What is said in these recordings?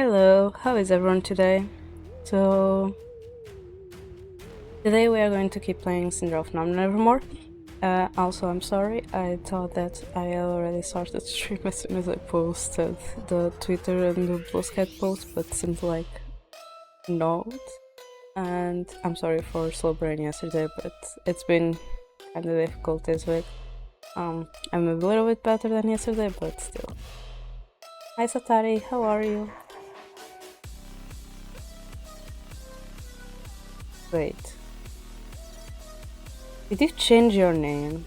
Hello, how is everyone today? So, today we are going to keep playing Cinderella and Evermore. Also, I'm sorry, I thought that I already started the stream as soon as I posted the Twitter and the Blue Sky post, but seems like not. And I'm sorry for slow brain yesterday, but it's been kind of difficult this week. I'm a little bit better than yesterday, but still. Hi Satari, how are you? Wait. Did you change your name?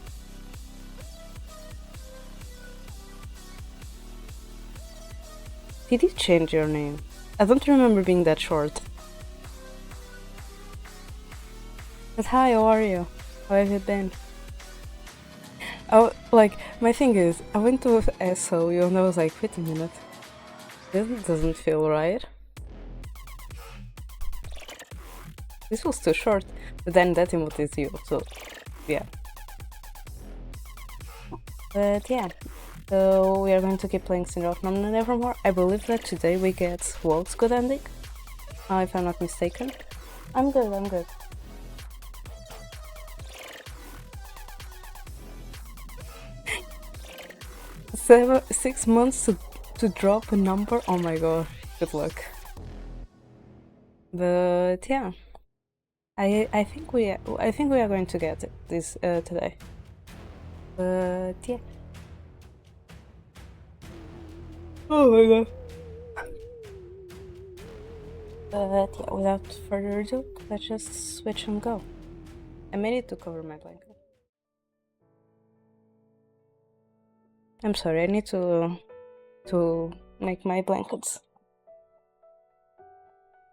Did you change your name? I don't remember being that short. But hi, how are you? How have you been? Oh, like, my thing is, I went to SOU and I was like, wait a minute. This doesn't feel right. This was too short. But then that emote is you, so yeah. But yeah. So we are going to keep playing Cinderella and Evermore. I believe that today we get Waltz good ending. If I'm not mistaken. I'm good, I'm good. Seven, 6 months to drop a number? Oh my god, good luck. But yeah. I think we are going to get this today. But yeah. Oh my god. But yeah, without further ado, let's just switch and go. I may need to cover my blanket. I'm sorry, I need to make my blankets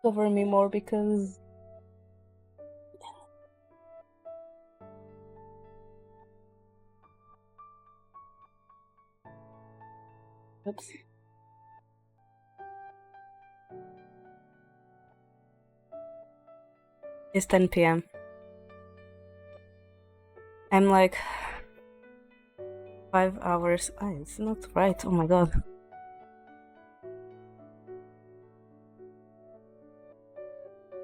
cover me more because oops. It's 10 p.m. I'm like 5 hours. Oh, it's not right. Oh my god.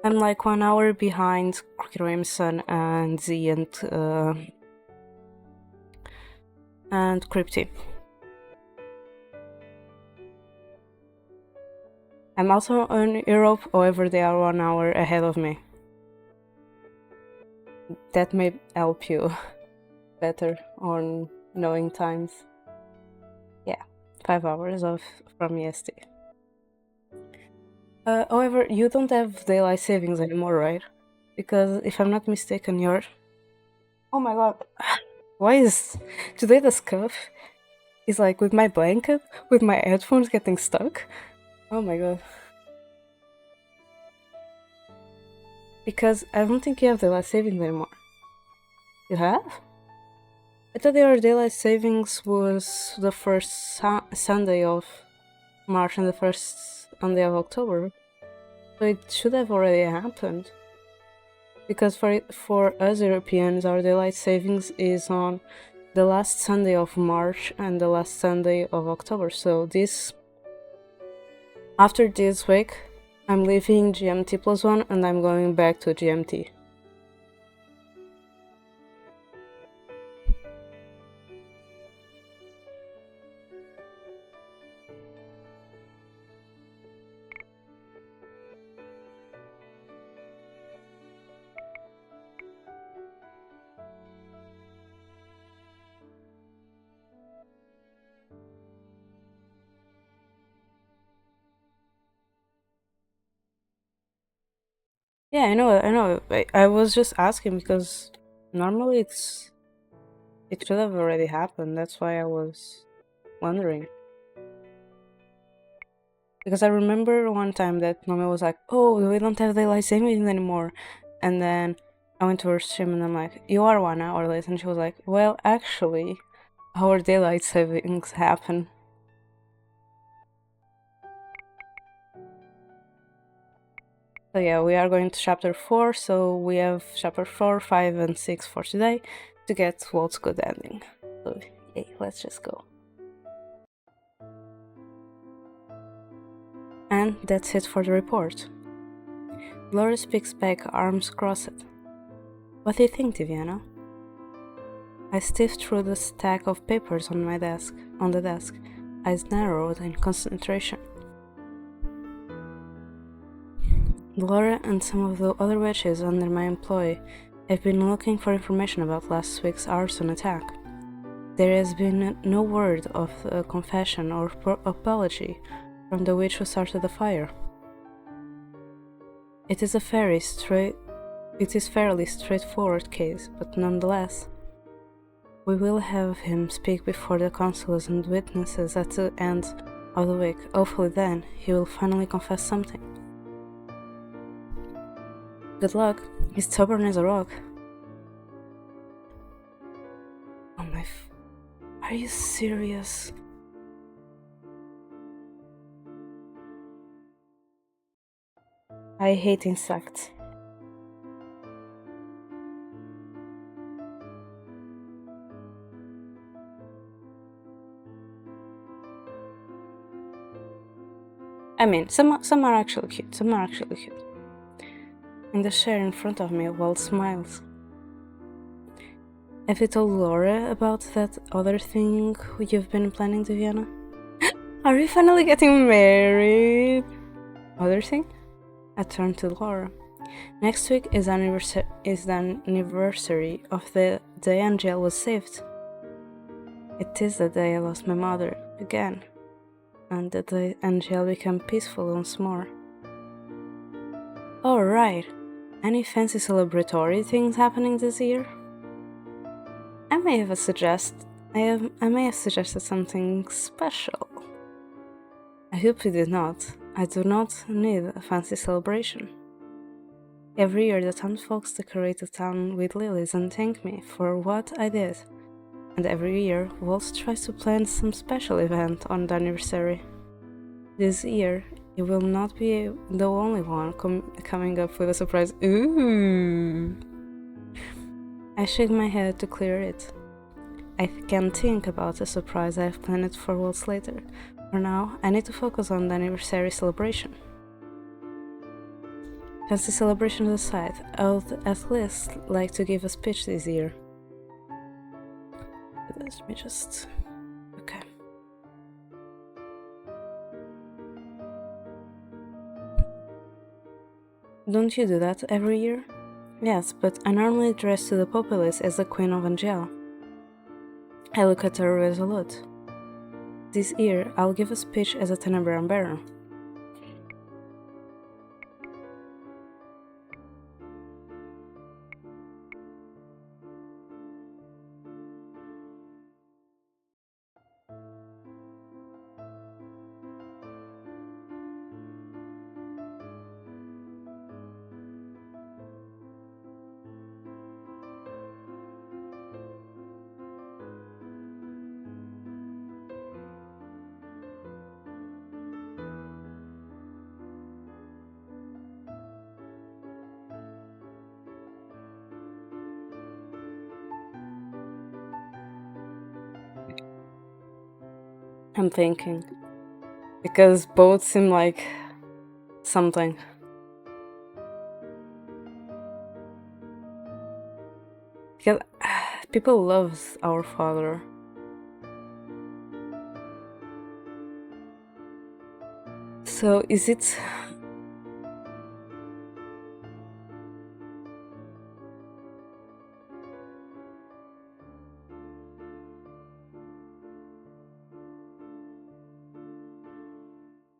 I'm like 1 hour behind Crimson and Z and Crypty. I'm also in Europe, however they are 1 hour ahead of me. That may help you better on knowing times. Yeah, 5 hours from EST. However, you don't have daylight savings anymore, right? Because if I'm not mistaken, you're... Oh my god. Why is... Today the scuff is like with my blanket, with my headphones getting stuck. Oh my god. Because I don't think you have daylight savings anymore. You have? I thought your daylight savings was the first Sunday of March and the first Sunday of October. So it should have already happened. Because for us Europeans, our daylight savings is on the last Sunday of March and the last Sunday of October. So after this week, I'm leaving GMT +1 and I'm going back to GMT. Yeah, I know. I was just asking because normally it should have already happened. That's why I was wondering. Because I remember one time that Mama was like, "Oh, we don't have daylight savings anymore," and then I went to her stream and I'm like, "You are 1 hour late," and she was like, "Well, actually, our daylight savings happen." So yeah, we are going to chapter 4, so we have chapter 4, 5, and 6 for today to get Waltz good ending. So yay, let's just go. And that's it for the report. Laura speaks back, arms crossed. What do you think, Diviana? I stiffed through the stack of papers on the desk, eyes narrowed in concentration. Laura and some of the other witches under my employ have been looking for information about last week's arson attack. There has been no word of a confession or apology from the witch who started the fire. It is a fairly straightforward case, but nonetheless, we will have him speak before the consuls and witnesses at the end of the week. Hopefully then, he will finally confess something. Good luck. He's stubborn as a rock. Oh my... Are you serious? I hate insects. I mean, some are actually cute. In the chair in front of me, Waltz smiles. Have you told Laura about that other thing you've been planning, Diviana? Are we finally getting married? Other thing? I turned to Laura. Next week is the anniversary of the day Angel was saved. It is the day I lost my mother, again, and the day Angel became peaceful once more. Oh, right. Any fancy celebratory things happening this year? I may have suggested something special. I hope you did not. I do not need a fancy celebration. Every year the townsfolk decorate the town with lilies and thank me for what I did. And every year Waltz tries to plan some special event on the anniversary. This year, you will not be the only one coming up with a surprise. Ooh! I shake my head to clear it. I can think about a surprise I have planned for Waltz later. For now, I need to focus on the anniversary celebration. Fancy celebration aside, I would at least like to give a speech this year. Let me just... Okay. Don't you do that every year? Yes, but I normally dress to the populace as the Queen of Angel. I look at her resolute. This year, I'll give a speech as a Tenebran Baron. I'm thinking. Because both seem like something. Because people love our father. So is it...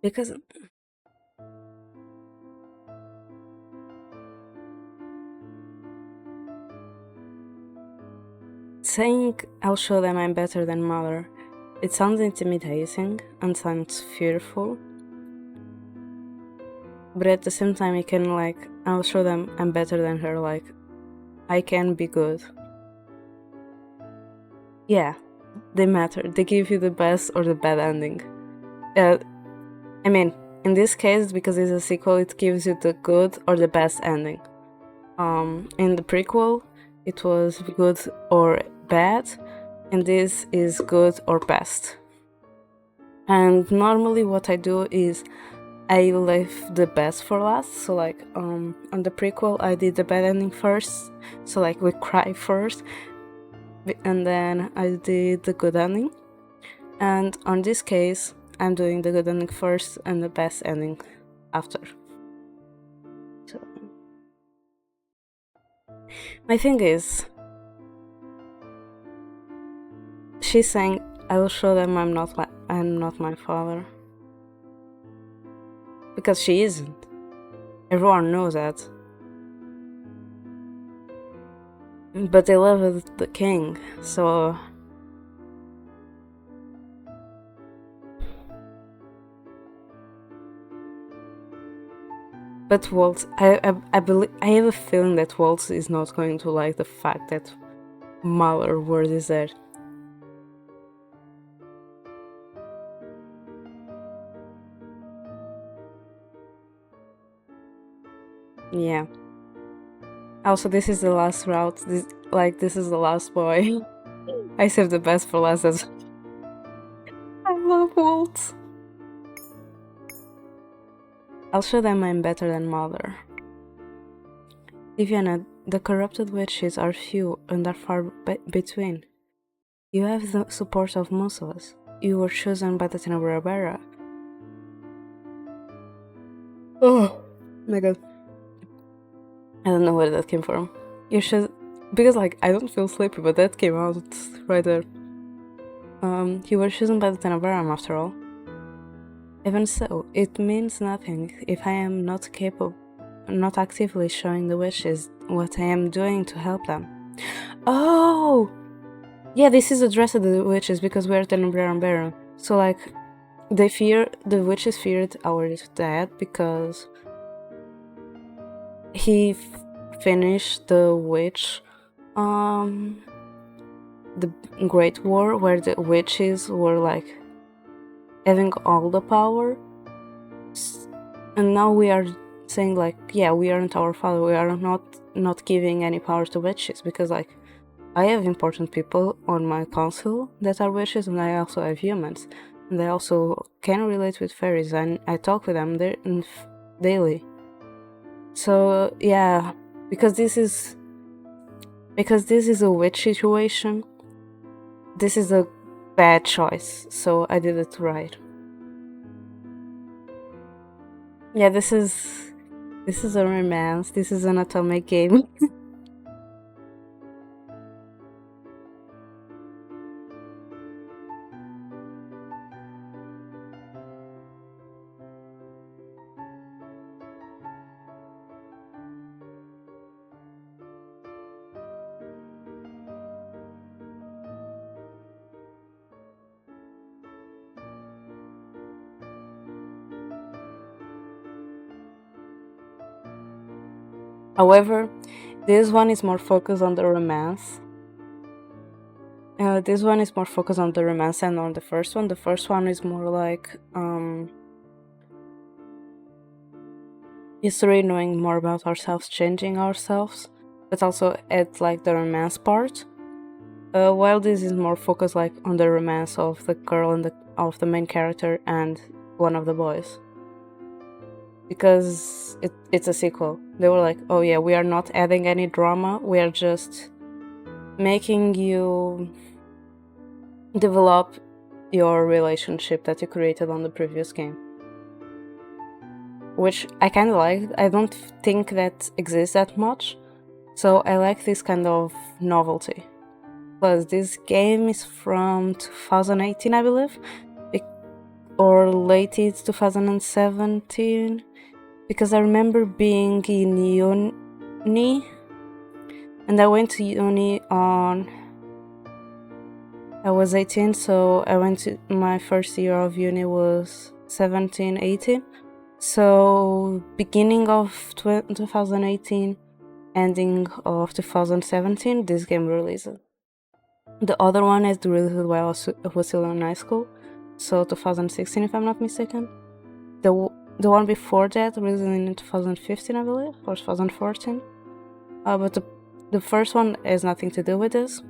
Because saying I'll show them I'm better than mother, it sounds intimidating and sounds fearful. But at the same time, you can I'll show them I'm better than her, I can be good. Yeah, they matter. They give you the best or the bad ending. I mean, in this case, because it's a sequel, it gives you the good or the best ending. In the prequel, it was good or bad, and this is good or best. And normally what I do is I left the best for last. So like on the prequel, I did the bad ending first. So like we cry first, and then I did the good ending. And on this case, I'm doing the good ending first and the best ending after. So my thing is, she's saying, "I will show them I'm not my father," because she isn't. Everyone knows that. But they love the king, so but Waltz, I believe, I have a feeling that Waltz is not going to like the fact that Mahler word is there. Yeah. Also, this is the last route. This is the last boy. I saved the best for last. I love Waltz. I'll show them I'm better than Mother. Viviana, the corrupted witches are few and are far between. You have the support of most of us. You were chosen by the Cinderella. Oh my god. I don't know where that came from. You should, because like I don't feel sleepy, but that came out right there. You were chosen by the Cinderella after all. Even so, it means nothing if I am not actively showing the witches what I am doing to help them. Oh! Yeah, this is addressed to the witches because we are Tenebra. So like, the witches feared our dad because he finished the witch, the Great War, where the witches were like having all the power, and now we are saying like, yeah, we aren't our father, we are not giving any power to witches, because like I have important people on my council that are witches, and I also have humans, and I also can relate with fairies, and I talk with them daily. So yeah, because this is a witch situation, this is a bad choice, so I did it right. Yeah, this is a romance. This is an atomic game. However, this one is more focused on the romance. This one is more focused on the romance than on the first one. The first one is more like history, knowing more about ourselves, changing ourselves, but also at like the romance part. While this is more focused like on the romance of the girl and of the main character and one of the boys. Because it's a sequel. They were like, oh yeah, we are not adding any drama, we are just making you develop your relationship that you created on the previous game. Which I kind of like. I don't think that exists that much, so I like this kind of novelty. Plus, this game is from 2018, I believe, or late 2017, because I remember being in uni, and I went to uni I was 18, so I went to, my first year of uni was 17, 18. So beginning of 2018, ending of 2017, this game released. The other one is released while I was still in high school, so 2016 if I'm not mistaken. The one before that released in 2015, I believe, or 2014. But the first one has nothing to do with this.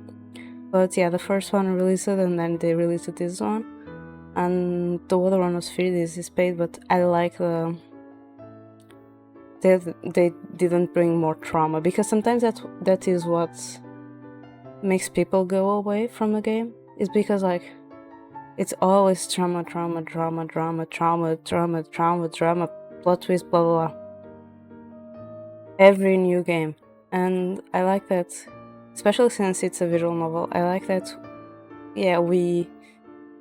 But yeah, the first one released and then they released this one. and the other one was 3D spade, but I like they didn't bring more trauma, because sometimes that is what makes people go away from a game, is because like it's always drama, plot twist, blah blah blah, every new game. And I like that, especially since it's a visual novel. I like that, yeah, we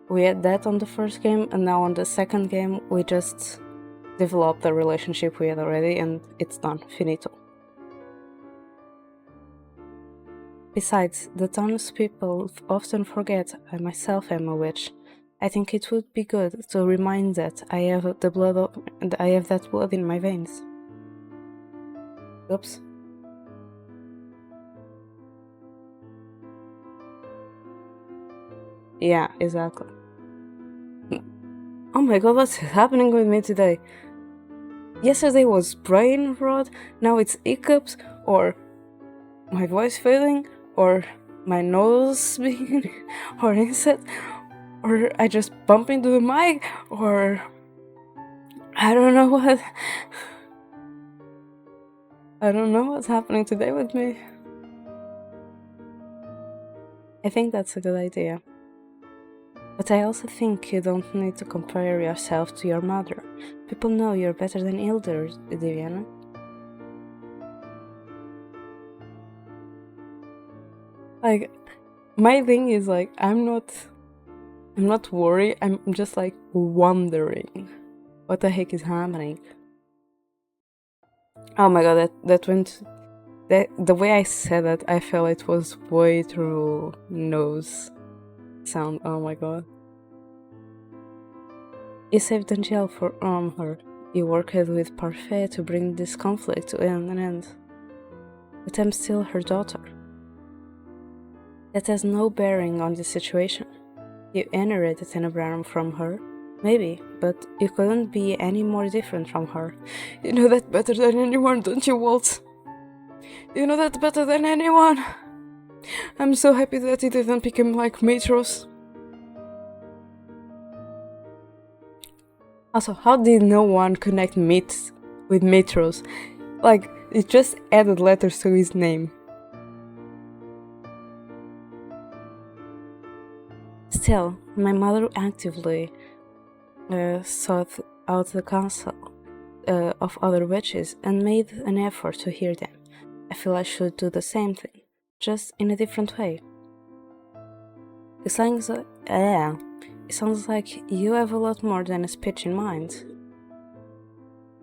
had that on the first game, and now on the second game we just developed the relationship we had already, and it's done, finito. Besides, the townspeople often forget I myself am a witch. I think it would be good to remind that I have that blood in my veins. Oops. Yeah, exactly. Oh my god, what's happening with me today? Yesterday was brain rot, now it's hiccups, or my voice failing, or my nose being, or insect, or I just bump into the mic, or I don't know what. I don't know what's happening today with me. I think that's a good idea. But I also think you don't need to compare yourself to your mother. People know you're better than elders, Diviana. Like, my thing is like, I'm not worried, I'm just like wondering what the heck is happening. Oh my god, the way I said that, I felt it was way too nose sound. Oh my god. You saved Angel for her. You worked with Parfait to bring this conflict to an end. But I'm still her daughter. That has no bearing on the situation. You inherited Tenebranum from her, maybe, but you couldn't be any more different from her. You know that better than anyone, don't you, Waltz? You know that better than anyone. I'm so happy that it didn't become like Metros. Also, how did no one connect Meat with Metros? Like, it just added letters to his name. Still, my mother actively sought out the counsel of other witches and made an effort to hear them. I feel I should do the same thing, just in a different way. It sounds like you have a lot more than a speech in mind.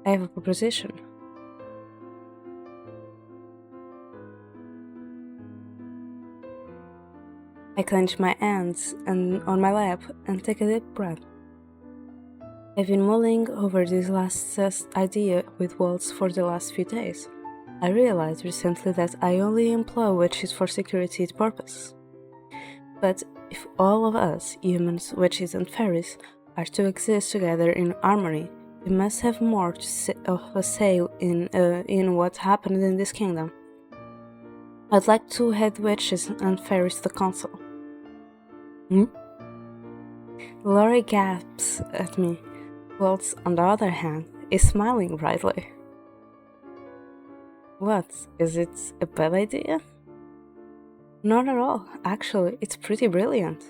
I have a proposition. I clench my hands on my lap and take a deep breath. I've been mulling over this last idea with Waltz for the last few days. I realized recently that I only employ witches for security purposes. But if all of us, humans, witches and fairies, are to exist together in harmony, we must have more of a say in what happened in this kingdom. I'd like to head witches and fairies to the council. Laurie gasps at me. Waltz, on the other hand, is smiling brightly. What? Is it a bad idea? Not at all. Actually, it's pretty brilliant.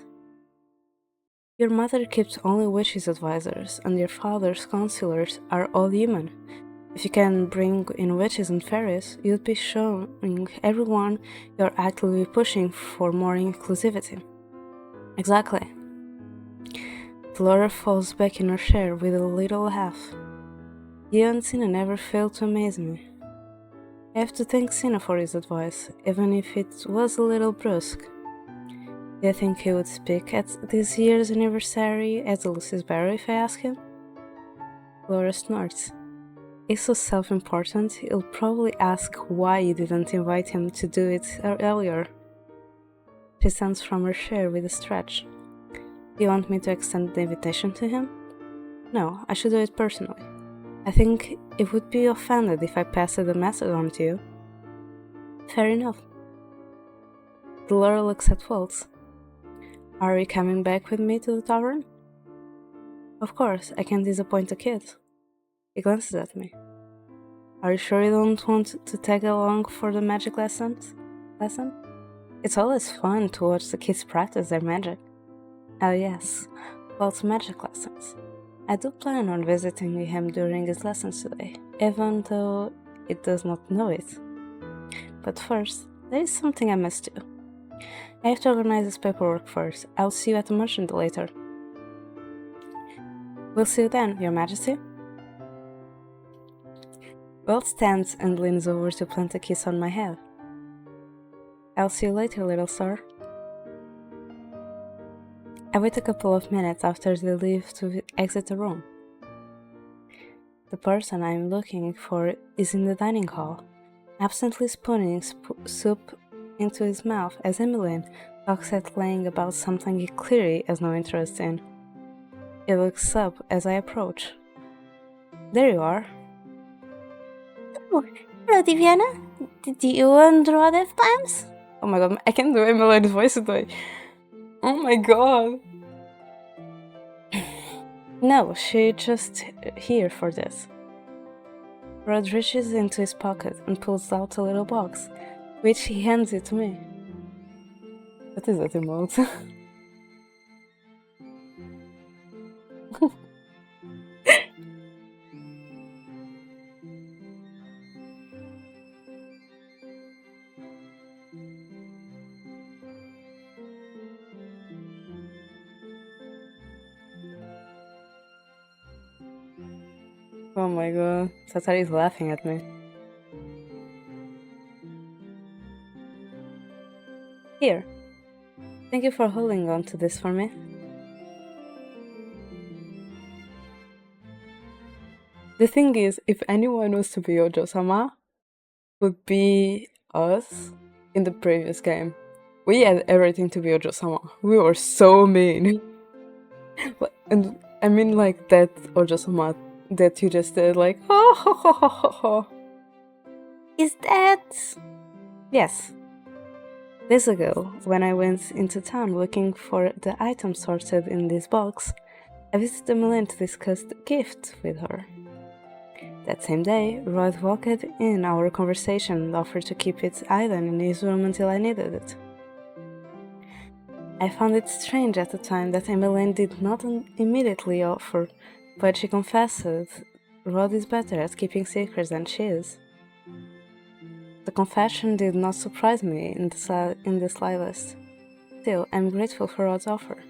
Your mother keeps only witches advisors, and your father's counselors are all human. If you can bring in witches and fairies, you'd be showing everyone you're actively pushing for more inclusivity. Exactly. Laura falls back in her chair with a little laugh. You and Sina never failed to amaze me. I have to thank Sina for his advice, even if it was a little brusque. Do you think he would speak at this year's anniversary as Lucius Barrow if I ask him? Laura snorts. He's so self-important, he'll probably ask why you didn't invite him to do it earlier. She stands from her chair with a stretch. Do you want me to extend the invitation to him? No, I should do it personally. I think he would be offended if I passed the message on to you. Fair enough. Laura looks at Waltz. Are you coming back with me to the tavern? Of course, I can't disappoint the kid. He glances at me. Are you sure you don't want to tag along for the magic lesson? It's always fun to watch the kids practice their magic. Oh yes, Waltz magic lessons. I do plan on visiting him during his lessons today, even though it does not know it. But first, there is something I must do. I have to organize this paperwork first. I'll see you at the merchant later. We'll see you then, Your Majesty. Waltz stands and leans over to plant a kiss on my head. I'll see you later, little star. I wait a couple of minutes after they leave to exit the room. The person I'm looking for is in the dining hall, absently spooning soup into his mouth as Emmeline talks at length about something he clearly has no interest in. He looks up as I approach. There you are. Oh, hello, Diviana. Did you and Rod have plans? Oh my god, I can do Emmeline's voice today. Oh my god. No, she just here for this. Rod reaches into his pocket and pulls out a little box, which he hands it to me. What is that emote? Oh my god, Satari is laughing at me. Here. Thank you for holding on to this for me. The thing is, if anyone was to be Ojo-sama, would be us in the previous game. We had everything to be Ojo-sama. We were so mean. And I mean like that Ojo-sama that you just did, like, oh, ho, ho, ho, ho, ho. Is that... Yes. Days ago, when I went into town looking for the items sorted in this box, I visited Milan to discuss the gift with her. That same day, Rod walked in our conversation and offered to keep it hidden in his room until I needed it. I found it strange at the time that Emmeline did not immediately offer, but she confessed Rod is better at keeping secrets than she is. The confession did not surprise me in the slightest. Still, I'm grateful for Rod's offer.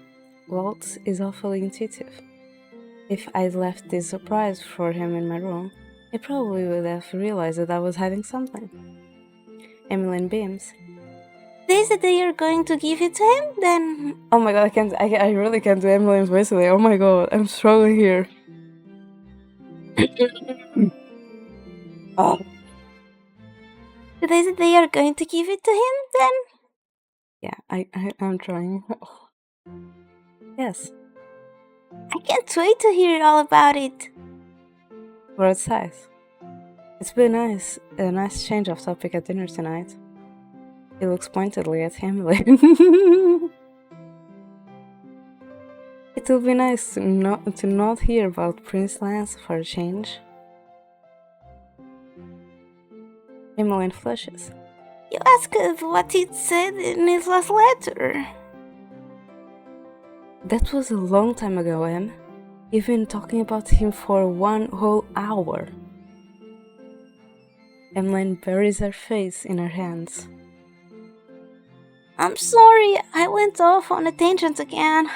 Waltz is awfully intuitive. If I'd left this surprise for him in my room, he probably would have realized that I was hiding something. Emmeline beams. This that you're going to give it to him, then... Oh my god, I really can't do Emmeline's voice today. Oh my god, I'm struggling here. Oh. Today that they are going to give it to him, then... Yeah, I'm trying. Yes. I can't wait to hear all about it. We're outside. It's been a nice change of topic at dinner tonight. He looks pointedly at Emmeline. It will be nice to not hear about Prince Lance for a change. Emmeline flushes. You asked what he said in his last letter. That was a long time ago, Em. You've been talking about him for 1 whole hour. Emmeline buries her face in her hands. I'm sorry, I went off on a tangent again.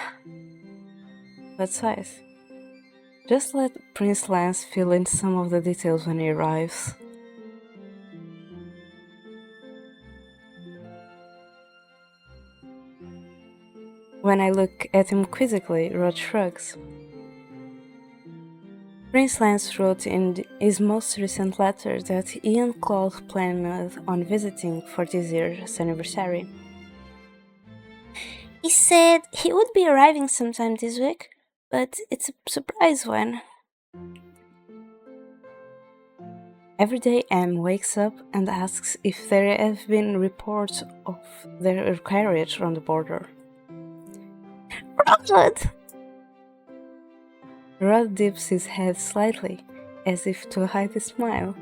But sighs. Just let Prince Lance fill in some of the details when he arrives. When I look at him quizzically, Rod shrugs. Prince Lance wrote in his most recent letter that he and Claude planned on visiting for this year's anniversary. He said he would be arriving sometime this week, but it's a surprise when. Every day Em wakes up and asks if there have been reports of their carriage on the border. Robert! Rod dips his head slightly, as if to hide his smile.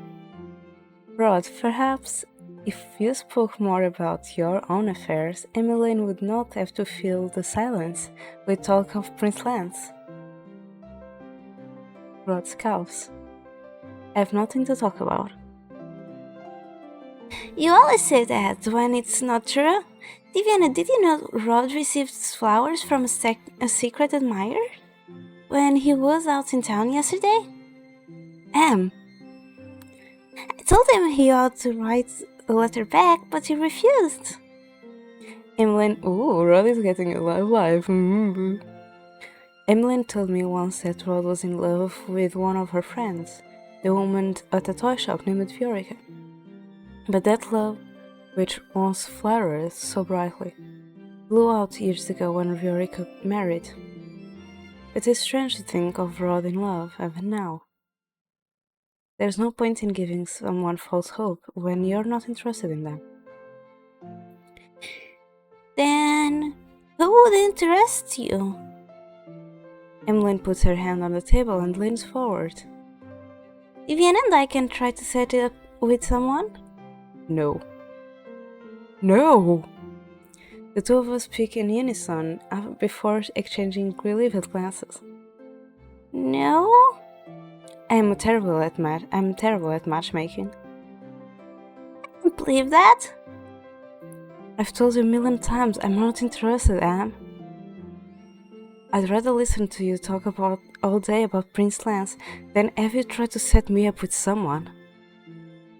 Rod, perhaps if you spoke more about your own affairs, Emmeline would not have to fill the silence with talk of Prince Lance. Rod scowls. I have nothing to talk about. You always say that when it's not true. Diviana, did you know Rod received flowers from a secret admirer when he was out in town yesterday? Em! I told him he ought to write a letter back, but he refused. Emmeline, ooh, Rod is getting a love life. Emmeline told me once that Rod was in love with one of her friends, the woman at a toy shop named Viorica. But that love, which once flourished so brightly, blew out years ago when Viorica married. It is strange to think of Rod in love, even now. There's no point in giving someone false hope when you're not interested in them. Then, who would interest you? Emmeline puts her hand on the table and leans forward. Diviana and I can try to set it up with someone? No. No! The two of us speak in unison before exchanging relieved glances. No? I'm terrible at matchmaking. I don't believe that. I've told you a million times I'm not interested, Am. I'd rather listen to you talk all day about Prince Lance than have you try to set me up with someone.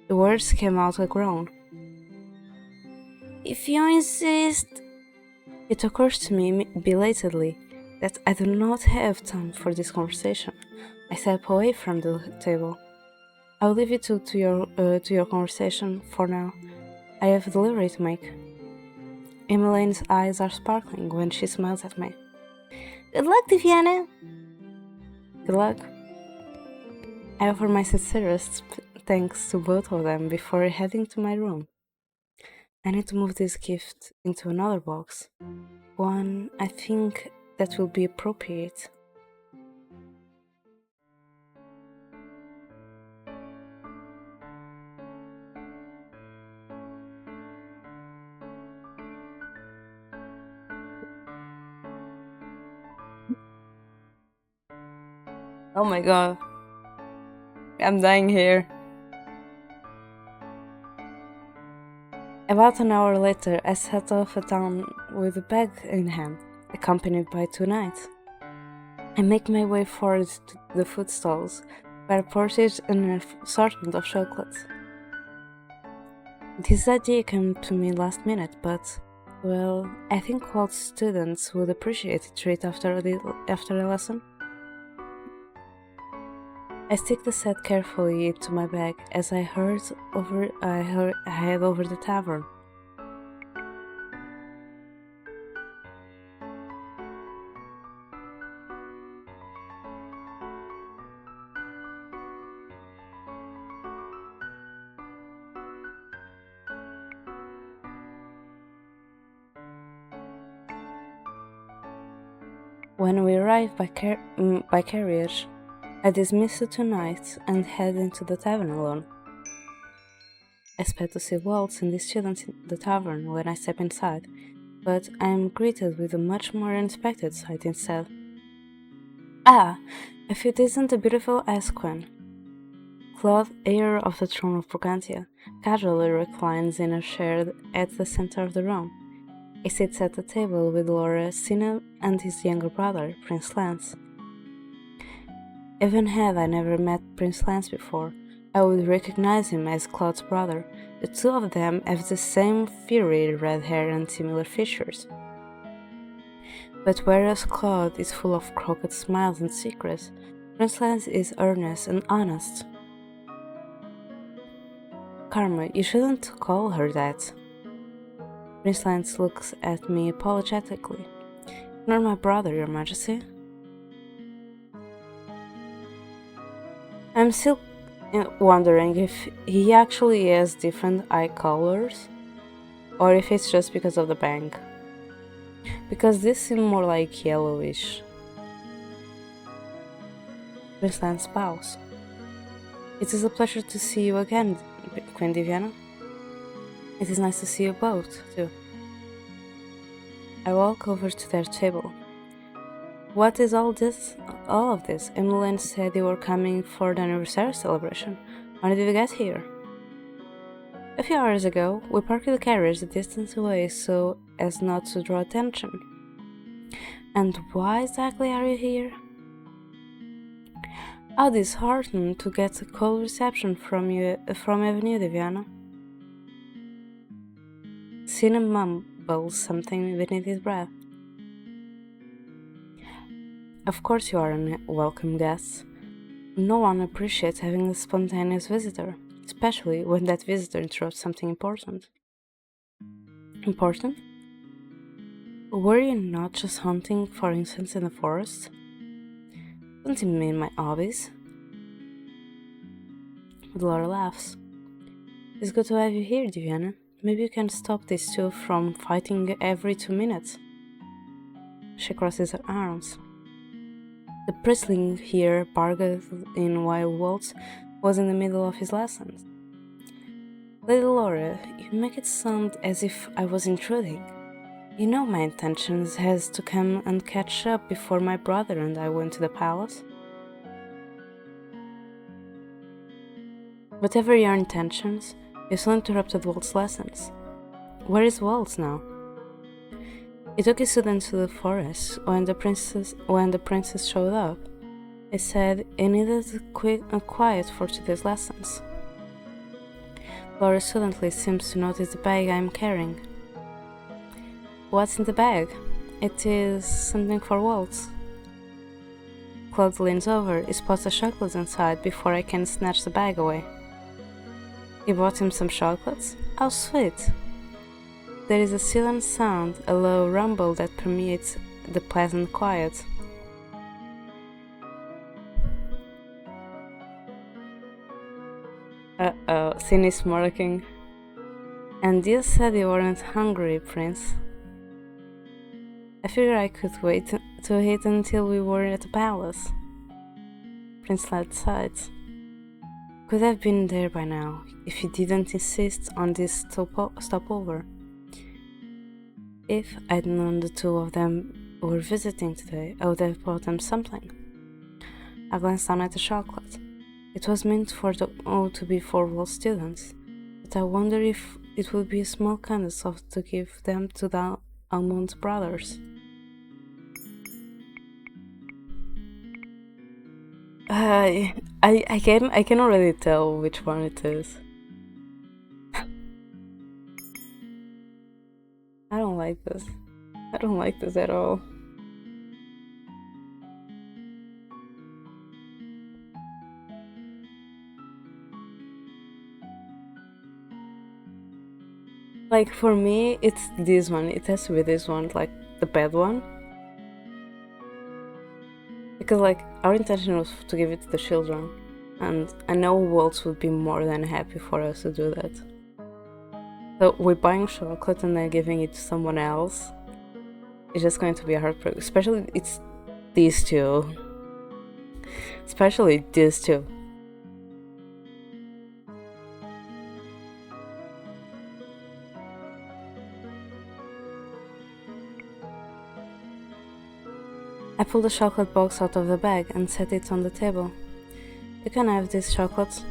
The words came out a groan. If you insist. It occurs to me belatedly that I do not have time for this conversation. I step away from the table. I'll leave you to your conversation for now. I have a delivery to make. Emmeline's eyes are sparkling when she smiles at me. Good luck, Diviana. Good luck. I offer my sincerest thanks to both of them before heading to my room. I need to move this gift into another box. One I think that will be appropriate. Oh my god. I'm dying here. About an hour later, I set off at town with a bag in hand, accompanied by two knights. I make my way forward to the food stalls, where I purchased an assortment of chocolates. This idea came to me last minute, but, well, I think Waltz students would appreciate a treat after a lesson. I stick the set carefully into my bag as I head over the tavern. When we arrive by carriage, I dismiss the two knights and head into the tavern alone. I expect to see Waltz and the students in the tavern when I step inside, but I am greeted with a much more unexpected sight instead. Ah, if it isn't a beautiful Esquin. Claude, heir of the throne of Brigantia, casually reclines in a chair at the center of the room. He sits at the table with Laura, Sina, and his younger brother, Prince Lance. Even had I never met Prince Lance before, I would recognize him as Claude's brother. The two of them have the same fiery red hair and similar features. But whereas Claude is full of crooked smiles and secrets, Prince Lance is earnest and honest. Karma, you shouldn't call her that. Prince Lance looks at me apologetically. Ignore my brother, Your Majesty. I'm still wondering if he actually has different eye colors, or if it's just because of the bang. Because this seems more like yellowish. Prince Lance bows. It is a pleasure to see you again, Queen Diviana. It is nice to see you both, too. I walk over to their table. What is all of this? Emily said you were coming for the anniversary celebration. When did you get here? A few hours ago, we parked the carriage a distance away so as not to draw attention. And why exactly are you here? How disheartened to get a cold reception from Avenue, Diviana. Sina mumbles something beneath his breath. Of course you are a welcome guest. No one appreciates having a spontaneous visitor, especially when that visitor interrupts something important. Important? Were you not just hunting for incense in the forest? Don't you mean my hobbies? Laura laughs. It's good to have you here, Diviana. Maybe you can stop these two from fighting every 2 minutes. She crosses her arms. The priestling here bargained in while Waltz was in the middle of his lessons. Lady Laura, you make it sound as if I was intruding. You know my intentions has to come and catch up before my brother and I went to the palace. Whatever your intentions, you still interrupted Waltz's lessons. Where is Waltz now? He took his students to the forest when the princess showed up. He said he needed quiet for today's lessons. Laura suddenly seems to notice the bag I am carrying. What's in the bag? It is something for Waltz. Claude leans over, he spots the chocolates inside before I can snatch the bag away. He bought him some chocolates? How sweet! There is a silent sound, a low rumble that permeates the pleasant quiet. Uh-oh, Sin is smirking. And you said you weren't hungry, Prince. I figured I could wait to eat until we were at the palace. Prince Lad sighed. Could have been there by now, if you didn't insist on this stopover. If I'd known the two of them were visiting today, I would have bought them something. I glanced down at the chocolate. It was meant to be for all students, but I wonder if it would be a small kindness to give them to the Almond brothers. I can already tell which one it is. I don't like this. I don't like this at all. Like for me, it's this one. It has to be this one, like the bad one. Because like our intention was to give it to the children, and I know Waltz would be more than happy for us to do that. So we're buying chocolate and then giving it to someone else. It's just going to be a heartbreak. Especially it's these two. Especially these two. I pulled the chocolate box out of the bag and set it on the table. You can have these chocolates.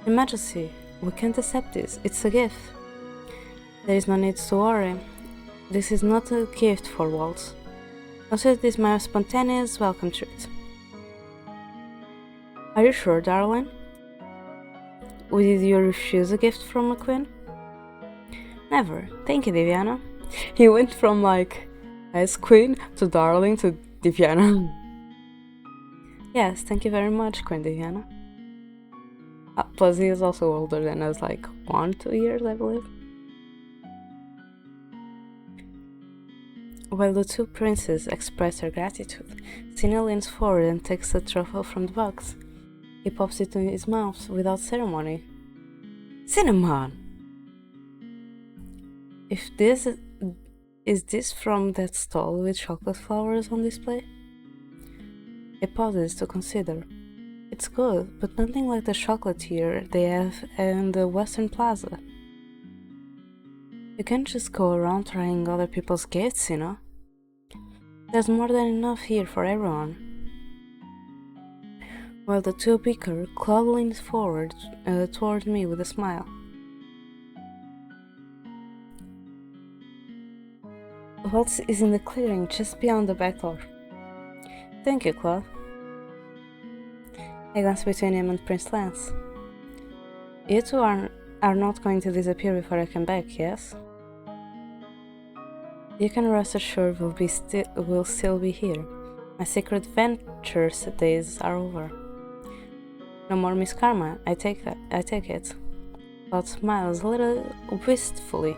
Your Majesty, we can't accept this. It's a gift. There is no need to worry. This is not a gift for Waltz. Consider this my spontaneous welcome treat. Are you sure, darling? Did you refuse a gift from a queen? Never. Thank you, Diviana. He went from like as queen to darling to Diviana. Yes, thank you very much, Queen Diviana. Plus, he is also older than us, like 1-2 years, I believe. While the two princes express their gratitude, Sina leans forward and takes the truffle from the box. He pops it in his mouth without ceremony. Cinnamon! Is this from that stall with chocolate flowers on display? It pauses to consider. It's good, but nothing like the chocolatier they have in the Western Plaza. You can't just go around trying other people's gifts, you know? There's more than enough here for everyone. While the two beaker, Claude leans forward toward me with a smile. Waltz is in the clearing just beyond the back door. Thank you, Claude. I glance between him and Prince Lance. You two are not going to disappear before I come back, yes? You can rest assured we'll still be here. My secret ventures days are over. No more Miss Karma, I take it. Claude smiles a little wistfully.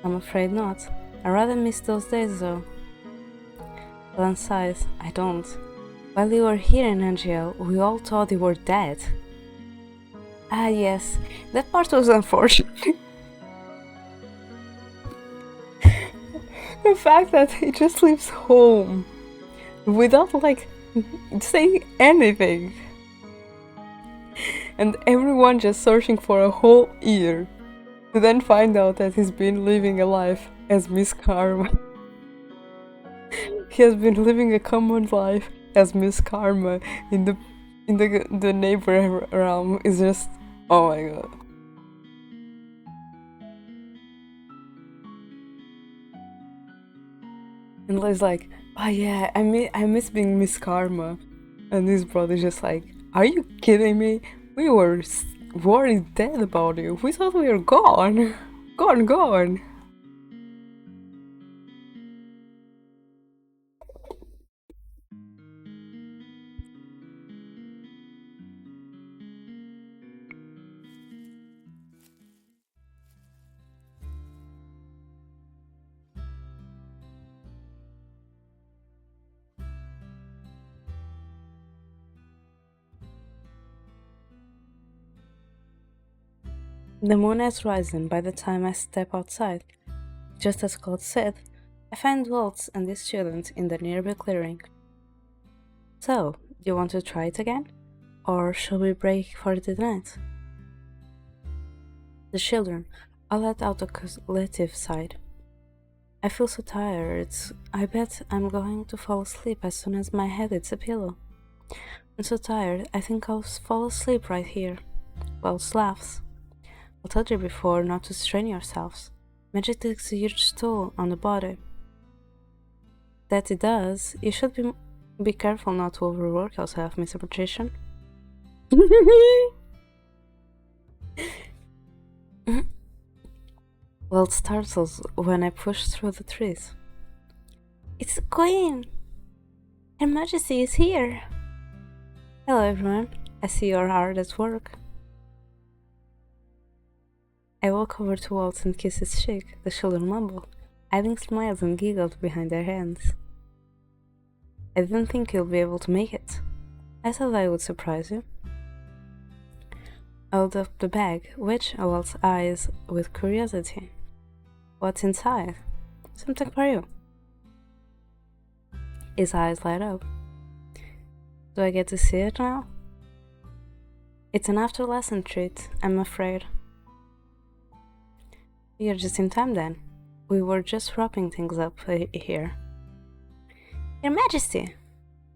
I'm afraid not. I rather miss those days though. Lance sighs, I don't. While you were here in NGL, we all thought you were dead. Ah yes, that part was unfortunate. The fact that he just leaves home without saying anything. And everyone just searching for a whole year to then find out that he's been living a life as Miss Karma. He has been living a common life as Miss Karma in the neighbor realm is just, oh my god. And Liz like, oh yeah, I miss being Miss Karma. And his brother's just like, are you kidding me? We were worried dead about you. We thought we were gone. Gone. The moon has risen by the time I step outside. Just as Claude said, I find Waltz and his students in the nearby clearing. So, do you want to try it again? Or shall we break for the night? The children all let out a collective sigh. I feel so tired, I bet I'm going to fall asleep as soon as my head hits a pillow. I'm so tired, I think I'll fall asleep right here. Waltz laughs. I told you before not to strain yourselves. Magic takes a huge toll on the body. That it does, you should be careful not to overwork yourself, Mr. Magician. Waltz startles when I push through the trees. It's the Queen! Her Majesty is here! Hello everyone, I see you're hard at work. I walk over to Waltz and kiss his cheek. The children mumble, hiding smiles and giggles behind their hands. I didn't think you'll be able to make it. I thought I would surprise you. I hold up the bag, which Waltz eyes with curiosity. What's inside? Something for you. His eyes light up. Do I get to see it now? It's an after-lesson treat, I'm afraid. You're just in time then. We were just wrapping things up here. Your Majesty!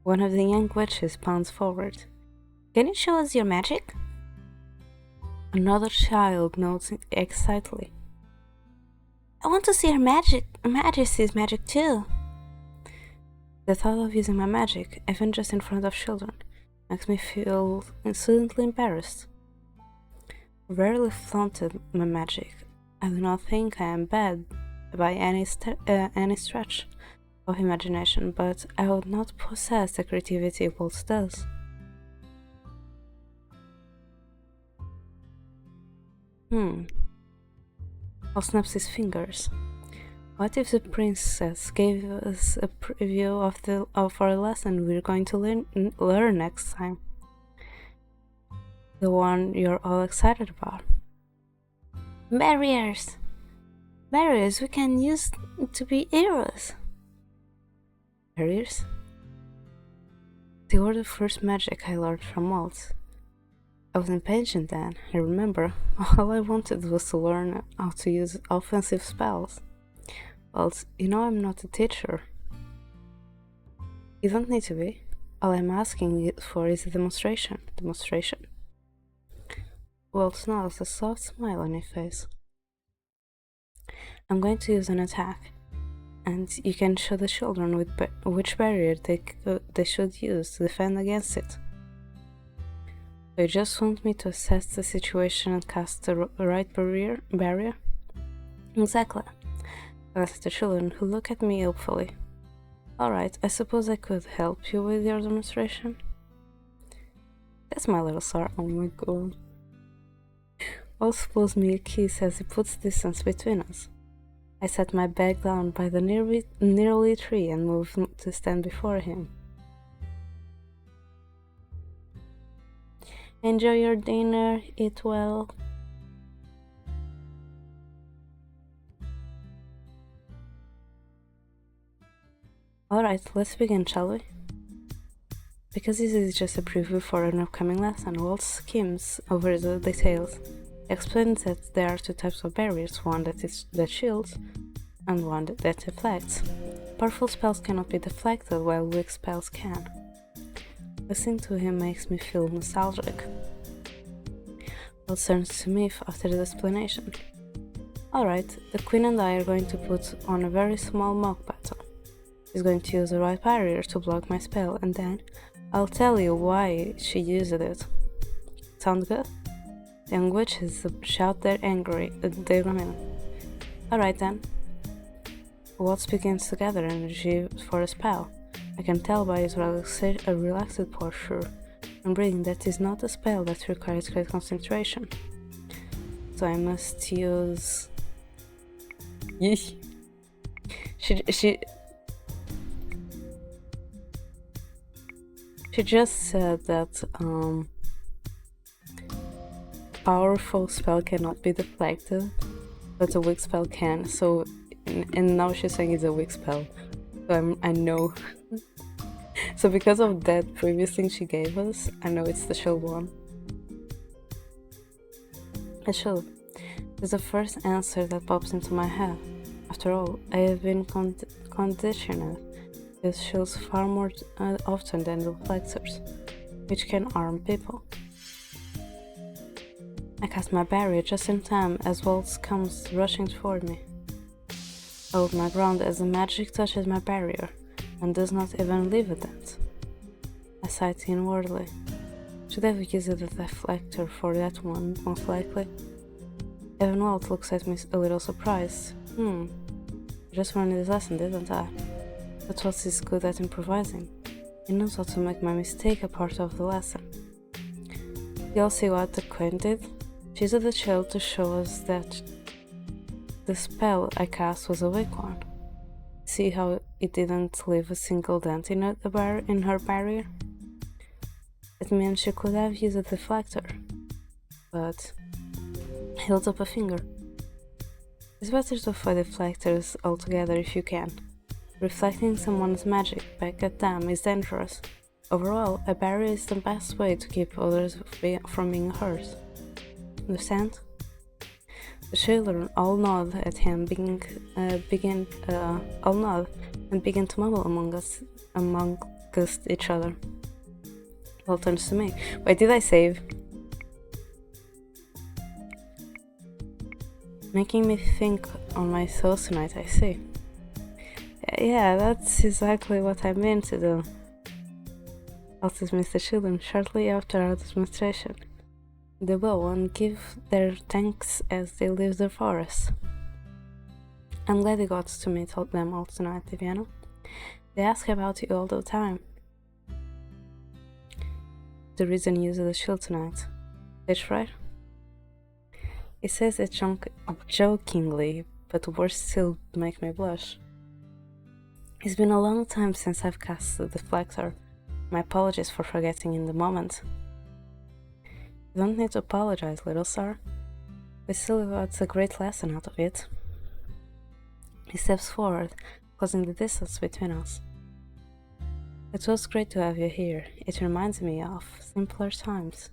One of the young witches pounds forward. Can you show us your magic? Another child nods excitedly. I want to see Her Majesty's magic too. The thought of using my magic, even just in front of children, makes me feel suddenly embarrassed. I rarely flaunted my magic. I do not think I am bad by any stretch of imagination, but I would not possess the creativity Waltz does. Al snaps his fingers. What if the princess gave us a preview of our lesson we're going to learn next time? The one you're all excited about. Barriers! Barriers we can use to be heroes. Barriers? They were the first magic I learned from Waltz. I was impatient then, I remember. All I wanted was to learn how to use offensive spells. Waltz, you know I'm not a teacher. You don't need to be. All I'm asking you for is a demonstration. Demonstration? Waltz nods, a soft smile on his face. I'm going to use an attack, and you can show the children which barrier they should use to defend against it. So you just want me to assess the situation and cast the right barrier? Exactly. I asked the children, who look at me hopefully. Alright, I suppose I could help you with your demonstration? That's my little star. Oh my god. Waltz blows me a kiss as he puts distance between us. I set my bag down by the nearly tree and moved to stand before him. Enjoy your dinner, eat well. Alright, let's begin, shall we? Because this is just a preview for an upcoming lesson, Waltz skims over the details. He explains that there are two types of barriers, one that shields and one that deflects. Powerful spells cannot be deflected, while weak spells can. Listening to him makes me feel nostalgic. Waltz turns to me after the explanation. Alright, the Queen and I are going to put on a very small mock battle. She's going to use the right barrier to block my spell, and then I'll tell you why she used it. Sound good? The young witches shout their Alright then. Waltz begins to gather energy for a spell. I can tell by his relaxed posture and breathing that is not a spell that requires great concentration. So I must use... Yeesh. She just said that powerful spell cannot be deflected, but a weak spell can. So, and now she's saying it's a weak spell. So I know. So because of that previous thing she gave us, I know it's the shield one. A shield is the first answer that pops into my head. After all, I have been conditioned with shields far more often than reflectors, which can harm people. I cast my barrier just in time as Waltz comes rushing toward me. I hold my ground as the magic touches my barrier and does not even leave a dent. I sigh inwardly. Should I have used a deflector for that one, most likely? Even Waltz looks at me a little surprised. I just learned this lesson, didn't I? But Waltz is good at improvising. He knows how to make my mistake a part of the lesson. You all see what the Queen did? She used the shield to show us that the spell I cast was a weak one. See how it didn't leave a single dent in her barrier? It means she could have used a deflector, but held up a finger. It's better to avoid deflectors altogether if you can. Reflecting someone's magic back at them is dangerous. Overall, a barrier is the best way to keep others from being hurt. Understand? The children all nod at him, begin to mumble amongst each other. Well, turns to me. Wait, did I save? Making me think on my toes tonight, I see. Yeah, that's exactly what I meant to do. I'll dismiss the children shortly after our demonstration. They bow and give their thanks as they leave the forest. I'm glad you got to meet them all tonight, Viviana. They ask about you all the time. The reason you used the shield tonight. That's right. He says it jokingly, but words still make me blush. It's been a long time since I've cast the deflector. My apologies for forgetting in the moment. You don't need to apologize, little sir. We still got a great lesson out of it. He steps forward, closing the distance between us. It was great to have you here. It reminds me of simpler times.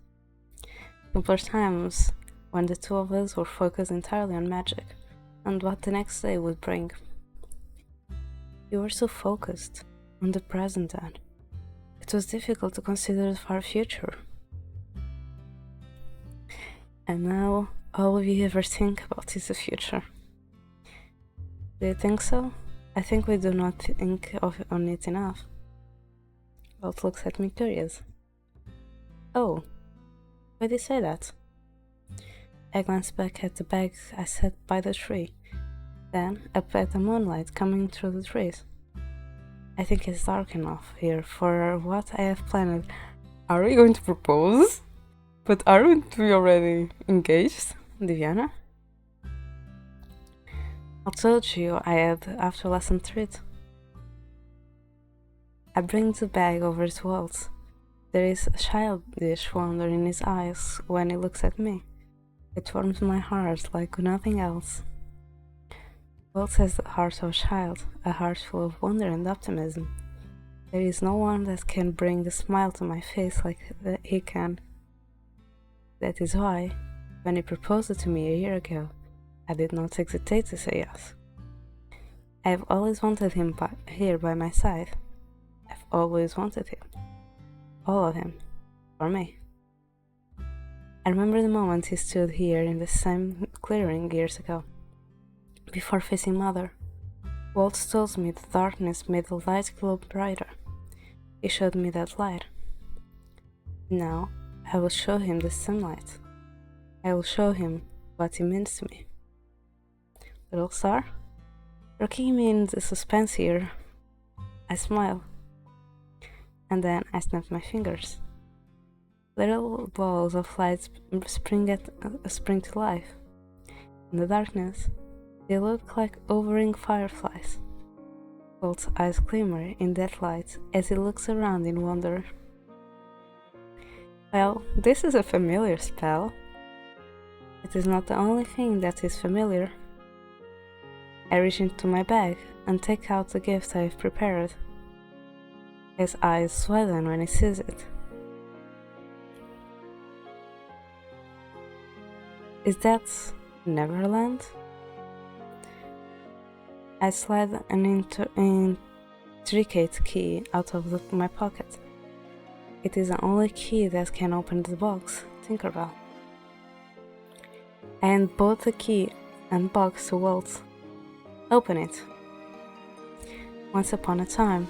Simpler times when the two of us were focused entirely on magic and what the next day would bring. You were so focused on the present then. It was difficult to consider the far future. And now all we ever think about is the future. Do you think so? I think we do not think on it enough. Walt looks at me curious. Oh, why did you say that? I glanced back at the bag I set by the tree, then up at the moonlight coming through the trees. I think it's dark enough here for what I have planned. Are we going to propose? But aren't we already engaged, Diviana? I told you I had after lesson 3. I bring the bag over to Waltz. There is a childish wonder in his eyes when he looks at me. It warms my heart like nothing else. Waltz has the heart of a child, a heart full of wonder and optimism. There is no one that can bring a smile to my face like he can. That is why, when he proposed to me a year ago, I did not hesitate to say yes. I have always wanted him here by my side. I've always wanted him. All of him. For me. I remember the moment he stood here in the same clearing years ago. Before facing Mother, Waltz told me the darkness made the light glow brighter. He showed me that light. Now, I will show him the sunlight. I will show him what it means to me. Little star, you're keeping me in the suspense here. I smile, and then I snap my fingers. Little balls of light spring to life. In the darkness, they look like hovering fireflies. Walt's eyes glimmer in that light as he looks around in wonder. Well, this is a familiar spell. It is not the only thing that is familiar. I reach into my bag and take out the gift I have prepared. His eyes widen when he sees it. Is that Neverland? I slide an intricate key out of my pocket. It is the only key that can open the box, Tinkerbell. I hand both the key and box to Waltz. Open it. Once upon a time,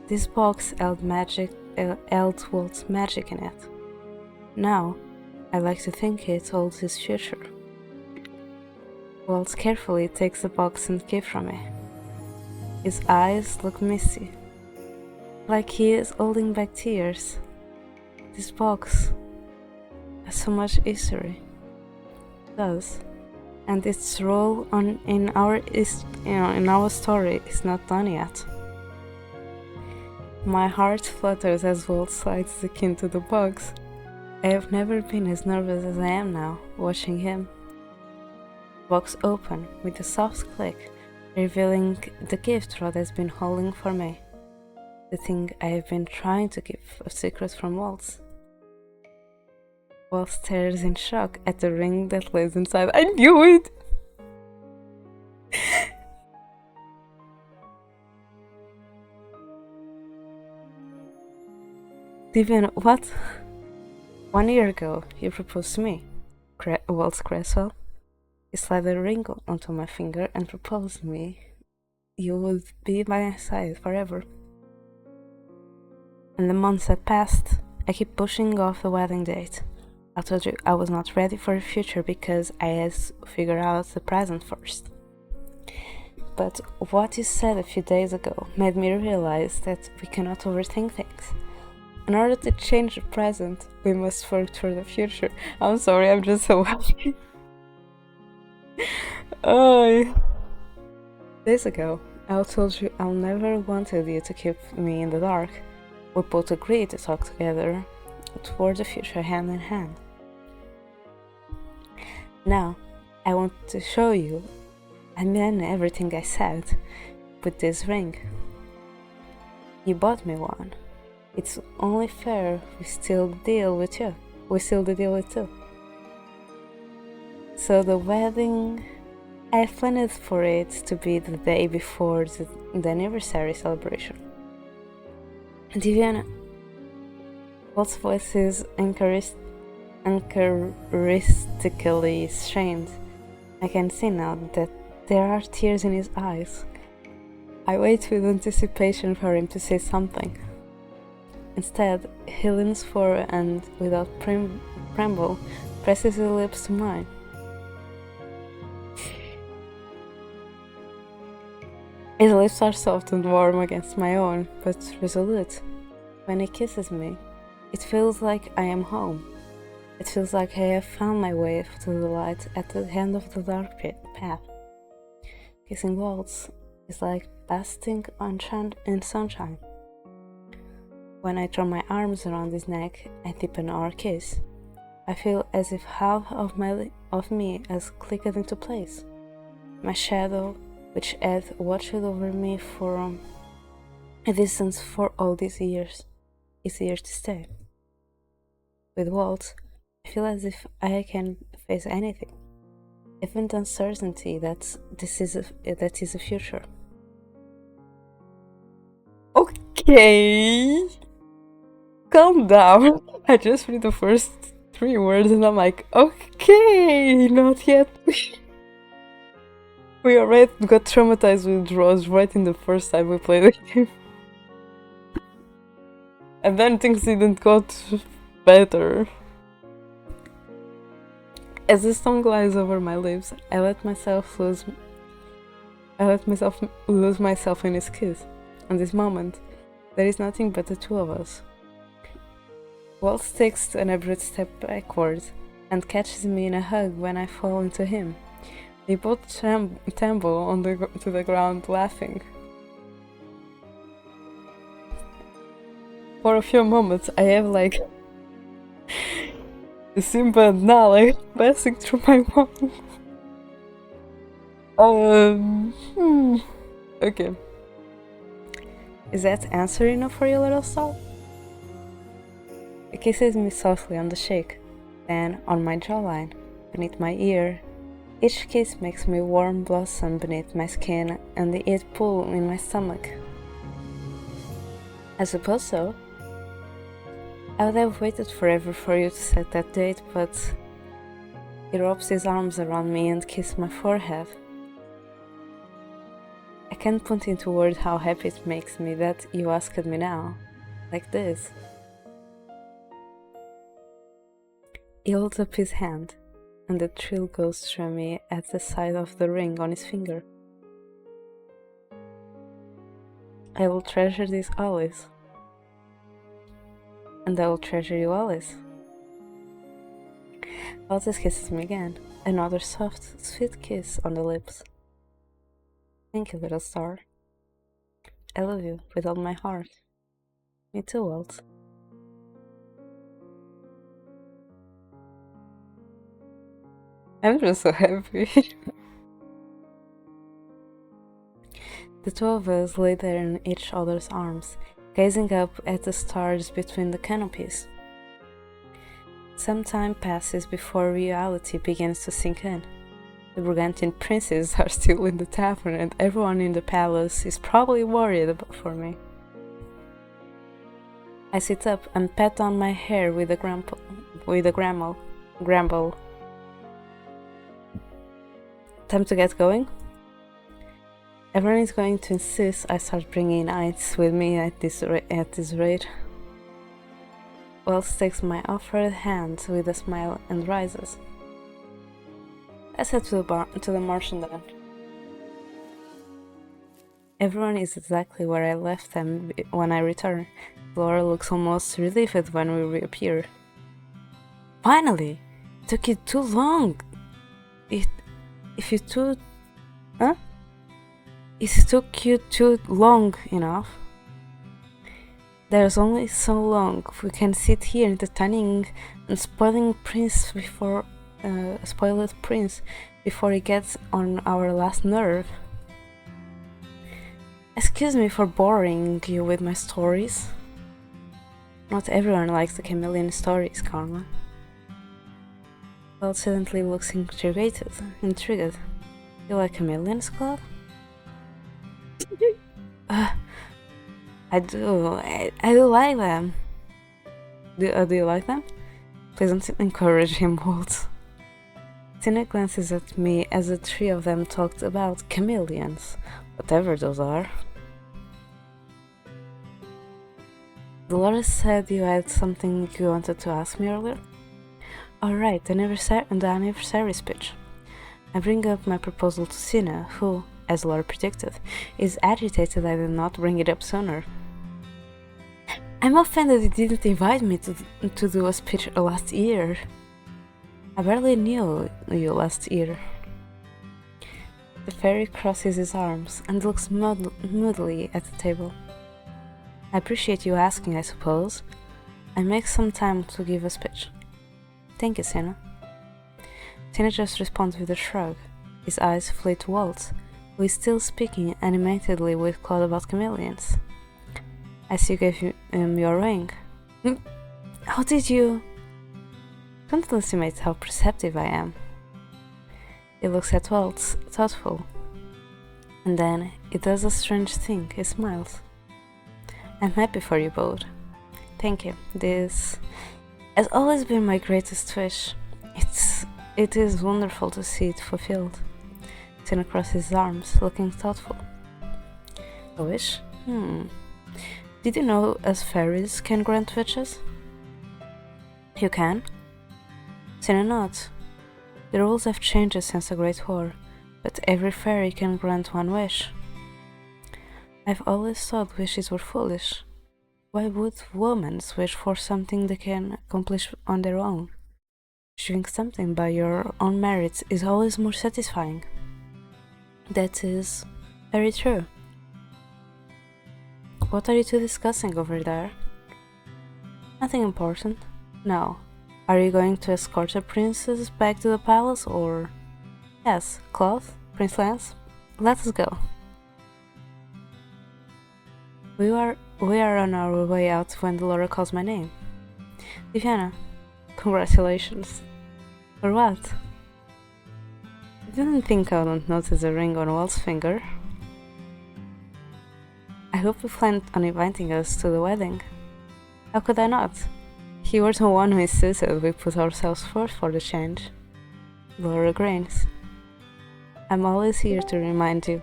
this box held Walt's magic in it. Now, I like to think it holds his future. Waltz carefully takes the box and key from me. His eyes look misty, like he is holding back tears. This box has so much history. It does, and its role in our story is not done yet. My heart flutters as Walt slides the key into the box. I have never been as nervous as I am now, watching him. The box open with a soft click, revealing the gift Rod has been holding for me. The thing I have been trying to keep a secret from Waltz. Walt stares in shock at the ring that lays inside. I knew it! Steven, what? 1 year ago, you proposed to me, Waltz Cresswell. He slid a ring onto my finger and proposed to me you would be by my side forever. And the months that passed, I keep pushing off the wedding date. I told you I was not ready for the future because I had to figure out the present first. But what you said a few days ago made me realize that we cannot overthink things. In order to change the present, we must work toward the future. I'm sorry, I'm just so happy. Days ago, I told you I never wanted you to keep me in the dark. We both agreed to talk together toward the future hand in hand. Now, I want to show you I mean everything I said with this ring. You bought me one. It's only fair we still deal with you. We still deal with you. So the wedding, I planned for it to be the day before the anniversary celebration. Diviana, Waltz's voice is uncharacteristically strained. I can see now that there are tears in his eyes. I wait with anticipation for him to say something. Instead, he leans forward and, without preamble, presses his lips to mine. His lips are soft and warm against my own, but resolute. When he kisses me, it feels like I am home. It feels like I have found my way to the light at the end of the dark path. Kissing Waltz is like basking in sunshine. When I throw my arms around his neck and deepen our kiss, I feel as if half of me has clicked into place. My shadow, which had watched over me from a distance for all these years, is here to stay. With Waltz, I feel as if I can face anything, even the uncertainty that is the future. Okay, calm down. I just read the first 3 words and I'm like, okay, not yet. We already got traumatized with draws right in the first time we played the game. And then things didn't got better. As the song glides over my lips, I let myself lose myself in his kiss. In this moment, there is nothing but the two of us. Waltz takes an abrupt step backwards and catches me in a hug when I fall into him. We both tumble to the ground laughing. For a few moments, I have like the Simba and Nala passing through my mind. Okay. Is that answer enough for you, little soul? He kisses me softly on the cheek, then on my jawline, beneath my ear. Each kiss makes me warm blossom beneath my skin and the heat pull in my stomach. I suppose so. I would have waited forever for you to set that date, but he wraps his arms around me and kisses my forehead. I can't put into words how happy it makes me that you asked me now, like this. He holds up his hand, and the thrill goes through me at the sight of the ring on his finger. I will treasure this always. And I will treasure you always. Waltz kisses me again, another soft, sweet kiss on the lips. Thank you, little star. I love you with all my heart. Me too, Waltz. I'm just so happy. The two of us lay there in each other's arms, gazing up at the stars between the canopies. Some time passes before reality begins to sink in. The Burgundian princes are still in the tavern and everyone in the palace is probably worried for me. I sit up and pat on my hair with a grumble. Time to get going? Everyone is going to insist I start bringing ice with me at this rate. Waltz takes my offered hand with a smile and rises. I said to the merchant then. Everyone is exactly where I left them when I return. Laura looks almost relieved when we reappear. Finally! It took you too long! It took you too long enough. There's only so long we can sit here entertaining and spoiling spoiled prince before he gets on our last nerve. Excuse me for boring you with my stories. Not everyone likes the chameleon stories, Karma. Waltz suddenly looks intrigued. You like chameleons, Claude? I do. I do like them. Do you like them? Please don't encourage him, Waltz. Tina glances at me as the three of them talked about chameleons, whatever those are. Dolores said you had something you wanted to ask me earlier? Alright, the anniversary speech. I bring up my proposal to Sina, who, as Laura predicted, is agitated I did not bring it up sooner. I'm offended you didn't invite me to do a speech last year. I barely knew you last year. The fairy crosses his arms and looks moodily at the table. I appreciate you asking, I suppose. I make some time to give a speech. Thank you, Sina. Sina just responds with a shrug. His eyes flee to Waltz, who is still speaking animatedly with Claude about chameleons. I see you gave him your ring. How did you... Don't underestimate how perceptive I am. He looks at Waltz, thoughtful. And then he does a strange thing, he smiles. I'm happy for you both. Thank you. This has always been my greatest wish. It is wonderful to see it fulfilled. Sina crosses his arms, looking thoughtful. A wish? Did you know us fairies can grant wishes? You can? Sina nods. The rules have changed since the Great War, but every fairy can grant one wish. I've always thought wishes were foolish. Why would women wish for something they can accomplish on their own? Achieving something by your own merits is always more satisfying. That is very true. What are you two discussing over there? Nothing important. No. Are you going to escort the princess back to the palace, or... Yes, Claude, Prince Lance, let us go. We are on our way out when Laura calls my name. Viviana, congratulations. For what? I didn't think I wouldn't notice a ring on Waltz's finger. I hope you planned on inviting us to the wedding. How could I not? You were the one who insisted we put ourselves first for the change. Laura grins. I'm always here to remind you.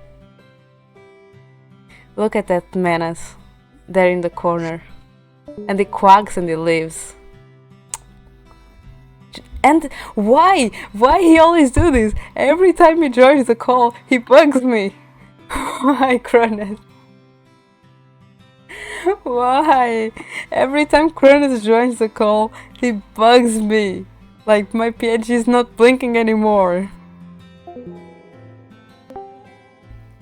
Look at that menace, there in the corner. And he quacks and he leaves. And why? Why he always do this? Every time he joins the call, he bugs me. Why, Cronus? Why? Every time Cronus joins the call, he bugs me. Like my PhD is not blinking anymore.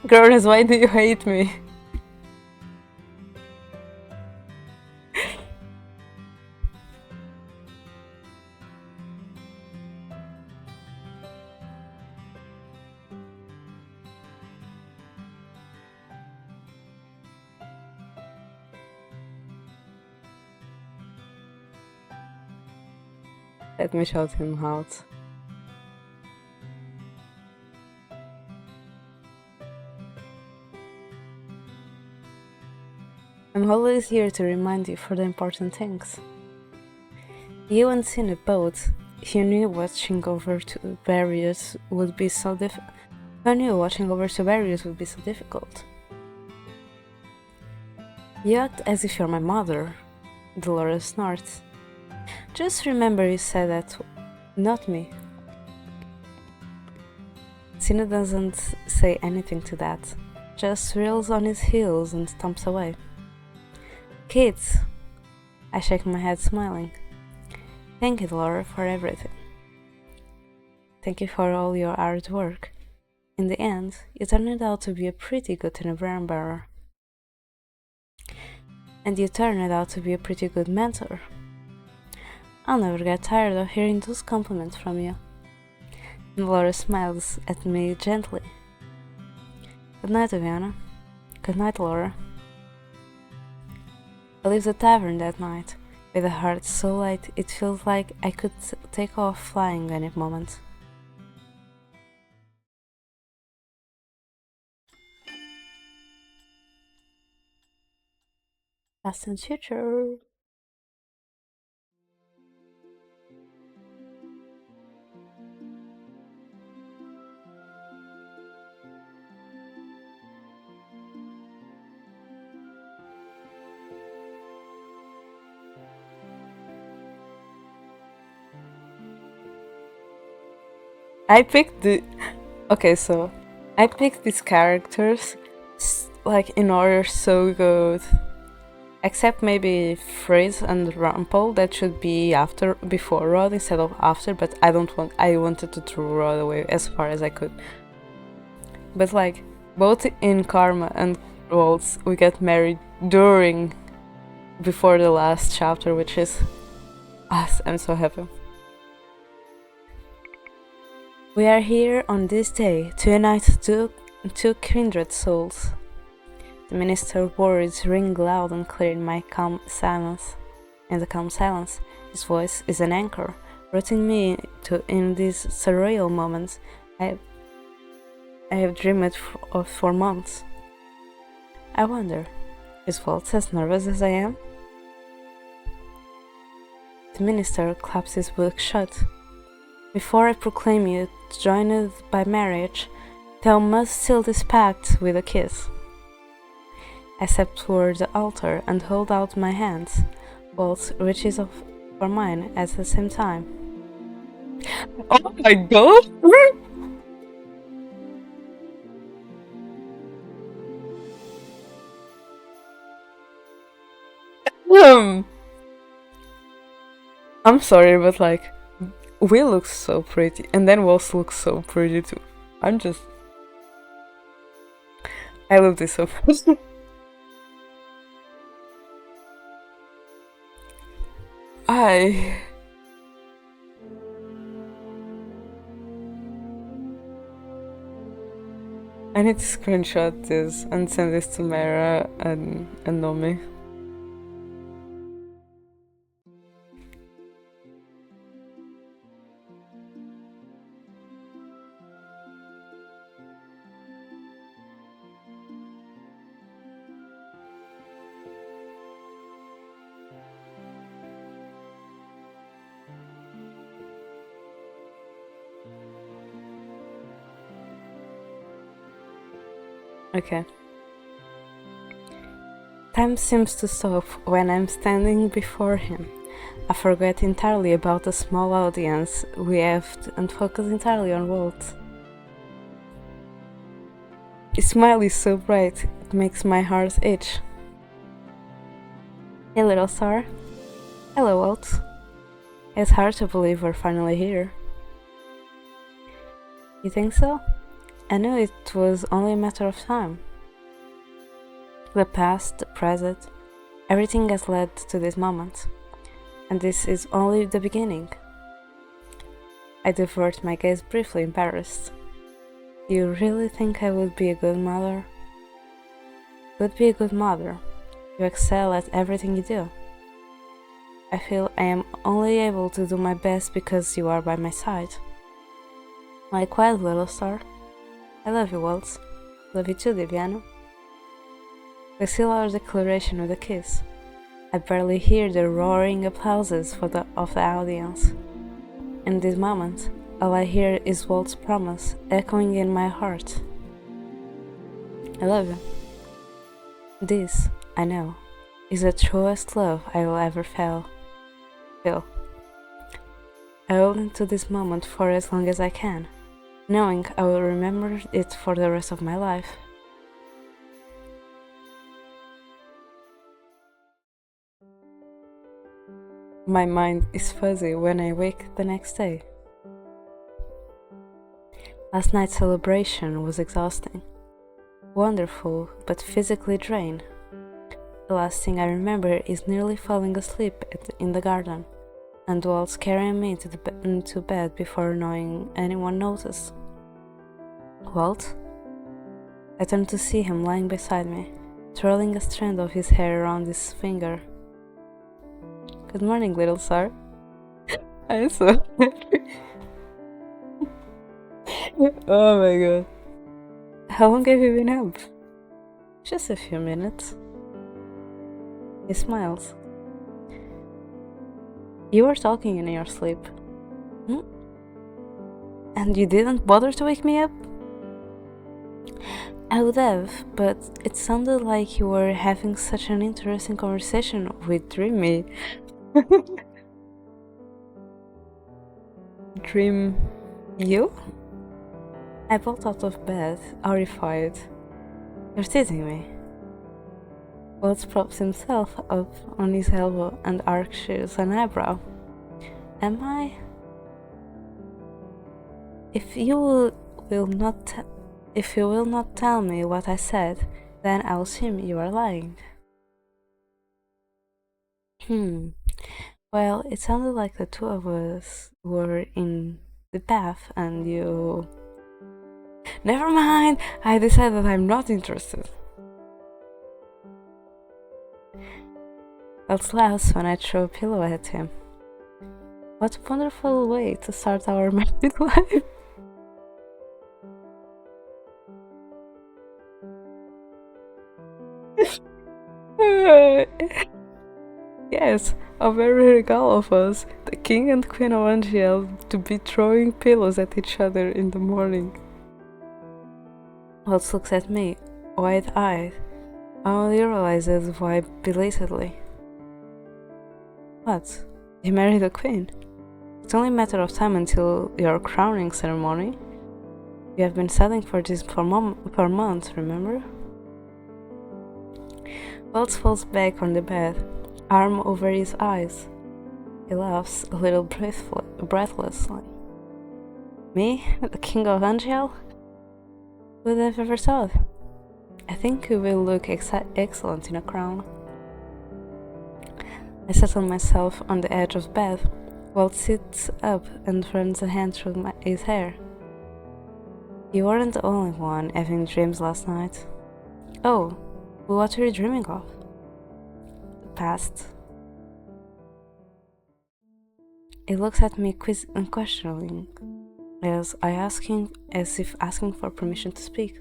Cronus, why do you hate me? Let me shout him out. I'm always here to remind you for the important things. You and Cine both, you knew watching over two barriers would be so difficult. You act as if you're my mother, Dolores snorts. Just remember you said that, not me. Cine doesn't say anything to that, just reels on his heels and stomps away. Kids! I shake my head smiling. Thank you, Laura, for everything. Thank you for all your hard work. In the end, you turned out to be a pretty good telegram bearer. And you turned out to be a pretty good mentor. I'll never get tired of hearing those compliments from you. And Laura smiles at me gently. Good night, Viviana. Good night, Laura. I left the tavern that night, with a heart so light it feels like I could take off flying any moment. Past and future. I picked the. Okay, so I picked these characters like in order so good. Except maybe Frizz and Rumple, that should be before Rod instead of after, but I wanted to throw Rod away as far as I could. But like, both in Karma and Waltz, we get married before the last chapter, which is us. I'm so happy. We are here on this day to unite two kindred souls. The minister's words ring loud and clear in my calm silence. In the calm silence, his voice is an anchor, rooting me in these surreal moments I have dreamed of for months. I wonder, is Waltz as nervous as I am? The minister claps his book shut. Before I proclaim you joined by marriage, thou must seal this pact with a kiss. I step toward the altar and hold out my hands. Waltz reaches for mine at the same time. Oh my god! I'm sorry, but like, Will looks so pretty, and then Waltz looks so pretty too. I love this so much. I need to screenshot this and send this to Mara and Nomi. Okay. Time seems to stop when I'm standing before him. I forget entirely about the small audience we have and focus entirely on Waltz. His smile is so bright, it makes my heart itch. Hey little star. Hello, Waltz. It's hard to believe we're finally here. You think so? I knew it was only a matter of time. The past, the present, everything has led to this moment. And this is only the beginning. I divert my gaze briefly, embarrassed. Do you really think I would be a good mother? Would be a good mother. You excel at everything you do. I feel I am only able to do my best because you are by my side. Likewise, little star. I love you, Waltz. Love you too, Diviano. We seal our declaration with a kiss. I barely hear the roaring applauses of the audience. In this moment, all I hear is Waltz's promise echoing in my heart. I love you. This, I know, is the truest love I will ever feel. I hold into this moment for as long as I can, knowing I will remember it for the rest of my life. My mind is fuzzy when I wake the next day. Last night's celebration was exhausting. Wonderful, but physically drained. The last thing I remember is nearly falling asleep in the garden, and Waltz carrying me into bed before anyone noticed. Waltz? I turned to see him lying beside me, twirling a strand of his hair around his finger. Good morning, little sir. I'm so happy. Oh my god. How long have you been up? Just a few minutes. He smiles. You were talking in your sleep. And you didn't bother to wake me up? I would have, but it sounded like you were having such an interesting conversation with Dreamy. Dream you? I popped out of bed, horrified. You're teasing me. Waltz props himself up on his elbow and arches an eyebrow. Am I? If you will not tell me what I said, then I'll assume you are lying. Well, it sounded like the two of us were in the bath and you... Never mind, I decided I'm not interested. Waltz laughs when I throw a pillow at him. What a wonderful way to start our married life. Yes, how very regal of us, the king and queen of Angel, to be throwing pillows at each other in the morning. Waltz looks at me, wide-eyed. I only realizes why belatedly. What? You married a queen? It's only a matter of time until your crowning ceremony. We have been studying for this for months, remember? Waltz falls back on the bed, arm over his eyes. He laughs a little breathlessly. Me, the king of Angel? Who would have ever thought? I think you will look excellent in a crown. I settle myself on the edge of bed. Waltz sits up and runs a hand through his hair. You weren't the only one having dreams last night. Oh, what were you dreaming of? The past. He looks at me questioning, as if asking for permission to speak.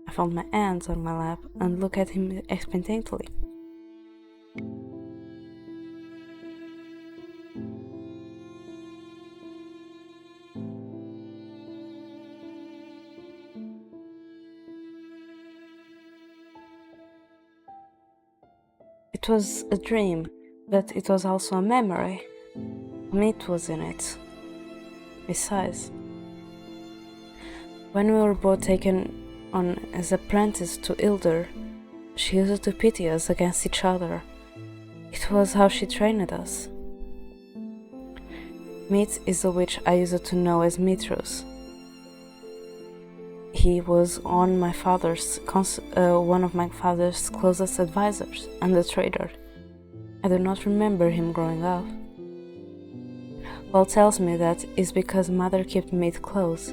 I fold my hands on my lap and look at him expectantly. It was a dream, but it was also a memory. Meat was in it. Besides, when we were both taken on as apprentices to Ilder, she used to pity us against each other. It was how she trained us. Meat is the witch I used to know as Mitrus. He was one of my father's closest advisors and a trader. I do not remember him growing up. Walt tells me that is because mother kept Meat close.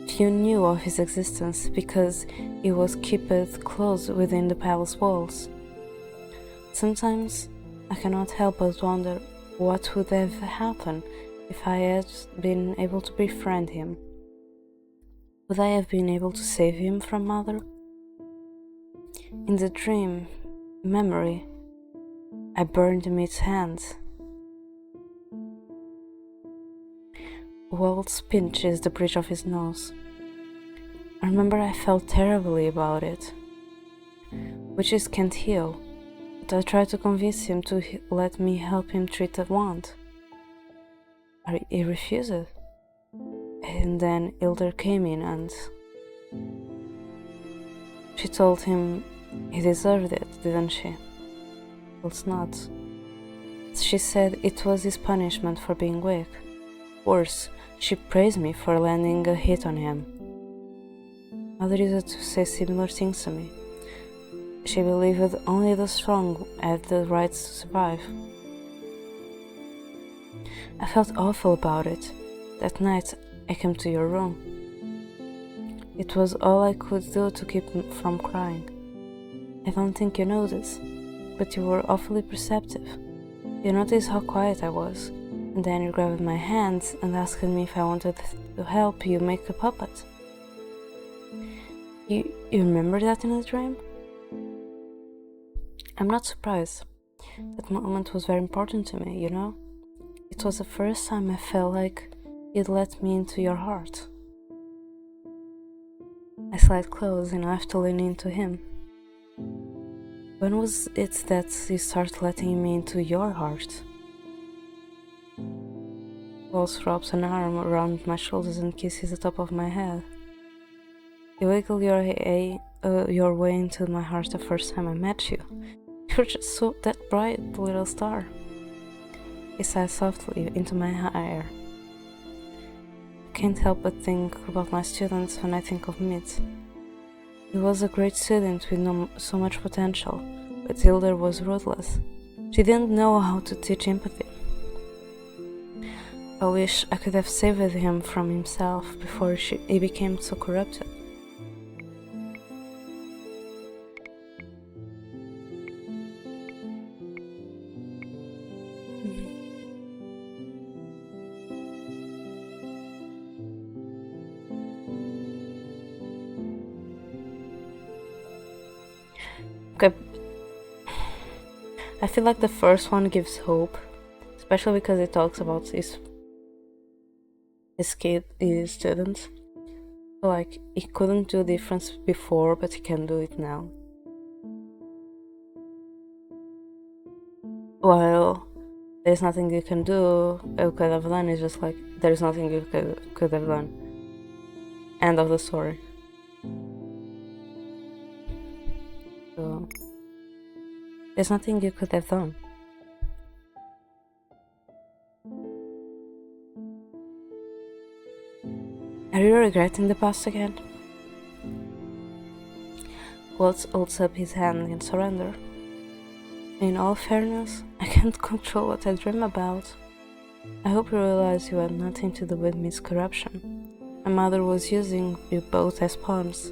Few knew of his existence because he was kept close within the palace walls. Sometimes I cannot help but wonder what would have happened if I had been able to befriend him. Would I have been able to save him from mother? In the dream memory, I burned Meat's hands. Waltz pinches the bridge of his nose. I remember I felt terribly about it. Witches can't heal, but I tried to convince him to let me help him treat the wound. He refused. And then Ilder came in and she told him he deserved it, didn't she? Well, it's not. She said it was his punishment for being weak. Worse, she praised me for landing a hit on him. Mother used to say similar things to me. She believed only the strong had the right to survive. I felt awful about it. That night I came to your room. It was all I could do to keep from crying. I don't think you know this, but you were awfully perceptive. You noticed how quiet I was, and then you grabbed my hands and asked me if I wanted to help you make a puppet. You remember that in a dream? I'm not surprised. That moment was very important to me, you know? It was the first time I felt like you'd let me into your heart. I slid close and I have to lean into him. When was it that you started letting me into your heart? Waltz wraps an arm around my shoulders and kisses the top of my head. You wiggled your way into my heart the first time I met you. You're just that bright little star. He sighed softly into my hair. I can't help but think about my students when I think of Mitz. He was a great student with so much potential, but Hilda was ruthless. She didn't know how to teach empathy. I wish I could have saved him from himself before he became so corrupted. Okay, I feel like the first one gives hope, especially because it talks about his students. So, like, he couldn't do difference before, but he can do it now. While there's nothing you can do, you could have done, is just like, there's nothing you could have done. End of the story. So, there's nothing you could have done. Are you regretting the past again? Waltz holds up his hand in surrender. In all fairness, I can't control what I dream about. I hope you realize you had nothing to do with Miss Corruption. My mother was using you both as pawns.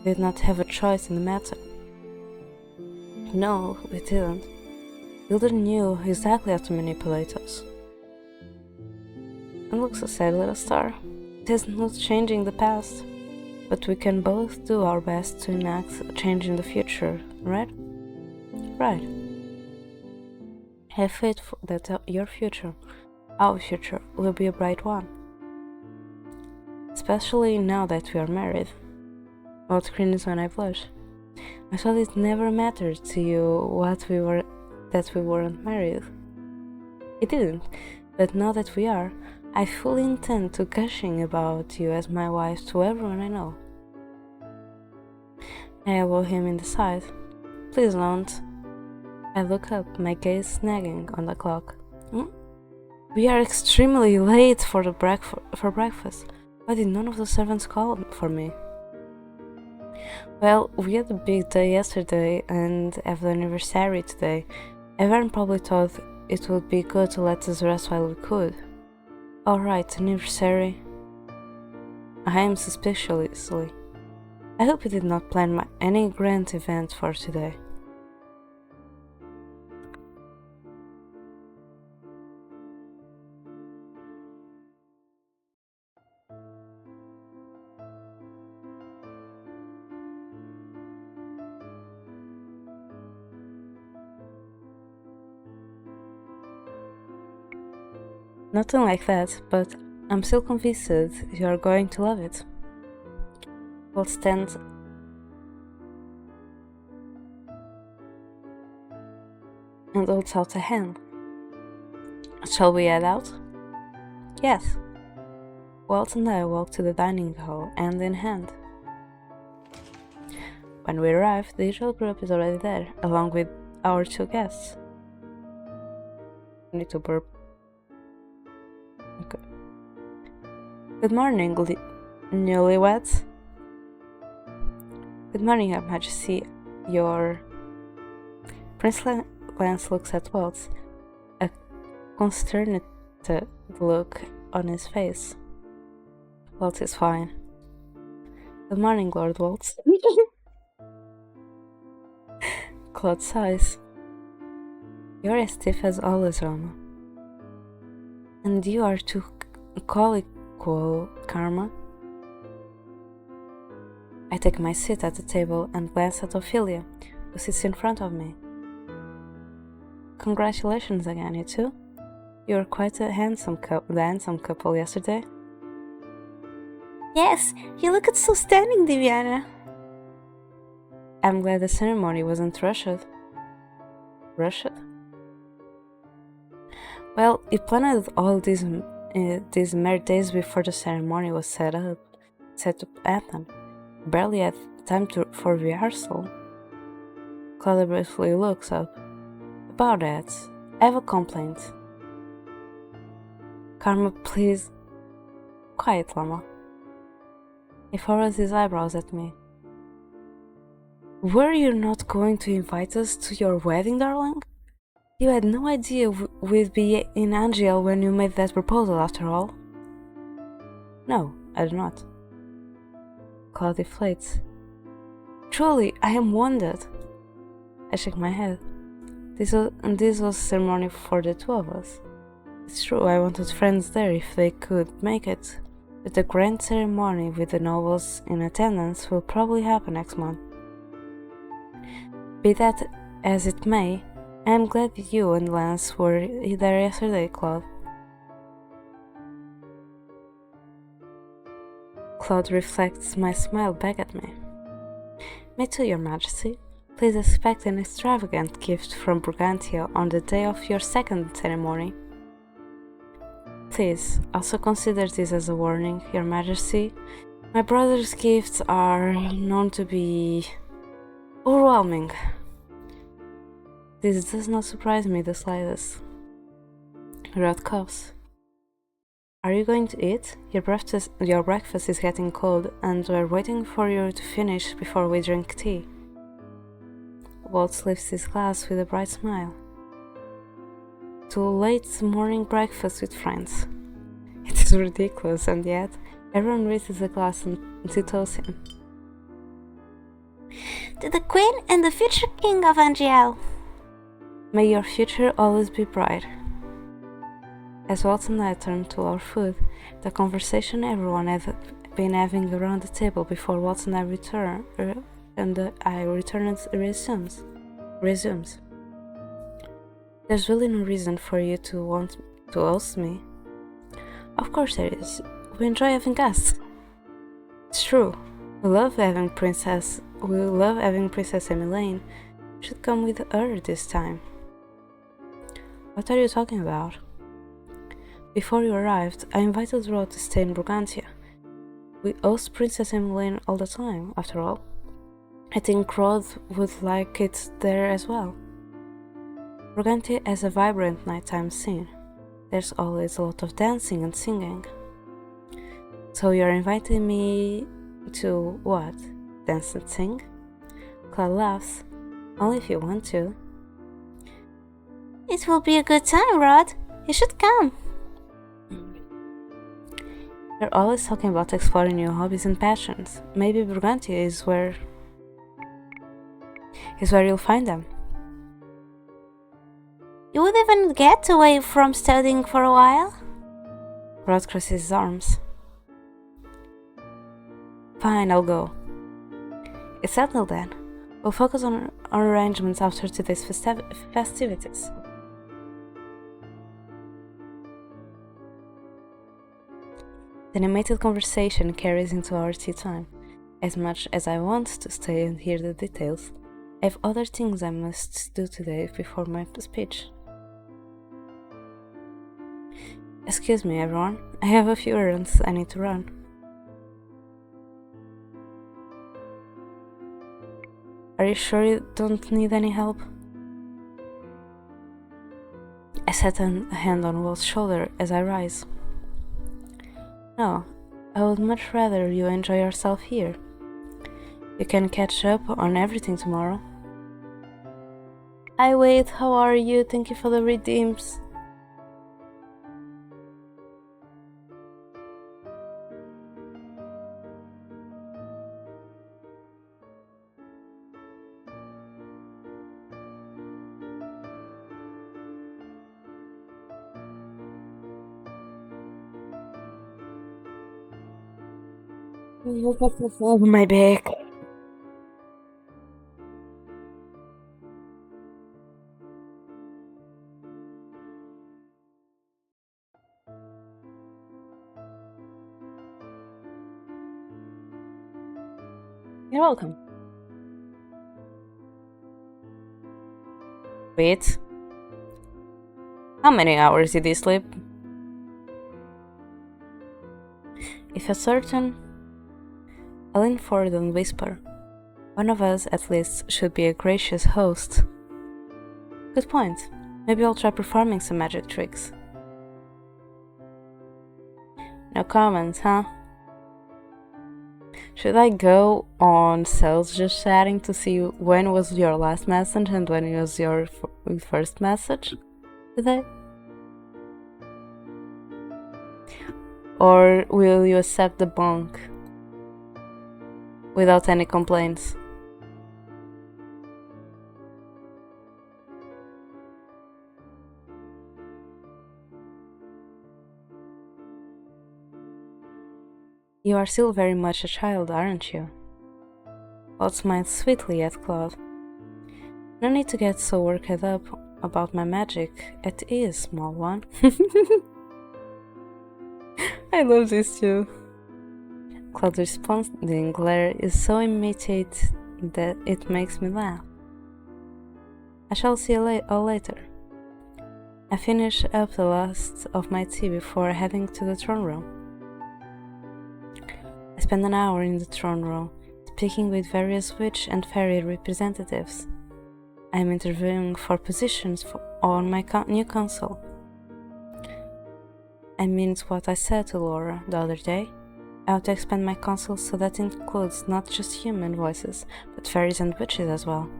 We did not have a choice in the matter. No, we didn't. Hilda knew exactly how to manipulate us. And looks a sad little star. It is not changing the past, but we can both do our best to enact a change in the future, right? Right. Have faith that your future, our future, will be a bright one. Especially now that we are married. What cringes when I blush. I thought it never mattered to you that we weren't married. It didn't, but now that we are, I fully intend to gushing about you as my wife to everyone I know. I elbow him in the side. Please don't. I look up, my gaze snagging on the clock. We are extremely late for breakfast. Why did none of the servants call for me? Well, we had a big day yesterday and have the anniversary today. Everyone probably thought it would be good to let us rest while we could. Alright, anniversary. I am suspiciously. I hope you did not plan any grand event for today. Nothing like that, but I'm still convinced you are going to love it. We'll stand and holds out a hand. Shall we head out? Yes. Waltz and I walked to the dining hall, hand in hand. When we arrived, the usual group is already there, along with our two guests. I need to burp. Okay. Good morning, newlyweds. Good morning, Your Majesty. Your Prince Lance looks at Waltz, a consterned look on his face. Waltz is fine. Good morning, Lord Waltz. Claude sighs. You're as stiff as always, Rama. And you are too colical, Karma. I take my seat at the table and glance at Ophelia, who sits in front of me. Congratulations again, you two. You were quite a handsome couple yesterday. Yes, you looked so stunning, Diviana. I'm glad the ceremony wasn't rushed. Rushed? Well, you planned all these mere days before the ceremony was set to happen. Barely had time for rehearsal. Claudia briefly looks up. About that, I have a complaint. Karma, please. Quiet, Lama. He furrows his eyebrows at me. Were you not going to invite us to your wedding, darling? You had no idea we'd be in Angel when you made that proposal, after all. No, I do not. Claude deflates. Truly, I am wounded. I shake my head. This was a ceremony for the two of us. It's true, I wanted friends there if they could make it, but the grand ceremony with the nobles in attendance will probably happen next month. Be that as it may, I am glad you and Lance were there yesterday, Claude. Claude reflects my smile back at me. Me too, Your Majesty. Please expect an extravagant gift from Brigantia on the day of your second ceremony. Please, also consider this as a warning, Your Majesty. My brother's gifts are known to be overwhelming. This does not surprise me the slightest. Rod coughs. Are you going to eat? Your breakfast is getting cold, and we're waiting for you to finish before we drink tea. Waltz lifts his glass with a bright smile. To a late morning breakfast with friends. It is ridiculous, and yet everyone raises a glass and tiptoes him. To the Queen and the future King of Angel. May your future always be bright. As Waltz and I turn to our food, the conversation everyone had been having around the table before Waltz and I return resumes. There's really no reason for you to want to host me. Of course there is. We enjoy having guests. It's true. We love having Princess Emilaine. You should come with her this time. What are you talking about? Before you arrived, I invited Rod to stay in Brigantia. We host Princess Emilaine all the time, after all. I think Rod would like it there as well. Brigantia has a vibrant nighttime scene. There's always a lot of dancing and singing. So you're inviting me to what? Dance and sing? Claude laughs. Only if you want to. It will be a good time, Rod. You should come. You're always talking about exploring new hobbies and passions. Maybe Brigantia is where you'll find them. You would even get away from studying for a while? Rod crosses his arms. Fine, I'll go. It's settled then. We'll focus on our arrangements after today's festivities. The animated conversation carries into our tea time. As much as I want to stay and hear the details, I have other things I must do today before my speech. Excuse me, everyone. I have a few errands I need to run. Are you sure you don't need any help? I set a hand on Will's shoulder as I rise. No, I would much rather you enjoy yourself here. You can catch up on everything tomorrow. Wait, how are you? Thank you for the redeems. Oh, my back. You're welcome. Wait. How many hours did you sleep? If a certain... I lean forward and whisper. One of us, at least, should be a gracious host. Good point. Maybe I'll try performing some magic tricks. No comments, huh? Should I go on sales just chatting to see when was your last message and when was your first message today? Or will you accept the bunk without any complaints? You are still very much a child, aren't you? Waltz smiled sweetly at Claude. No need to get so worked up about my magic. It is, small one. I love this too. Claude's responding glare is so immediate that it makes me laugh. I shall see you all later. I finish up the last of my tea before heading to the throne room. I spend an hour in the throne room, speaking with various witch and fairy representatives. I am interviewing for positions on my new council. I mean what I said to Laura the other day. I want to expand my council so that includes not just human voices, but fairies and witches as well.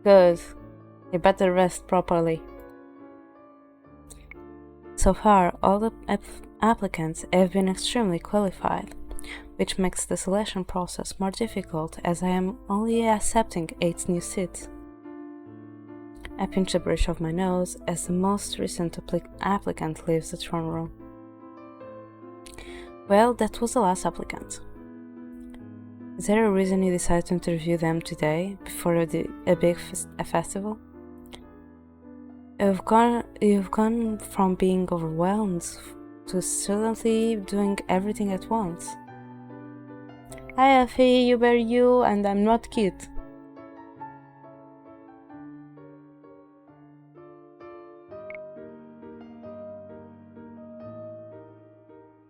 Good. You better rest properly. So far, all the applicants have been extremely qualified, which makes the selection process more difficult as I am only accepting 8 new seats. I pinch the bridge of my nose as the most recent applicant leaves the throne room. Well, that was the last applicant. Is there a reason you decided to interview them today, before a big festival? You've gone from being overwhelmed to suddenly doing everything at once. Hi Effie, you were you and I'm not cute.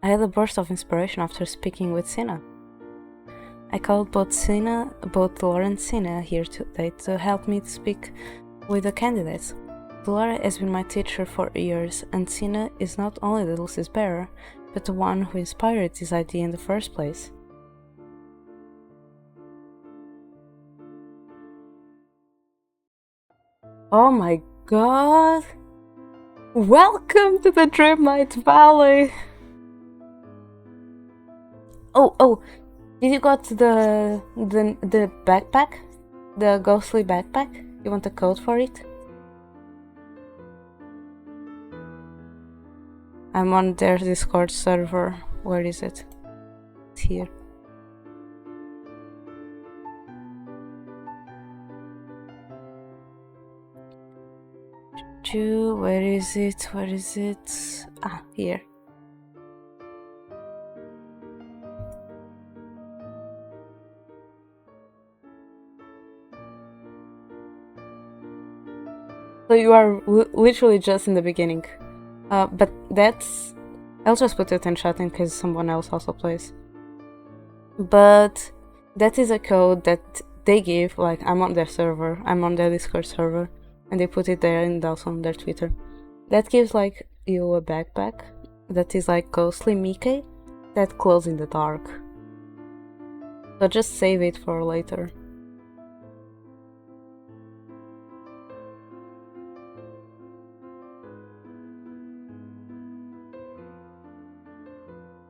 I had a burst of inspiration after speaking with Sina. I called both Laura and Sina here today to help me speak with the candidates. Laura has been my teacher for years, and Sina is not only the Lucy's bearer, but the one who inspired this idea in the first place. Oh my god! Welcome to the Dreamlight Valley! Oh, did you got the backpack? The ghostly backpack? You want a code for it? I'm on their Discord server. Where is it? It's here. Where is it? Where is it? Ah, here. So you are literally just in the beginning. But that's... I'll just put it in chat in case someone else also plays. But that is a code that they give, like I'm on their server, I'm on their Discord server, and they put it there and also on their Twitter. That gives like you a backpack that is like ghostly Mickey that glows in the dark. So just save it for later.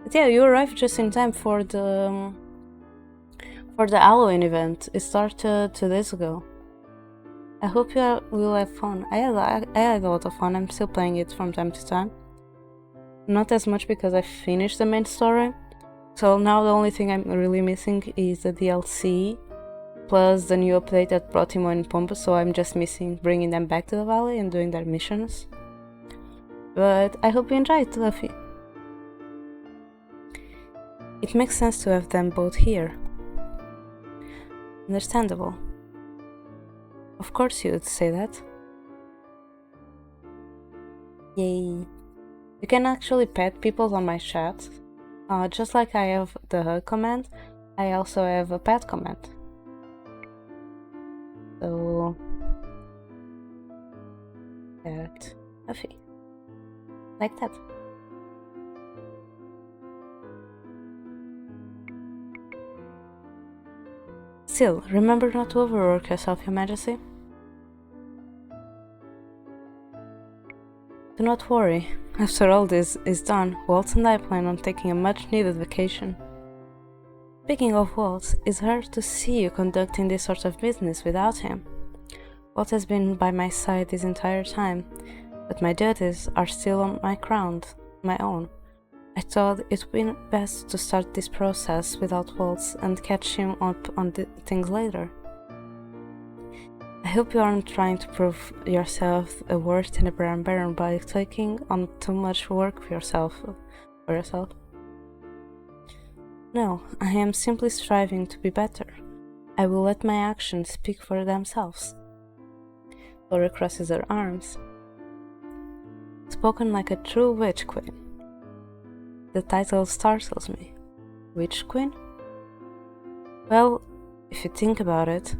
But yeah, you arrived just in time for the Halloween event. It started 2 days ago. I hope you will have fun. I had a lot of fun. I'm still playing it from time to time. not as much because I finished the main story. So now the only thing I'm really missing is the DLC, plus the new update that brought Timon and Pumbaa, so I'm just missing bringing them back to the valley and doing their missions. But I hope you enjoy it, Luffy. It makes sense to have them both here. Understandable. Of course you would say that. Yay. You can actually pet people on my chat. Just like I have the hug command, I also have a pet command. So... pet Luffy. Like that. Still, remember not to overwork yourself, Your Majesty. Do not worry. After all this is done, Waltz and I plan on taking a much-needed vacation. Speaking of Waltz, it's hard to see you conducting this sort of business without him. Waltz has been by my side this entire time, but my duties are still on my own. I thought it would be best to start this process without Waltz and catch him up on things later. I hope you aren't trying to prove yourself a worse than a Baron Baron by taking on too much work for yourself. No, I am simply striving to be better. I will let my actions speak for themselves. Laura crosses her arms. Spoken like a true witch queen. The title startles me. Witch queen? Well, if you think about it,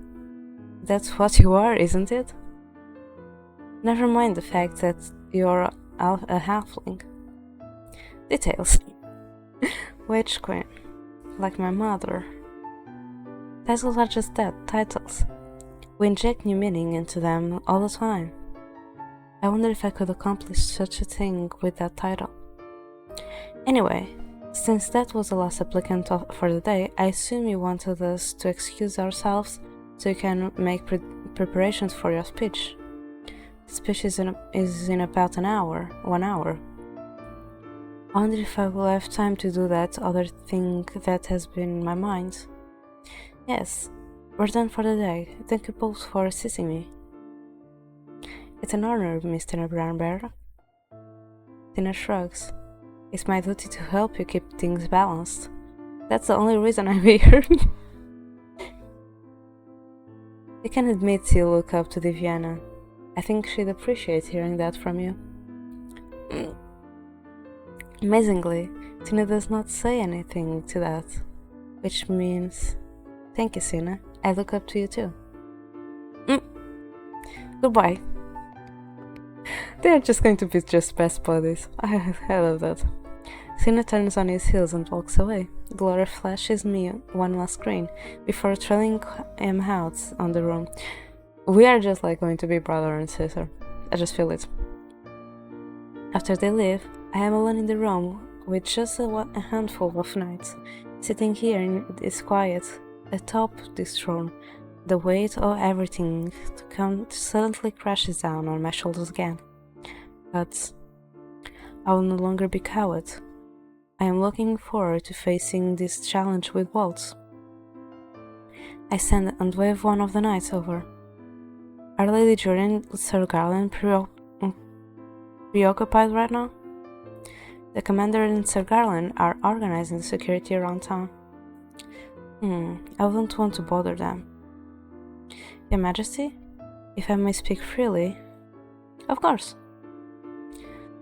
that's what you are, isn't it? Never mind the fact that you're a halfling. Details. Witch queen. Like my mother. Titles are just that, titles. We inject new meaning into them all the time. I wonder if I could accomplish such a thing with that title. Anyway, since that was the last applicant for the day, I assume you wanted us to excuse ourselves so you can make preparations for your speech. The speech is in about 1 hour. I wonder if I will have time to do that other thing that has been in my mind. Yes, we're done for the day. Thank you both for assisting me. It's an honor, Mr. Brown Bear. Tina shrugs. It's my duty to help you keep things balanced. That's the only reason I'm here. I can admit you look up to Diviana. I think she'd appreciate hearing that from you. Amazingly, Tina does not say anything to that, which means... Thank you, Sina. I look up to you too. Goodbye. They're just going to be just best buddies. I love that. Sina turns on his heels and walks away. Laura flashes me one last grin before trailing him out on the room. We are just like going to be brother and sister. I just feel it. After they leave, I am alone in the room with just a handful of knights, sitting here in this quiet, atop this throne. The weight of everything to come suddenly crashes down on my shoulders again. But I will no longer be cowed. I am looking forward to facing this challenge with Waltz. I stand and wave one of the knights over. Are Lady Jury and Sir Garland preoccupied right now? The commander and Sir Garland are organizing the security around town. I wouldn't want to bother them. Your Majesty, if I may speak freely. Of course.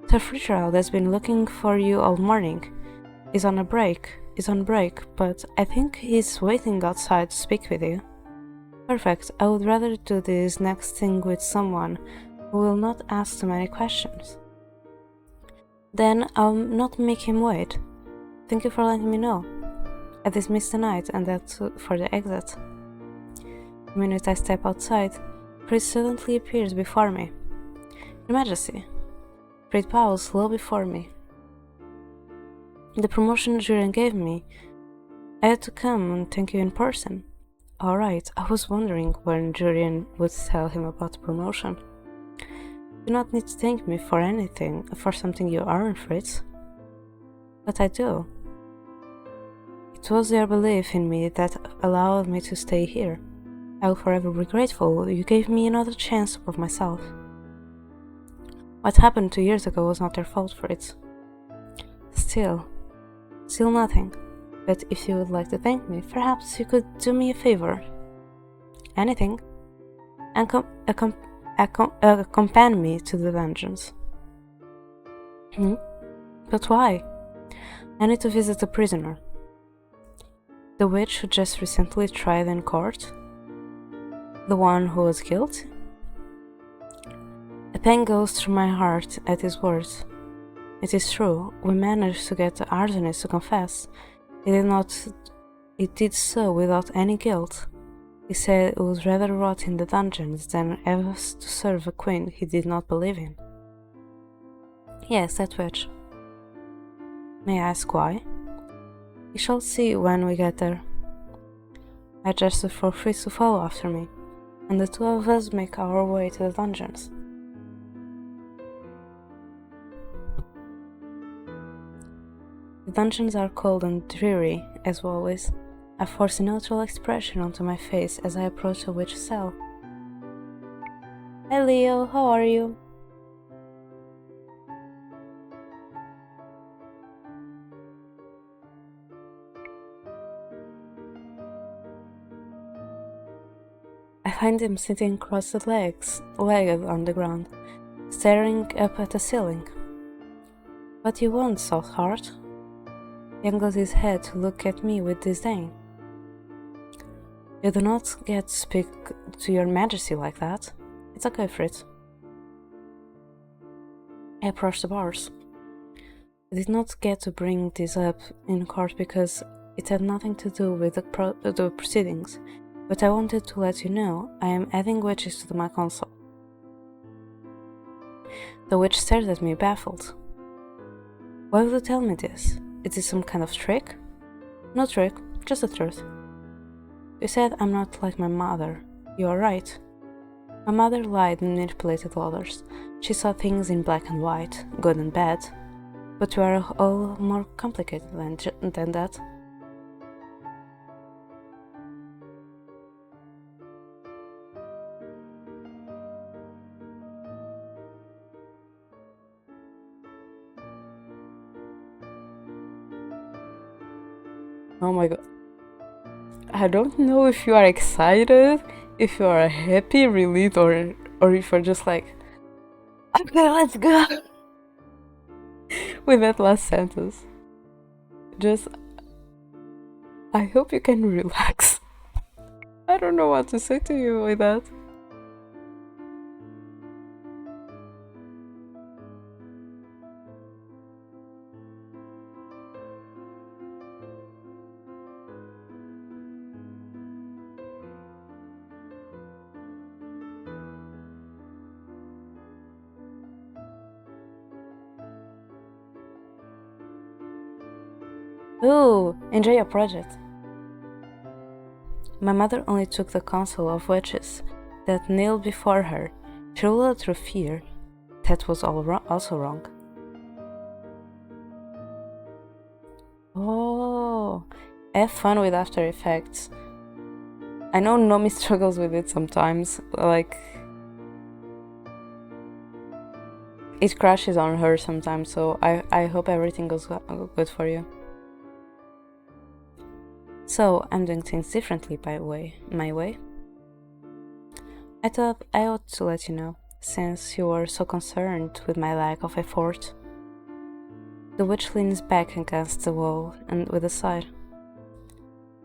Sir Fitzgerald has been looking for you all morning. He's on break, but I think he's waiting outside to speak with you. Perfect. I would rather do this next thing with someone who will not ask too many questions. Then I'll not make him wait. Thank you for letting me know. I dismiss the knight and that's for the exit. The minute I step outside, Prit suddenly appears before me. Your Majesty. Prit bows low before me. The promotion Julian gave me, I had to come and thank you in person. Alright, I was wondering when Julian would tell him about the promotion. You do not need to thank me for anything, for something you aren't, Fritz. But I do. It was your belief in me that allowed me to stay here. I will forever be grateful you gave me another chance to prove myself. What happened 2 years ago was not your fault for it. Still nothing. But if you would like to thank me, perhaps you could do me a favor. Anything. And accompany me to the dungeons. But why? I need to visit a prisoner. The witch who just recently tried in court? The one who was guilty? A pain goes through my heart at his words. It is true, we managed to get the arsonist to confess. He did so without any guilt. He said it would rather rot in the dungeons than ever to serve a queen he did not believe in. Yes, that witch. May I ask why? We shall see when we get there. I gestured for Fritz to follow after me, and the two of us make our way to the dungeons. The dungeons are cold and dreary, as always. I force a neutral expression onto my face as I approach a witch's cell. Hi Leo, how are you? I find him sitting crossed-legged on the ground, staring up at the ceiling. What do you want, soft heart? He angles his head to look at me with disdain. You do not get to speak to your majesty like that. It's okay, Fritz. I approach the bars. I did not get to bring this up in court because it had nothing to do with the proceedings, but I wanted to let you know I am adding witches to my council. The witch stared at me, baffled. Why would you tell me this? Is it some kind of trick? No trick, just the truth. You said I'm not like my mother. You are right. My mother lied and manipulated others. She saw things in black and white, good and bad. But you are all more complicated than that. Oh my god. I don't know if you are excited, if you are happy, relieved, or if you're just like, okay, let's go. With that last sentence. I hope you can relax. I don't know what to say to you with that. Ooh, enjoy your project. My mother only took the counsel of witches that knelt before her. She ruled through fear. That was also wrong. Oh, have fun with After Effects. I know Nomi struggles with it sometimes, like it crashes on her sometimes, so I hope everything goes good for you. So, I'm doing things differently my way. I thought I ought to let you know, since you were so concerned with my lack of effort. The witch leans back against the wall and with a sigh.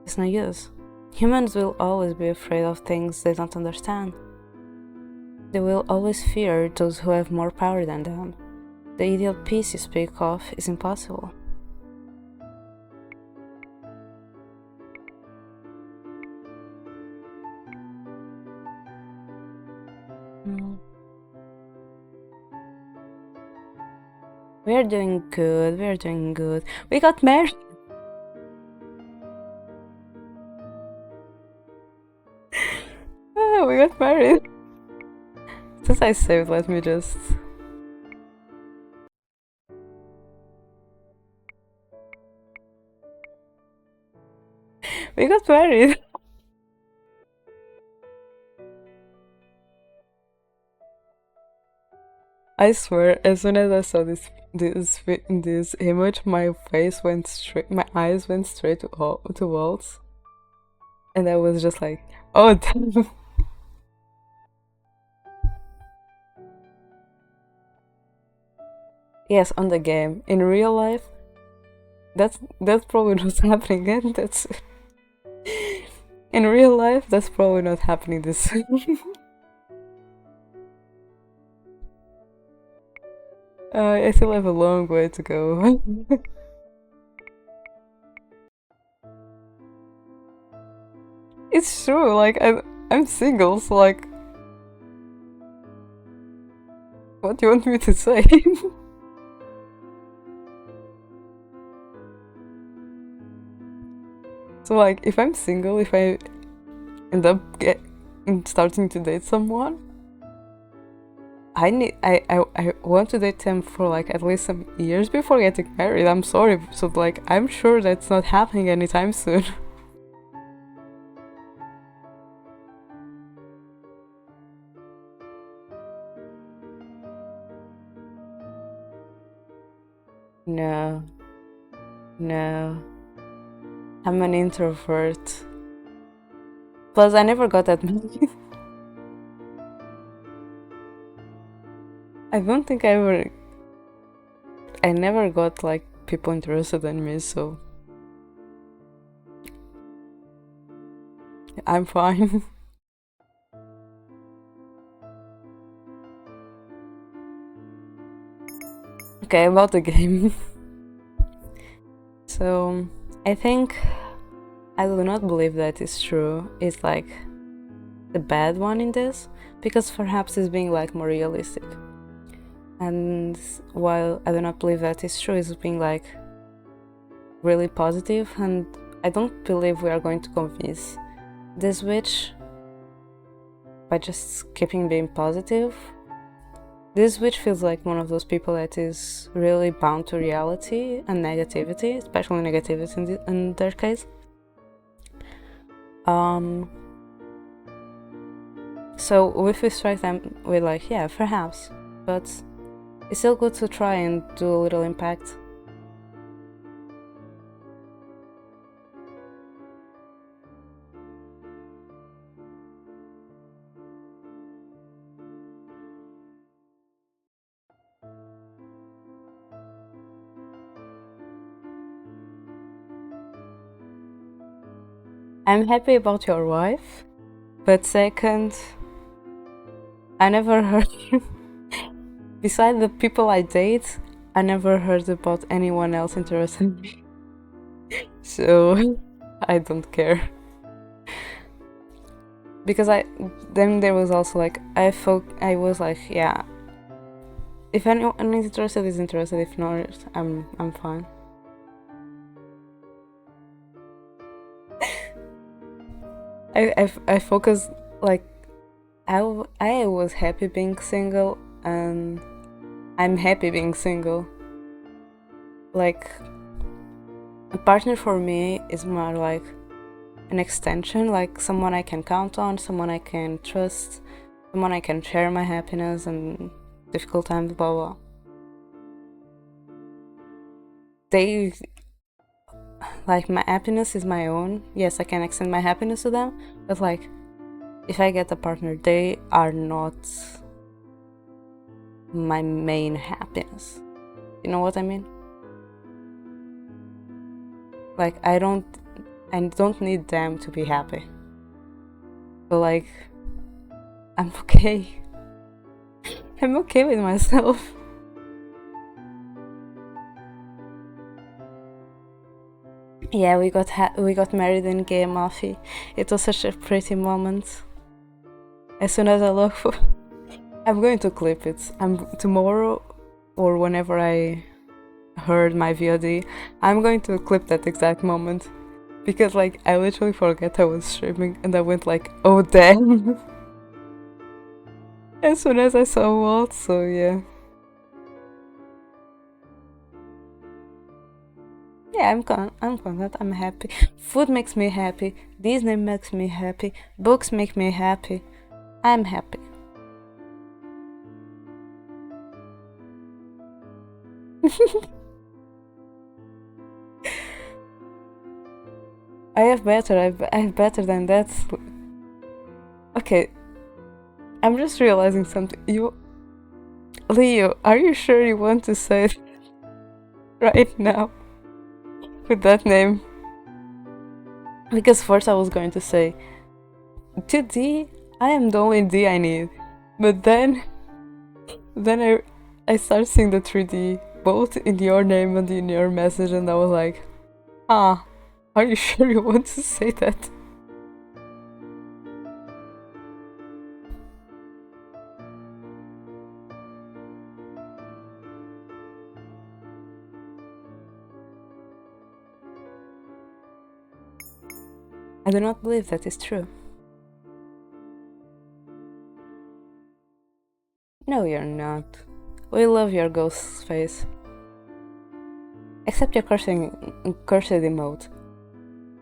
It's no use. Humans will always be afraid of things they don't understand. They will always fear those who have more power than them. The ideal peace you speak of is impossible. We're doing good. We got married. We got married. Since I saved, let me just... We got married. I swear, as soon as I saw this image, my face went straight, my eyes went straight to Waltz, and I was just like, oh damn. Yes, on the game. In real life, that's probably not happening, and that's in real life that's probably not happening this soon. I still have a long way to go. It's true, like I'm single, so like what do you want me to say? So like if I'm single, if I end up starting to date someone, I want to date them for like at least some years before getting married. I'm sorry, so like I'm sure that's not happening anytime soon. No, no. I'm an introvert. Plus, I never got that many. I don't think I never got like people interested in me, so I'm fine. Okay, about the game. So, I think I do not believe that is true. It's like the bad one in this, because perhaps it's being like more realistic. And while I do not believe that is true, it's being like really positive, and I don't believe we are going to convince this witch by just keeping being positive. This witch feels like one of those people that is really bound to reality and negativity, especially negativity in their case. So if we strike them, we're like, yeah, perhaps, but it's still good to try and do a little impact. I'm happy about your wife, but second, I never heard. Besides the people I date, I never heard about anyone else interested in me. So I don't care. Because then there was also like I was like, yeah, if anyone is interested, is interested. If not, I'm fine. I focused like I was happy being single, and I'm happy being single. Like a partner for me is more like an extension, like someone I can count on, someone I can trust, someone I can share my happiness and difficult times, blah blah. They like my happiness is my own. Yes, I can extend my happiness to them, but like if I get a partner, they are not my main happiness. You know what I mean? Like I don't need them to be happy. But like I'm okay. I'm okay with myself. Yeah, we got married in Gay Amalfi. It was such a pretty moment. As soon as I look for, I'm going to clip it. I'm tomorrow or whenever I heard my VOD, I'm going to clip that exact moment, because like I literally forgot I was streaming and I went like, oh damn. As soon as I saw Waltz, so yeah. Yeah, Yeah, I'm content. I'm happy. Food makes me happy. Disney makes me happy. Books make me happy. I'm happy. I have better. I have better than that. Okay, I'm just realizing something. Leo, are you sure you want to say it right now with that name? Because first I was going to say 2D. I am the only D I need, but then I started seeing the 3D both in your name and in your message, and I was like, ah, are you sure you want to say that? I do not believe that is true. No, you're not. We love your ghost face. Except your cursed emote.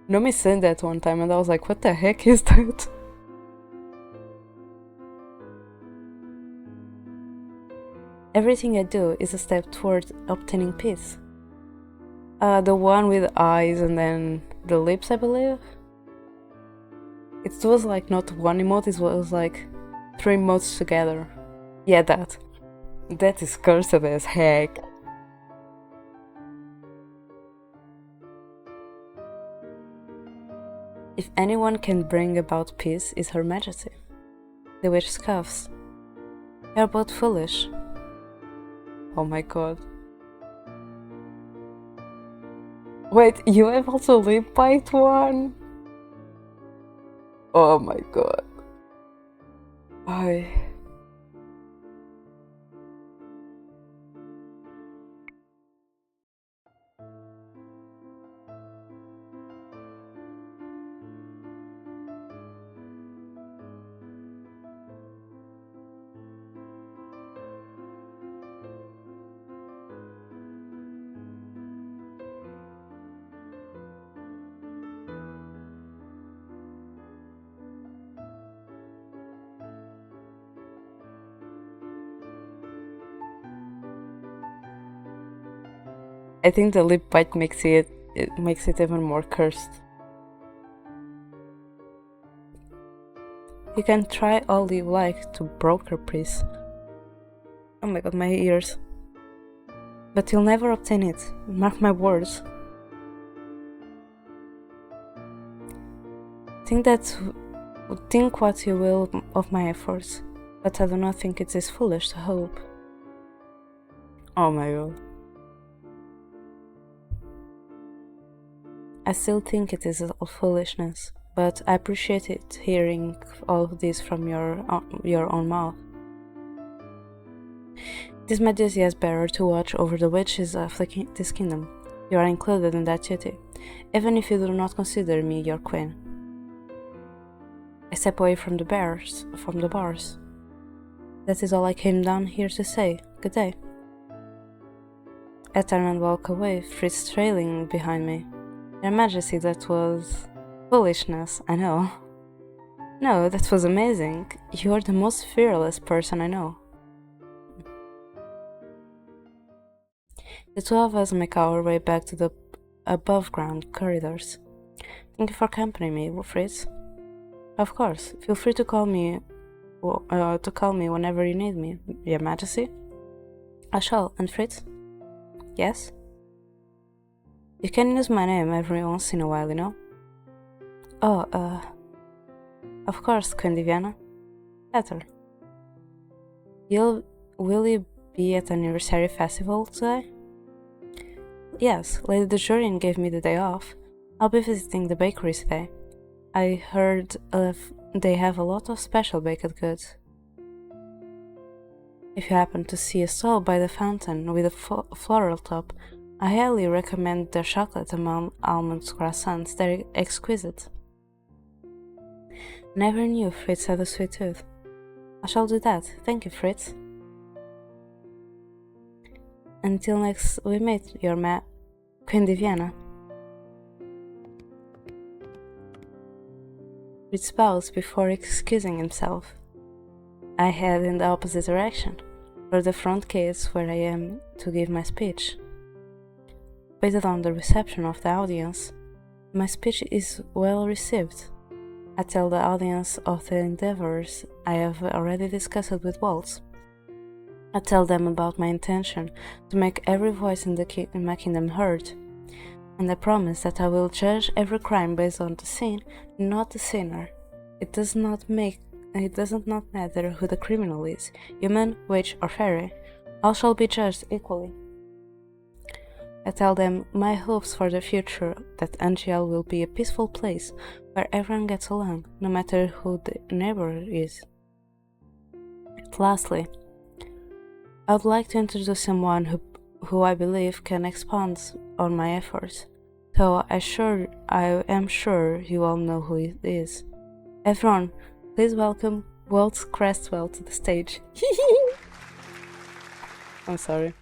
Nomi said that one time and I was like, what the heck is that? Everything I do is a step towards obtaining peace. The one with eyes and then the lips, I believe. It was like not one emote, it was like 3 emotes together. Yeah, that. That is cursed as heck. If anyone can bring about peace, is Her Majesty. The witch scoffs. You're both foolish. Oh my god. Wait, you have also lip bite one? Oh my god. I think the lip bite makes it even more cursed. You can try all you like to broker peace. Oh my god, my ears. But you'll never obtain it. Mark my words. Think what you will of my efforts, but I do not think it is foolish to hope. Oh my god. I still think it is all foolishness, but I appreciate it hearing all of this from your own mouth. It is my duty as bearer to watch over the witches of this kingdom. You are included in that duty, even if you do not consider me your queen. I step away from the bars. That is all I came down here to say. Good day. I turn and walk away, Fritz trailing behind me. Your Majesty, that was foolishness, I know. No, that was amazing. You're the most fearless person I know. The two of us make our way back to the above-ground corridors. Thank you for accompanying me, Fritz. Of course, feel free to call me whenever you need me, Your Majesty. I shall. And Fritz? Yes? You can use my name every once in a while, you know? Oh, of course, Queen Diviana. Better. Will you be at the anniversary festival today? Yes, Lady Dejurian gave me the day off. I'll be visiting the bakery today. I heard they have a lot of special baked goods. If you happen to see a stall by the fountain with a floral top, I highly recommend their chocolate and almond croissants. They're exquisite. Never knew Fritz had a sweet tooth. I shall do that. Thank you, Fritz. Until next we meet, Your Queen Diviana. Fritz bows before excusing himself. I head in the opposite direction, for the front gates where I am to give my speech. Based on the reception of the audience, my speech is well received. I tell the audience of the endeavors I have already discussed with Waltz. I tell them about my intention to make every voice in my kingdom heard, and I promise that I will judge every crime based on the sin, not the sinner. It does not matter who the criminal is, human, witch, or fairy. All shall be judged equally. I tell them my hopes for the future, that Angel will be a peaceful place where everyone gets along, no matter who the neighbor is. Lastly, I would like to introduce someone who I believe can expand on my efforts, so I am sure you all know who it is. Everyone, please welcome Waltz Crestwell to the stage. I'm sorry.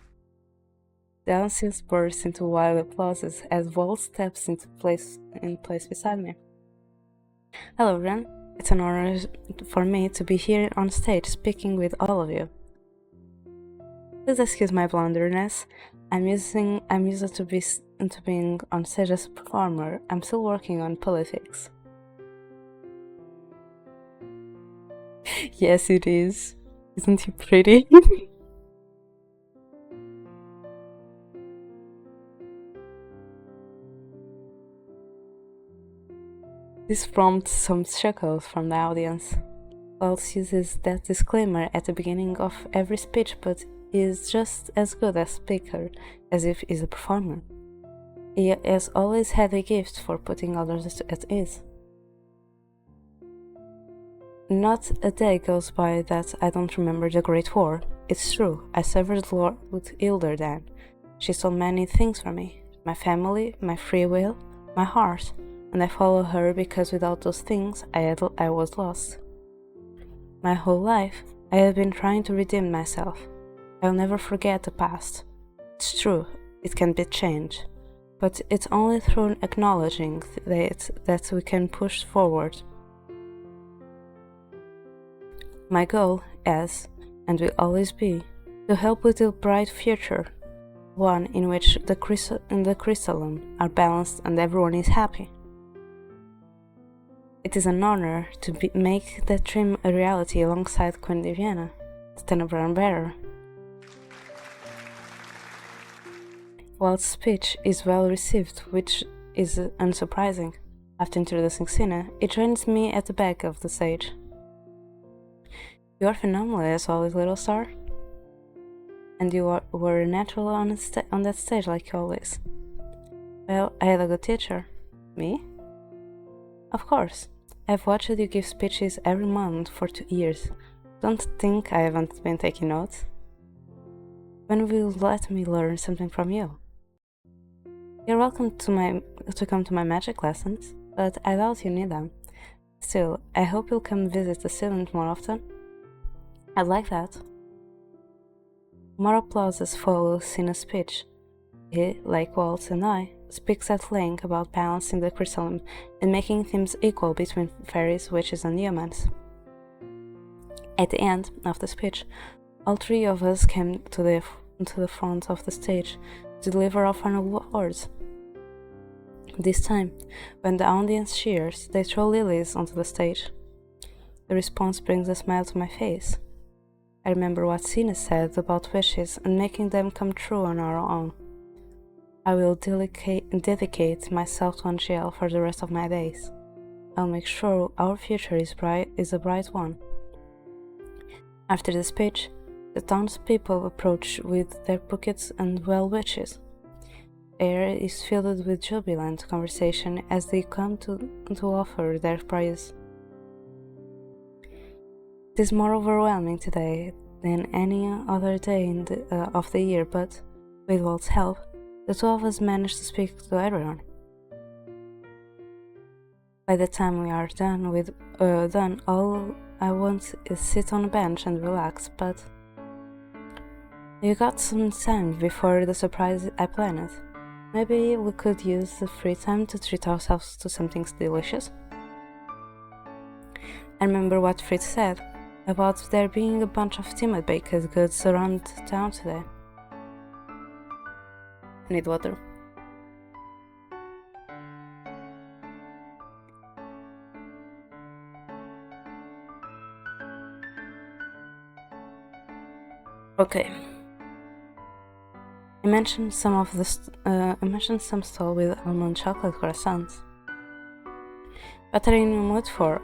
The audience bursts into wild applauses as Waltz steps into place beside me. Hello everyone, it's an honor for me to be here on stage speaking with all of you. Please excuse my blunderness. I'm used to being on stage as a performer. I'm still working on politics. Yes, it is. Isn't he pretty? This prompts some chuckles from the audience. Waltz uses that disclaimer at the beginning of every speech, but is just as good a speaker as if he's a performer. He has always had a gift for putting others at ease. Not a day goes by that I don't remember the Great War. It's true, I served Lord Hilder then. She stole many things from me, my family, my free will, my heart, and I follow her because without those things I was lost. My whole life I have been trying to redeem myself. I'll never forget the past. It's true, it can be changed, but it's only through acknowledging that we can push forward. My goal has, and will always be, to help with a bright future, one in which the crystalline are balanced and everyone is happy. It is an honor to make that dream a reality alongside Queen Diana, the Tenebran bearer. Waltz's speech is well received, which is unsurprising. After introducing Cine, he joins me at the back of the stage. You are phenomenal as always, little star. And you were natural on that stage like you always. Well, I had a good teacher. Me? Of course. I've watched you give speeches every month for 2 years. Don't think I haven't been taking notes. When will you let me learn something from you? You're welcome to come to my magic lessons, but I doubt you need them. Still, I hope you'll come visit the student more often. I'd like that. More applauses follow Cine's speech. He, like Waltz and I, speaks at length about balancing the crystalline and making things equal between fairies, witches, and humans. At the end of the speech, all three of us came to the front of the stage to deliver our final words. This time, when the audience cheers, they throw lilies onto the stage. The response brings a smile to my face. I remember what Cine said about wishes and making them come true on our own. I will dedicate myself to Angel for the rest of my days. I'll make sure our future is a bright one. After the speech, the townspeople approach with their buckets and well wishes. Air is filled with jubilant conversation as they come to offer their praise. It is more overwhelming today than any other day of the year, but with Waltz's help, the two of us managed to speak to everyone. By the time we are done, all I want is sit on a bench and relax, but you got some time before the surprise I planned. Maybe we could use the free time to treat ourselves to something delicious? I remember what Fritz said about there being a bunch of timid baked goods around town today. I need water. Okay. I mentioned some stall with almond chocolate croissants. What are you in the mood for?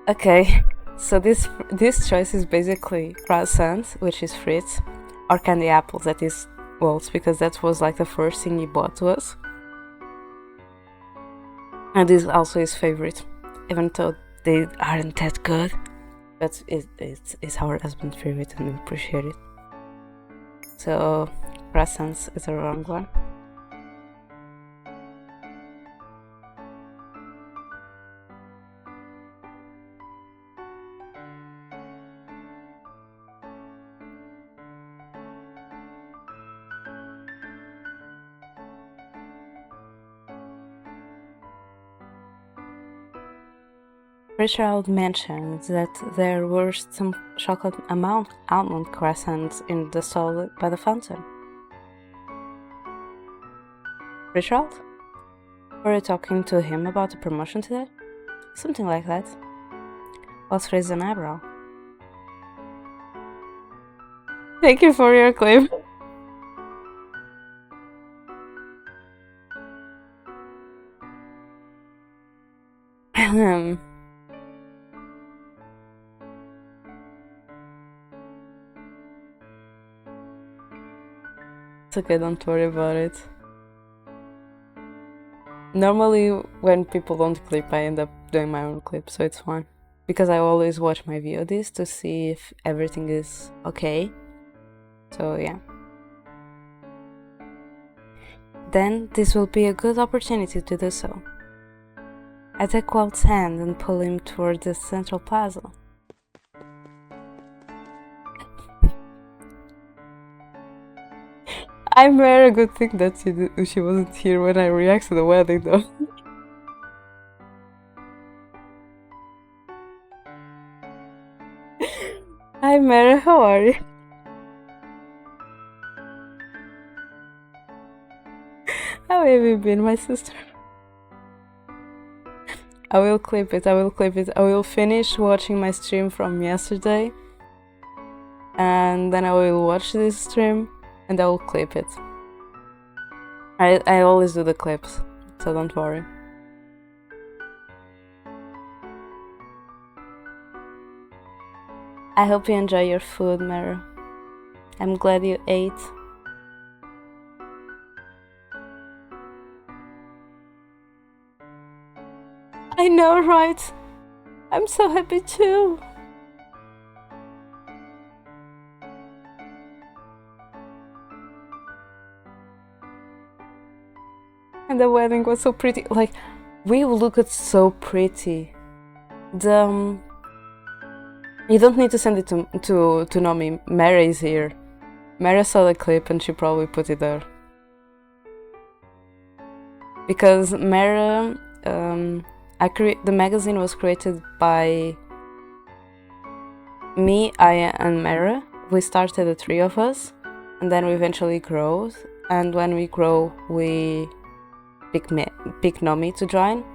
Okay, so this choice is basically croissants, which is Fritz, or candy apples, that is Waltz, because that was like the first thing he bought to us. And this is also his favorite, even though they aren't that good, but it's our husband's favorite and we appreciate it. So croissants is the wrong one. Richard mentioned that there were some chocolate almond croissants in the stall by the fountain. Richard? Were you talking to him about the promotion today? Something like that. Let's raise an eyebrow. Thank you for your claim. It's okay, don't worry about it. Normally, when people don't clip, I end up doing my own clip, so it's fine. Because I always watch my VODs to see if everything is okay. So, yeah. Then, this will be a good opportunity to do so. I take Walt's hand and pull him toward the central plaza. I'm very good thing that she wasn't here when I react to the wedding, though. Hi Mary, how are you? How have you been, my sister? I will clip it. I will finish watching my stream from yesterday, and then I will watch this stream and I will clip it. I always do the clips, so don't worry. I hope you enjoy your food, Mary. I'm glad you ate. I know, right? I'm so happy too. And the wedding was so pretty. Like, we looked so pretty. You don't need to send it to Nomi. Mary is here. Mary saw the clip and she probably put it there. Because Mary, the magazine was created by me, Aya, and Mary. We started the three of us, and then we eventually grew. And when we grow, we pick Nomi to join.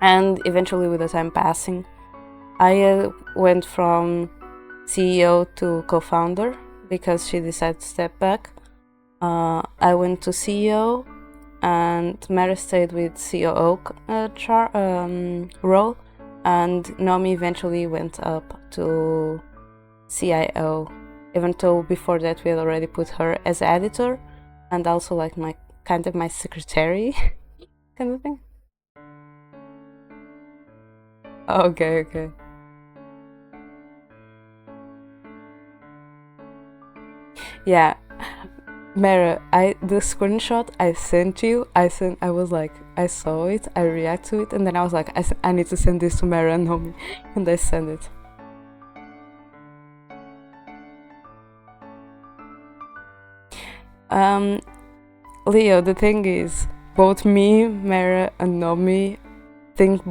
And eventually, with the time passing, Aya went from CEO to co-founder because she decided to step back. I went to CEO, and Mary stayed with COO role, and Nomi eventually went up to CIO, even though before that we had already put her as editor and also like my secretary kind of thing. Okay. Yeah, Mara, the screenshot I sent you, I was like, I saw it, I react to it, and then I was like, I need to send this to Mara and Nomi, and I sent it. Leo, the thing is, both me, Mara, and Nomi think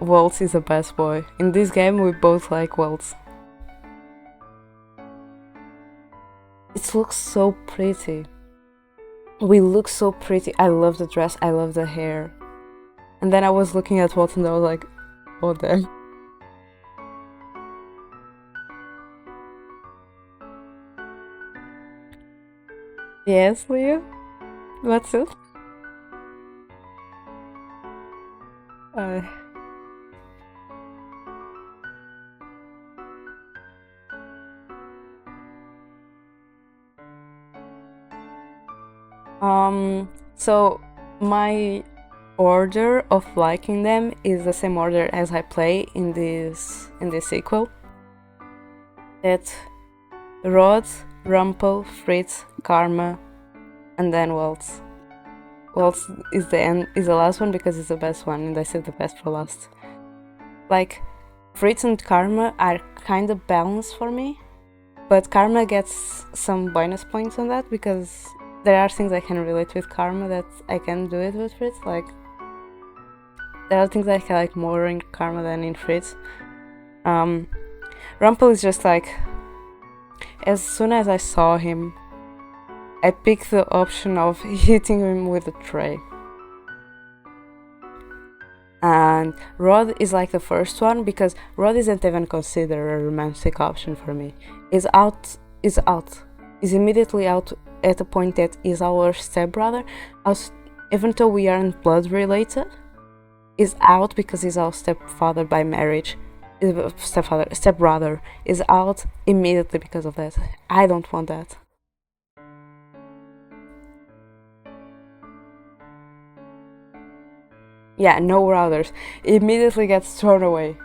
Waltz is the best boy. In this game, we both like Waltz. It looks so pretty. We look so pretty. I love the dress, I love the hair. And then I was looking at Waltz and I was like, oh damn. Yes, Leo? What's it? Uh, so my order of liking them is the same order as I play in this sequel. It's Rod, Rumpel, Fritz, Karma, and then Waltz. Waltz is the last one because it's the best one, and I saved the best for last. Like, Fritz and Karma are kind of balanced for me, but Karma gets some bonus points on that because there are things I can relate with Karma that I can do it with Fritz. Like, there are things I like more in Karma than in Fritz. Rumpel is just like, as soon as I saw him, I picked the option of hitting him with a tray. And Rod is like the first one because Rod isn't even considered a romantic option for me. Is immediately out at the point that is our stepbrother, even though we aren't blood related, is out because he's our stepfather by marriage. Stepbrother is out immediately because of that. I don't want that. Yeah, no brothers. Immediately gets thrown away.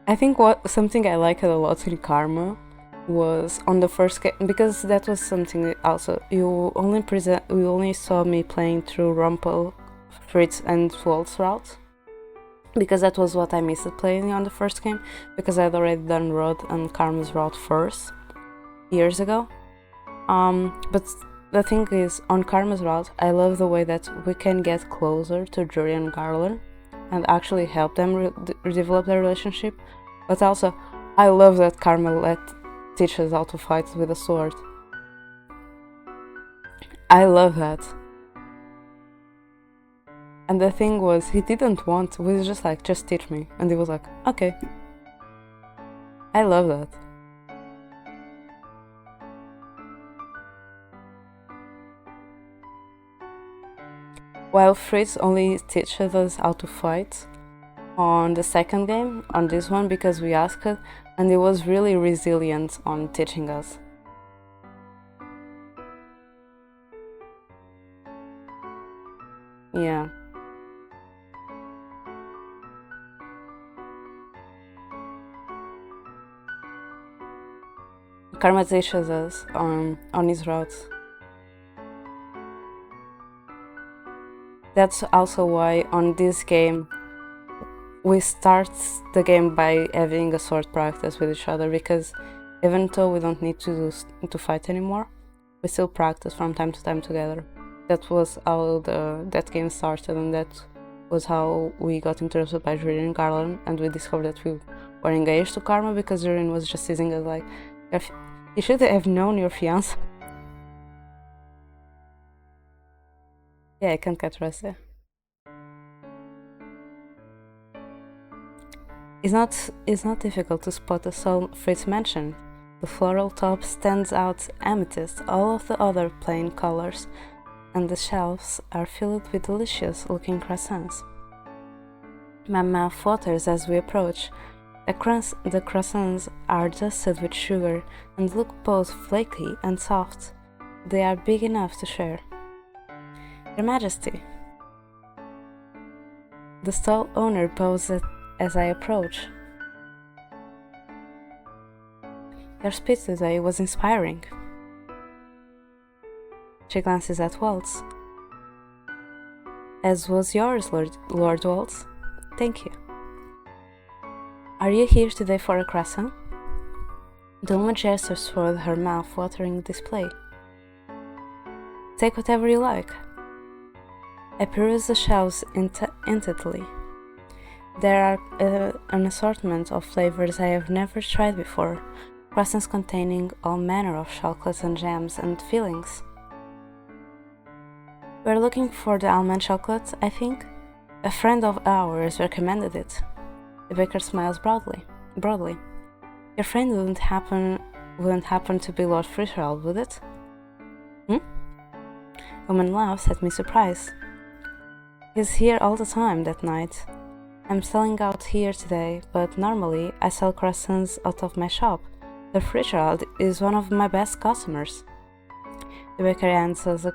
I think something I liked a lot in Karma was on the first game, because that was something also you only saw me playing through Rumpel, Fritz and Waltz route, because that was what I missed playing on the first game, because I'd already done Rod and Karma's route first years ago. But the thing is, on Karma's route, I love the way that we can get closer to Jury and Garland and actually help them develop their relationship. But also, I love that Karma teaches how to fight with a sword. I love that. And the thing was, he didn't want, he was just like, just teach me. And he was like, okay. I love that. While Fritz only teaches us how to fight on the second game, on this one, because we asked it, and he was really resilient on teaching us. Yeah. Karma teaches us on his routes. That's also why on this game we start the game by having a sword practice with each other, because even though we don't need to fight anymore, we still practice from time to time together. That was how that game started, and that was how we got interested by Julian and Garland, and we discovered that we were engaged to Karma, because Julian was just teasing us like, you should have known your fiance. Yeah, I can't get rest there. It's not difficult to spot the soul Fritz mentioned. The floral top stands out amethyst, all of the other plain colors, and the shelves are filled with delicious-looking croissants. My mouth waters as we approach. The croissants are dusted with sugar and look both flaky and soft. They are big enough to share. Your Majesty. The stall owner bows as I approach. Your speech today was inspiring. She glances at Waltz. As was yours, Lord Waltz. Thank you. Are you here today for a croissant? The woman gestures toward her mouth-watering display. Take whatever you like. I peruse the shelves intently. There are an assortment of flavors I have never tried before, croissants containing all manner of chocolates and jams and fillings. We're looking for the almond chocolate, I think. A friend of ours recommended it. The baker smiles broadly. Your friend wouldn't happen to be Lord Fitzgerald, would it? The woman laughs at me surprised. He's here all the time that night. I'm selling out here today, but normally I sell croissants out of my shop. The Fitzgerald is one of my best customers. The baker hands us a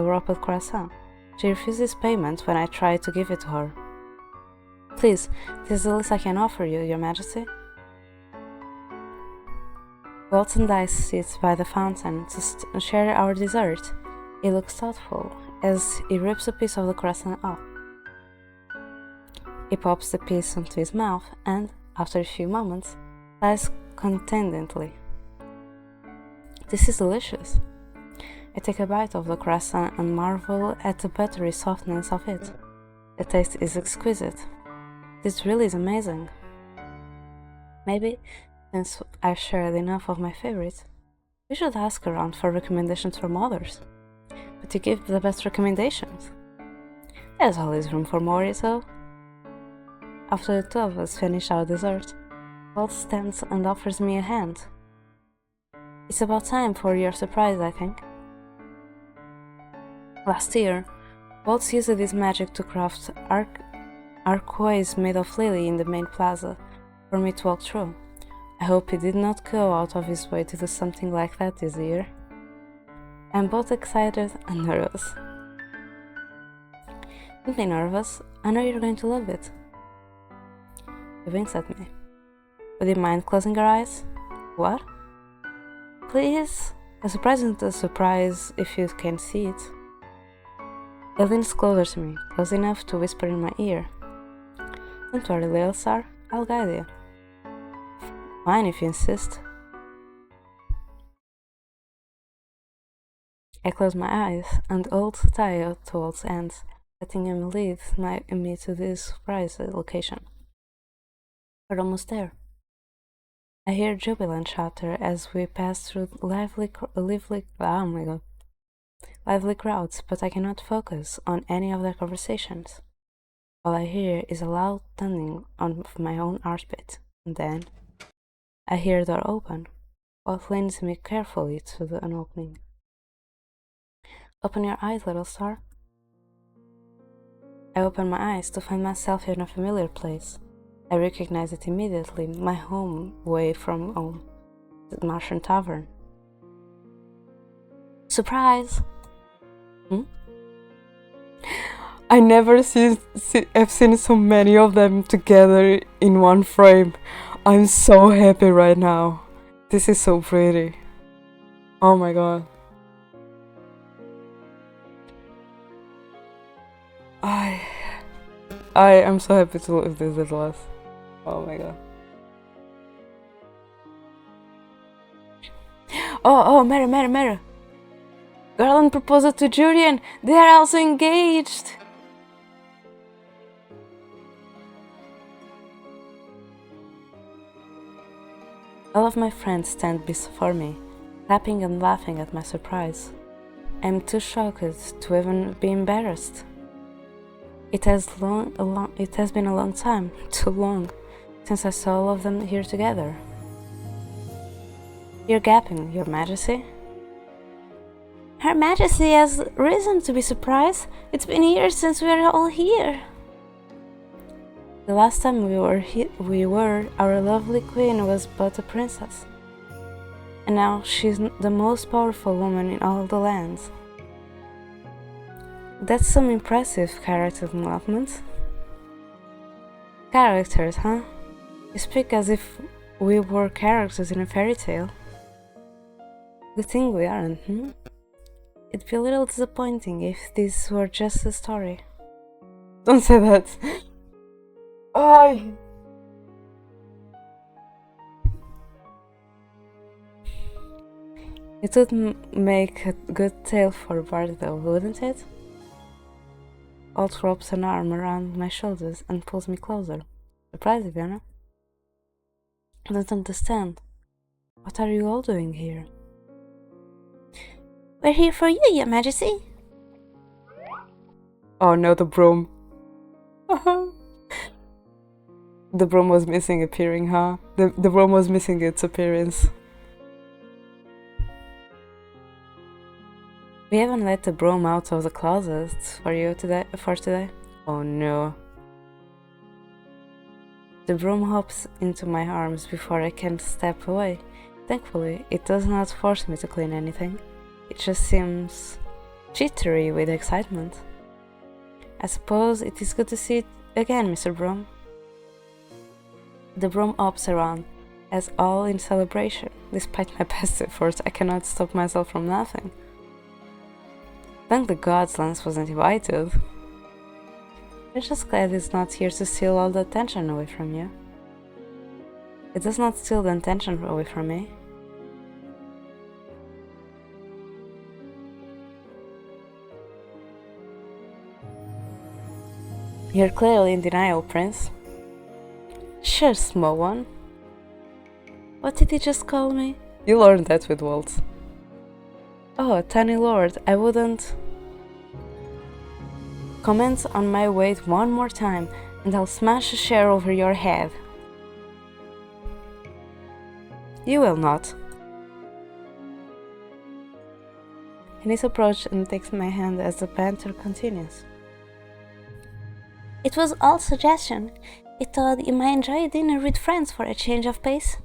wrapped croissant. She refuses payment when I try to give it to her. Please, this is the least I can offer you, Your Majesty. Waltz and I sit by the fountain to share our dessert. He looks thoughtful as he rips a piece of the croissant off. He pops the piece into his mouth and, after a few moments, sighs contentedly. This is delicious. I take a bite of the croissant and marvel at the buttery softness of it. The taste is exquisite. This really is amazing. Maybe, since I've shared enough of my favorites, we should ask around for recommendations from others. But you give the best recommendations. There's always room for more, so. After the two of us finish our dessert, Waltz stands and offers me a hand. It's about time for your surprise, I think. Last year, Waltz used his magic to craft archways made of lily in the main plaza for me to walk through. I hope he did not go out of his way to do something like that this year. I'm both excited and nervous. Don't be nervous, I know you're going to love it. He winks at me. Would you mind closing your eyes? What? Please? A surprise isn't a surprise if you can see it. He leans closer to me, close enough to whisper in my ear. Don't worry, little star, I'll guide you. Fine if you insist. I close my eyes and hold tight to Waltz's hands, letting him lead me to this surprise location. We're almost there. I hear jubilant chatter as we pass through lively crowds, but I cannot focus on any of their conversations. All I hear is a loud thudding of my own heartbeat, and then I hear the door open. Waltz leans me carefully to an opening. Open your eyes, little star. I open my eyes to find myself in a familiar place. I recognize it immediately, my home away from home, the Martian Tavern. Surprise! I never have seen so many of them together in one frame. I'm so happy right now. This is so pretty. Oh my god. I am so happy to live this at last. Oh my god. Oh, Mary. Garland proposed to Julian. They are also engaged. All of my friends stand before me, clapping and laughing at my surprise. I am too shocked to even be embarrassed. It has been a long time, too long, since I saw all of them here together. You're gapping, Your Majesty. Her Majesty has reason to be surprised. It's been years since we are all here. The last time we were, our lovely queen was but a princess. And now she's the most powerful woman in all the lands. That's some impressive character development. Characters, huh? You speak as if we were characters in a fairy tale. Good thing we aren't, It'd be a little disappointing if this were just a story. Don't say that. Oh. It would make a good tale for Bart though, wouldn't it? Alt wraps an arm around my shoulders and pulls me closer. Surprised, Diana? I don't understand. What are you all doing here? We're here for you, Your Majesty. Oh no, the broom. The broom was missing appearing, huh? The broom was missing its appearance. We haven't let the broom out of the closet for today. Oh no. The broom hops into my arms before I can step away. Thankfully, it does not force me to clean anything. It just seems jittery with excitement. I suppose it is good to see it again, Mr. Broom. The broom hops around, as all in celebration. Despite my best efforts, I cannot stop myself from laughing. Thank the gods Lance wasn't invited. I'm just glad it's not here to steal all the attention away from you. It does not steal the attention away from me. You're clearly in denial, Prince. Sure, small one. What did he just call me? You learned that with Waltz. Oh, tiny lord, I wouldn't... Comment on my weight one more time, and I'll smash a chair over your head. You will not. Anis approaches and takes my hand as the banter continues. It was all suggestion. I thought you might enjoy a dinner with friends for a change of pace.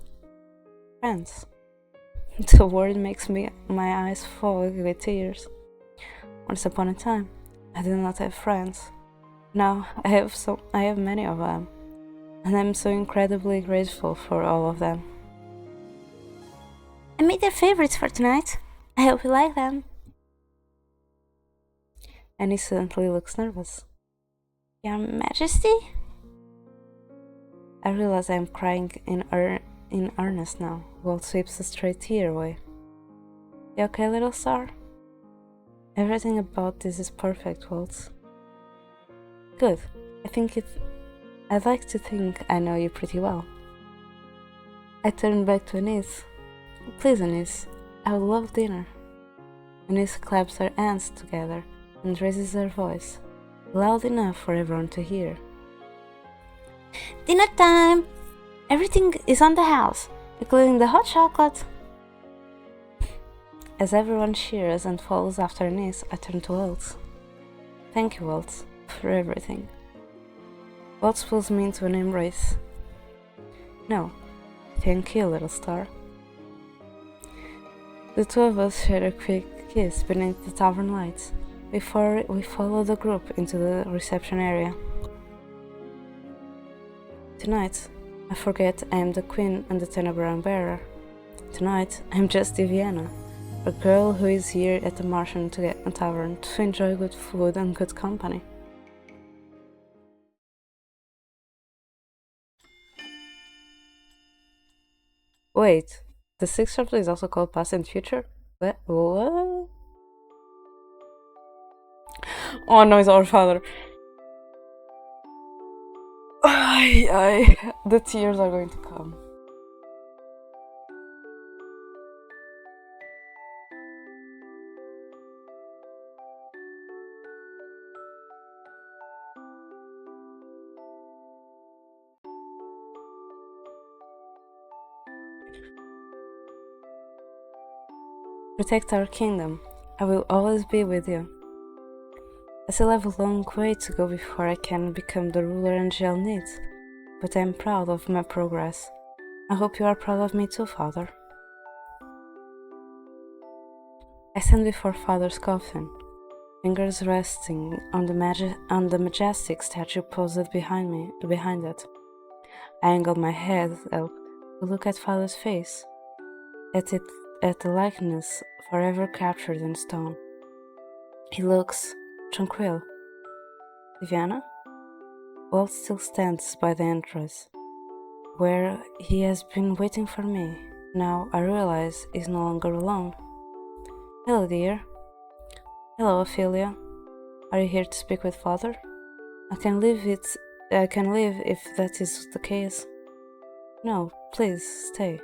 Friends. The word makes my eyes fog with tears. Once upon a time, I did not have friends. Now I have many of them, and I'm so incredibly grateful for all of them. I made their favorites for tonight. I hope you like them. And he suddenly looks nervous. Your Majesty? I realize I'm crying in earnest now. Walt sweeps a stray tear away. You okay, little star? Everything about this is perfect, Waltz. Good. I'd like to think I know you pretty well. I turn back to Anis. Please, Anis, I would love dinner. Anis claps her hands together and raises her voice, loud enough for everyone to hear. Dinner time! Everything is on the house, including the hot chocolate. As everyone cheers and follows after Anis, I turn to Waltz. Thank you, Waltz, for everything. Waltz pulls me into an embrace. No, thank you, little star. The two of us share a quick kiss beneath the tavern lights before we follow the group into the reception area. Tonight, I forget I am the queen and the Tenebran bearer. Tonight, I'm just Diviana, a girl who is here at the Martian Tavern to enjoy good food and good company. Wait, the sixth chapter is also called Past and Future? What? Oh no, it's our father. The tears are going to come. Protect our kingdom. I will always be with you. I still have a long way to go before I can become the ruler Angel needs, but I am proud of my progress. I hope you are proud of me too, Father. I stand before Father's coffin, fingers resting on the majestic statue posed behind it. I angle my head up to look at Father's face, at the likeness forever captured in stone. He looks tranquil. Diana? Waltz still stands by the entrance, where he has been waiting for me. Now I realize he's no longer alone. Hello, dear. Hello, Ophelia. Are you here to speak with father? I can leave if that is the case. No, please, stay.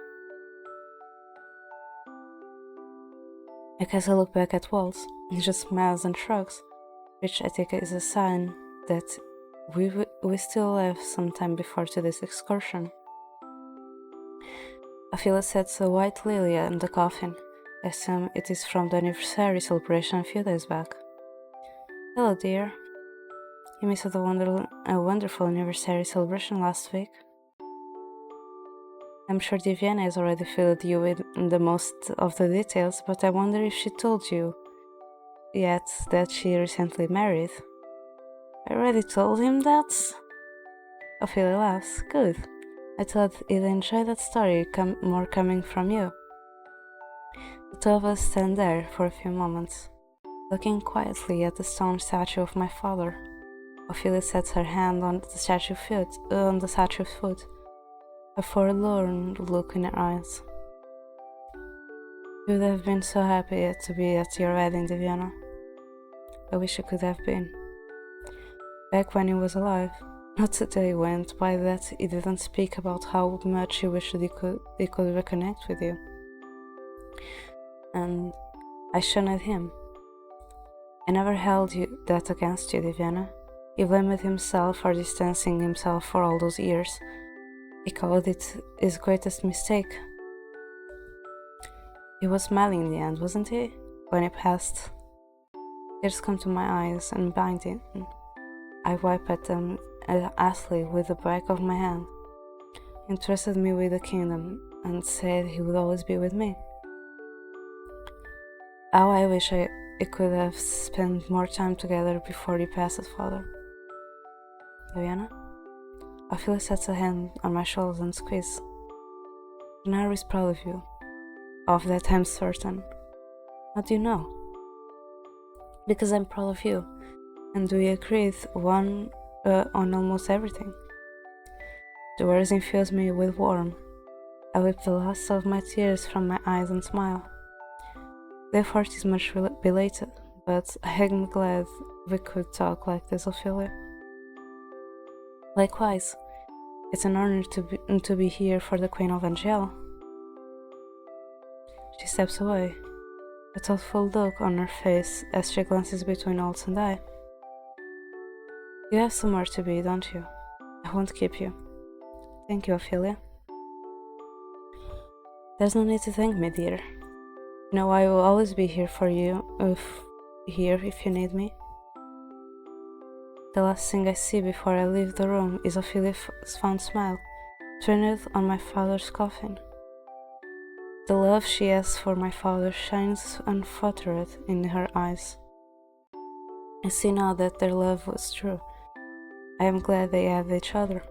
I cast a look back at Waltz. He just smiles and shrugs, which I take is a sign that we still have some time before today's excursion. Ophelia sets a white lily in the coffin. I assume it is from the anniversary celebration a few days back. Hello, dear. You missed a wonderful anniversary celebration last week. I'm sure Diana has already filled you with the most of the details, but I wonder if she told you yet that she recently married. I already told him that? Ophelia laughs. Good. I thought he'd enjoy that story more coming from you. The two of us stand there for a few moments, looking quietly at the stone statue of my father. Ophelia sets her hand on the statue's foot, a forlorn look in her eyes. You would have been so happy to be at your wedding, Diana. I wish I could have been. Back when he was alive, not a day went by that he didn't speak about how much he wished he could reconnect with you. And I shunned him. I never held that against you, Diana. He blamed himself for distancing himself for all those years. He called it his greatest mistake. He was smiling in the end, wasn't he? When he passed. Tears come to my eyes and blinding. I wipe at them hastily with the back of my hand. He entrusted me with the kingdom and said he would always be with me. How I wish I could have spent more time together before you passed, father. Diana? Ophelia sets a hand on my shoulders and squeezes. Gennaro is proud of you. Of that I'm certain. How do you know? Because I'm proud of you, and we agreed on almost everything. The words infuse me with warmth. I wipe the last of my tears from my eyes and smile. The effort is much belated, but I am glad we could talk like this, Ophelia. Likewise, it's an honor to be here for the Queen of Angel. She steps away, a thoughtful look on her face as she glances between Waltz and I. You have somewhere to be, don't you? I won't keep you. Thank you, Ophelia. There's no need to thank me, dear. You know I will always be here for you, if you need me. The last thing I see before I leave the room is Ophelia's fond smile, turned on my father's coffin. The love she has for my father shines unfaltered in her eyes. I see now that their love was true. I am glad they have each other.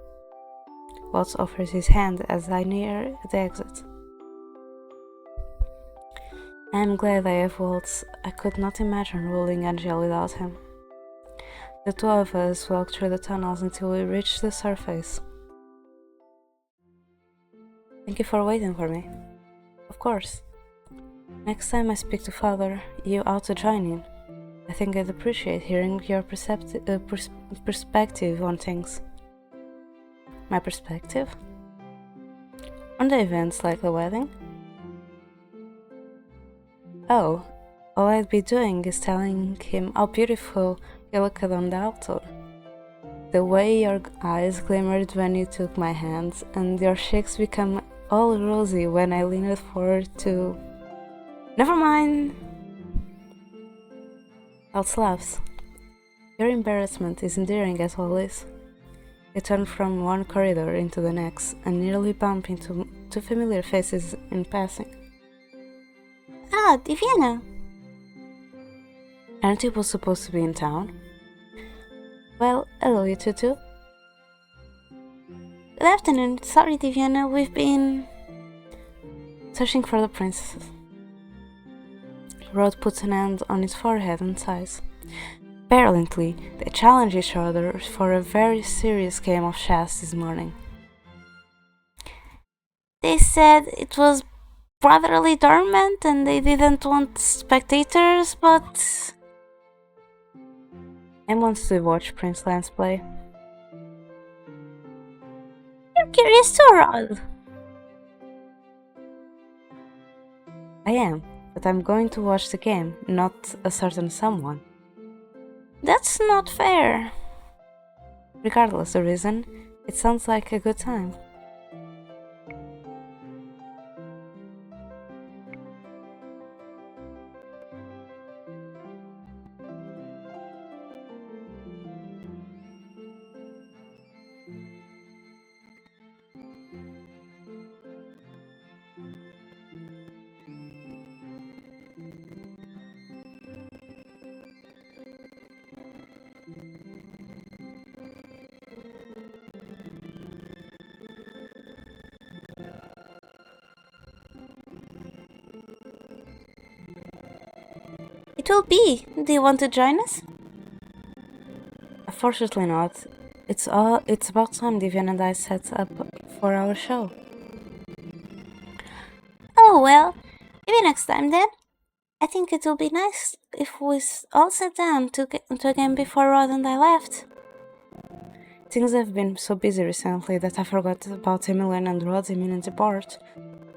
Waltz offers his hand as I near the exit. I am glad I have Waltz. I could not imagine ruling Angel without him. The two of us walked through the tunnels until we reached the surface. Thank you for waiting for me. Of course. Next time I speak to Father, you ought to join in. I think I'd appreciate hearing your perspective on things. My perspective? On the events like the wedding? Oh, all I'd be doing is telling him how beautiful you looked on the altar. The way your eyes glimmered when you took my hands, and your cheeks became all rosy when I leaned forward to... Never mind! Waltz laughs. Your embarrassment is endearing as always. You turn from one corridor into the next and nearly bump into two familiar faces in passing. Ah, Diana! Aren't you both supposed to be in town? Well, hello you two too. Good afternoon. Sorry, Diana, we've been Searching for the princesses. Rod puts an hand on his forehead and sighs. Apparently, they challenge each other for a very serious game of chess this morning. They said it was brotherly tournament and they didn't want spectators, but Em wants to watch Prince Lance play. you're curious too, Rod. I am, but I'm going to watch the game, not a certain someone. That's not fair. Regardless the reason, it sounds like a good time. It will be. Do you want to join us? Unfortunately not. It's about time Divian and I set up for our show. Oh well, maybe next time then. I think it will be nice if we all sat down to a game before Rod and I left. Things have been so busy recently that I forgot about Emilian and Rod's imminent depart.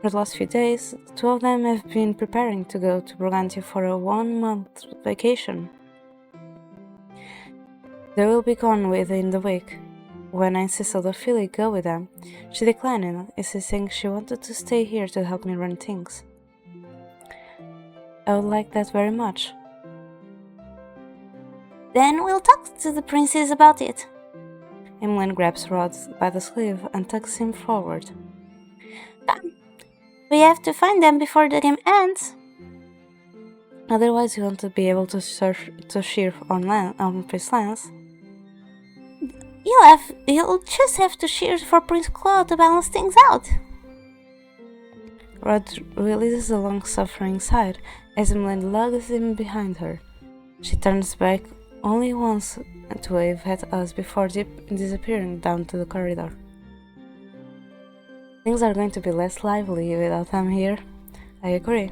For the last few days, the two of them have been preparing to go to Brigantia for a 1-month vacation. They will be gone within the week. When I insisted Ophelia go with them, she declined, insisting she wanted to stay here to help me run things. I would like that very much. Then we'll talk to the princess about it. Emily grabs Rod by the sleeve and tugs him forward. Come, we have to find them before the game ends. Otherwise, you won't be able to cheer on Prince Lance. You'll just have to cheer for Prince Claude to balance things out. Rod releases a long-suffering sigh as Emily lugs him behind her. She turns back only once to wave at us before disappearing down to the corridor. Things are going to be less lively without them here. I agree.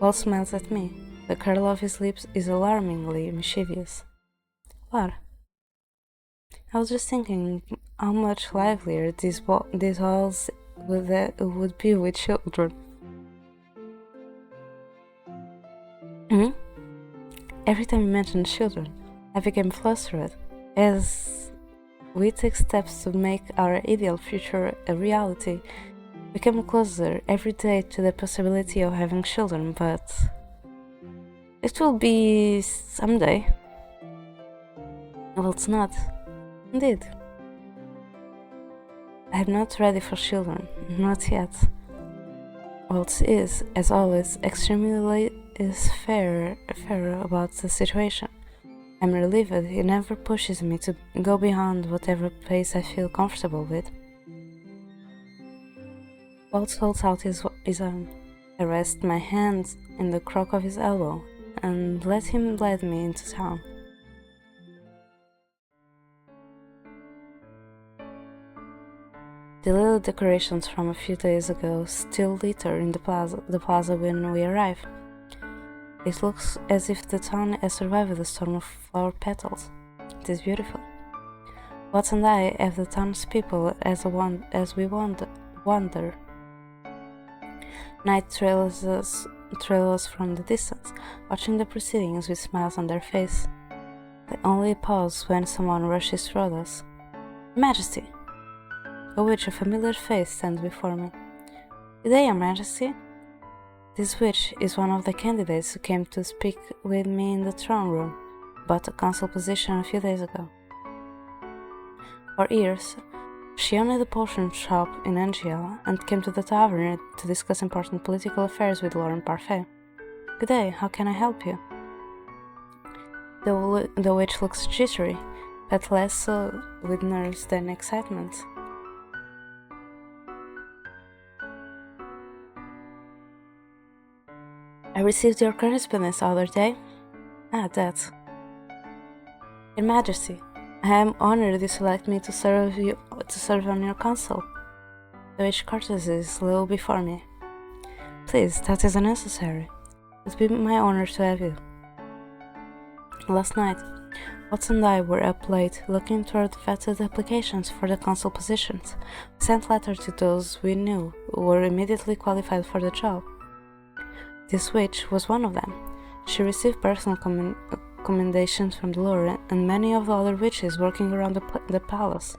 Waltz smiles at me. The curl of his lips is alarmingly mischievous. What? I was just thinking how much livelier these halls would be with children. Every time you mention children, I became flustered, as we take steps to make our ideal future a reality. We come closer every day to the possibility of having children, but it will be someday. Well, it's not. Indeed. I am not ready for children, not yet. Waltz is, as always, extremely fair about the situation. I'm relieved he never pushes me to go beyond whatever pace I feel comfortable with. Waltz holds out his arm. I rest my hand in the crook of his elbow and let him lead me into town. The little decorations from a few days ago still litter in the plaza when we arrive. It looks as if the town has survived the storm of flower petals. It is beautiful. Watts and I have the townspeople as we wander. Night trails us from the distance, watching the proceedings with smiles on their face. They only pause when someone rushes toward us. Majesty! Of which a familiar face stands before me. Good day, Your Majesty. This witch is one of the candidates who came to speak with me in the throne room about a council position a few days ago. For years, she owned a potion shop in Angel and came to the tavern to discuss important political affairs with Lauren Parfait. Good day, how can I help you? The witch looks jittery, but less so with nerves than excitement. I received your correspondence the other day. Ah, that. Your Majesty, I am honored you select me to serve on your council. The witch courtesy is low before me. Please, that is unnecessary. It would be my honor to have you. Last night, Waltz and I were up late looking toward vetted applications for the council positions. We sent letters to those we knew who were immediately qualified for the job. This witch was one of them. She received personal commendations from the Lord and many of the other witches working around the palace.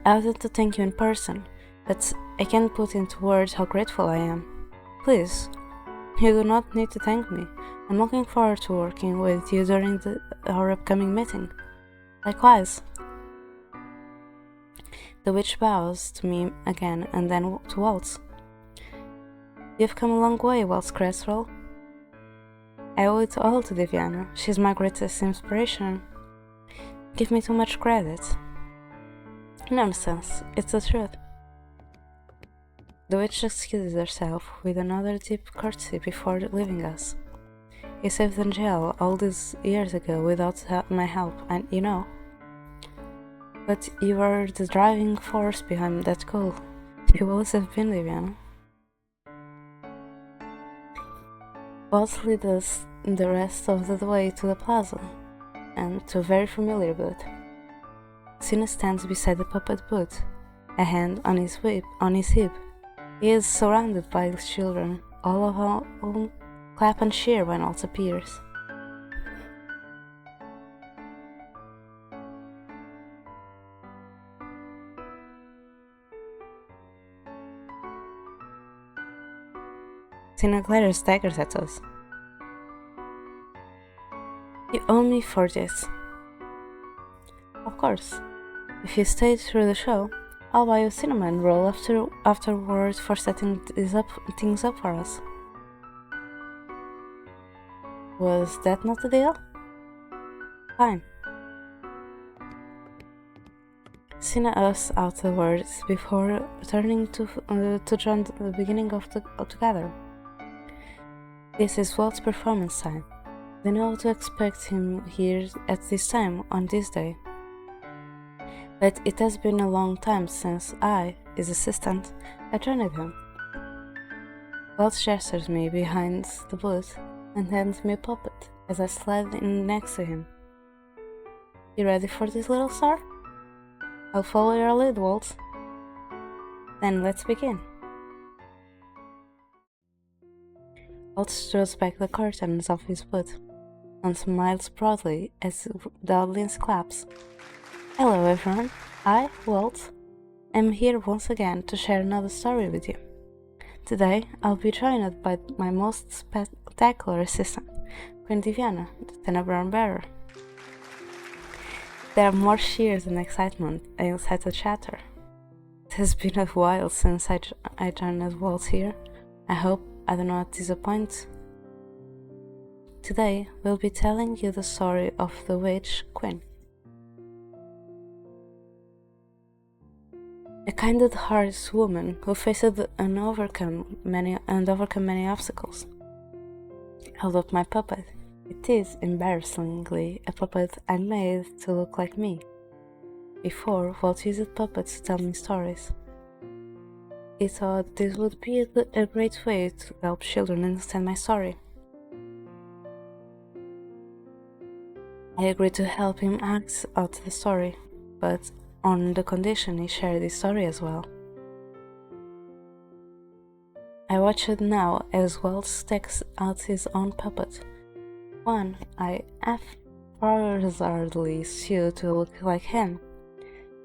I wanted to thank you in person, but I can't put into words how grateful I am. Please, you do not need to thank me. I'm looking forward to working with you during our upcoming meeting. Likewise. The witch bows to me again and then to Waltz. You've come a long way, Waltz Cresswell. I owe it all to Diviana. She's my greatest inspiration. Give me too much credit. Nonsense, it's the truth. The witch excused herself with another deep courtesy before leaving us. You saved Angel all these years ago without my help, and you know. But you were the driving force behind that goal. You always have been, Diviana. Waltz led us the rest of the way to the plaza, and to a very familiar booth. Cine stands beside the puppet booth, a hand on his hip. He is surrounded by children, all of whom clap and cheer when Waltz appears. Cine glares daggers at us. You owe me for this. Of course. If you stay through the show, I'll buy you a cinnamon roll afterwards for setting things up for us. Was that not the deal? Fine. Cine us afterwards before turning to join the beginning of together. This is Waltz's performance time. They know what to expect him here at this time on this day. But it has been a long time since I, his assistant, have joined him. Waltz gestures me behind the booth and hands me a puppet as I slide in next to him. You ready for this, little star? I'll follow your lead, Waltz. Then let's begin. Waltz throws back the curtains of his booth and smiles broadly as the audience claps. Hello everyone, I, Waltz, am here once again to share another story with you. Today, I'll be joined by my most spectacular assistant, Queen Diviana, the Tenebron Bearer. There are more cheers and excitement inside the chatter. It has been a while since I joined Waltz here. I hope I do not disappoint. Today, we'll be telling you the story of the witch Queen. A kind-hearted woman who faced and overcome many obstacles. Held up my puppet. It is, embarrassingly, a puppet I made to look like me. Before, Walt used puppets to tell me stories. He thought this would be a great way to help children understand my story. I agreed to help him act out the story, but on the condition he shared his story as well. I watched now as Waltz takes out his own puppet. One I haphazardly sewed to look like him.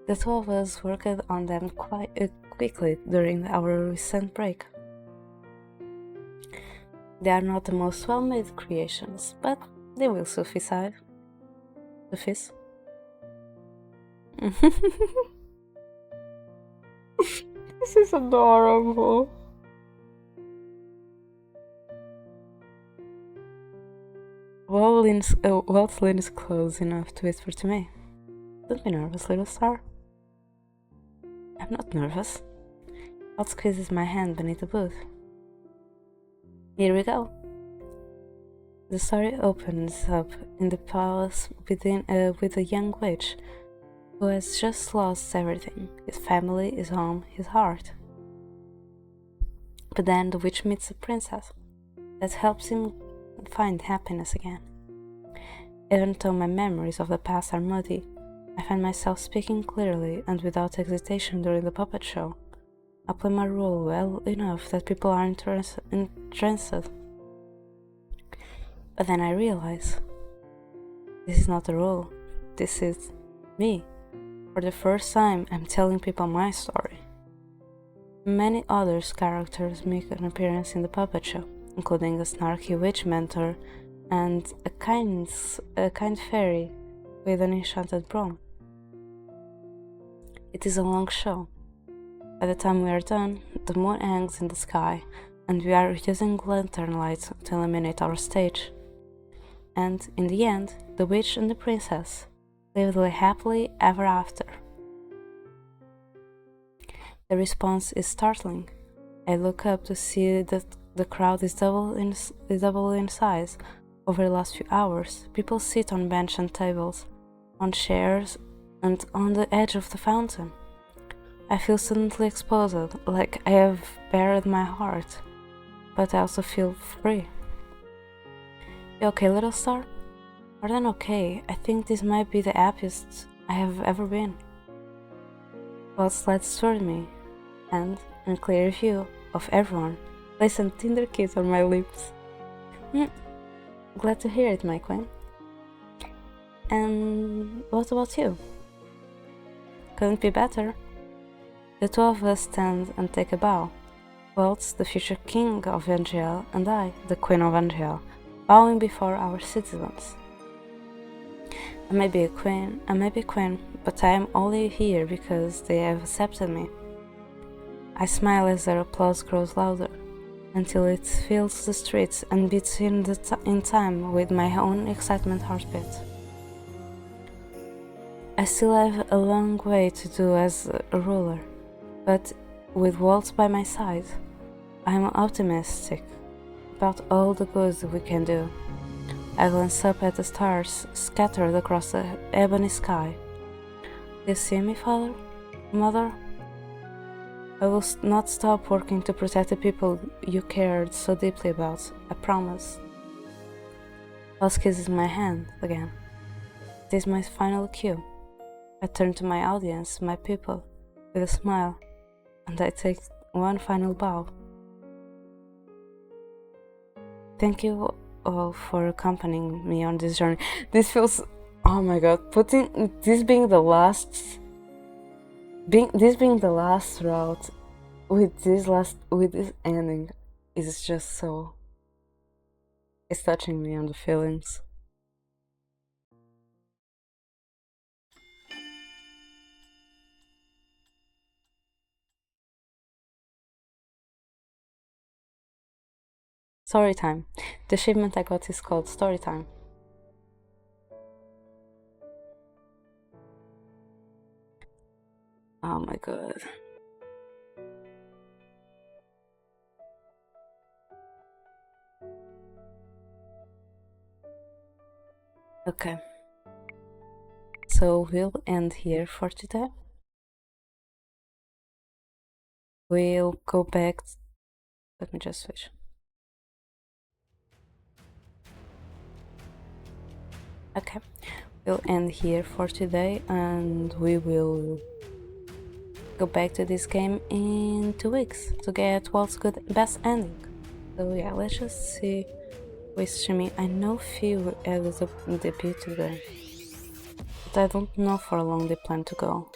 The two of us worked on them quite quickly during our recent break. They are not the most well-made creations, but they will suffice. This is adorable. Waltz leans close enough to whisper to me. Don't be nervous, little star. I'm not nervous. Waltz squeezes my hand beneath the booth. Here we go. The story opens up in the palace with a young witch who has just lost everything: his family, his home, his heart. But then the witch meets a princess that helps him find happiness again. Even though my memories of the past are muddy, I find myself speaking clearly and without hesitation during the puppet show. I play my role well enough that people are entranced. But then I realize this is not a role, this is me. For the first time, I'm telling people my story. Many other characters make an appearance in the puppet show, including a snarky witch mentor and a kind fairy with an enchanted broom. It is a long show. By the time we are done, the moon hangs in the sky, and we are using lantern lights to illuminate our stage. And in the end, the witch and the princess lived happily ever after. The response is startling. I look up to see that the crowd is double in size. Over the last few hours, people sit on bench and tables, on chairs, and on the edge of the fountain. I feel suddenly exposed, like I have buried my heart, but I also feel free. You okay, little star? More than okay, I think this might be the happiest I have ever been. Waltz lights toward me, and in clear view of everyone, lays a tender kiss on my lips. Glad to hear it, my queen. And what about you? Couldn't be better. The two of us stand and take a bow. Waltz, the future king of Angel, and I, the queen of Angel, bowing before our citizens. I may be a queen, but I am only here because they have accepted me. I smile as their applause grows louder, until it fills the streets and beats in time with my own excitement heartbeat. I still have a long way to do as a ruler, but with Waltz by my side, I am optimistic about all the good we can do. I glance up at the stars scattered across the ebony sky. Do you see me, father? Mother? I will not stop working to protect the people you cared so deeply about, I promise. Waltz kisses my hand again. It is my final cue. I turn to my audience, my people, with a smile, and I take one final bow. Thank you all for accompanying me on this journey. This feels, oh my god, this being the last route with this ending is just so, it's touching me on the feelings. Story time. The achievement I got is called Story Time. Oh my god. Okay. So we'll end here for today. We'll go back. Let me just switch. Okay, we'll end here for today, and we will go back to this game in 2 weeks to get Waltz's best ending. So yeah, let's just see who is streaming. I know few added the debut today, but I don't know for how long they plan to go.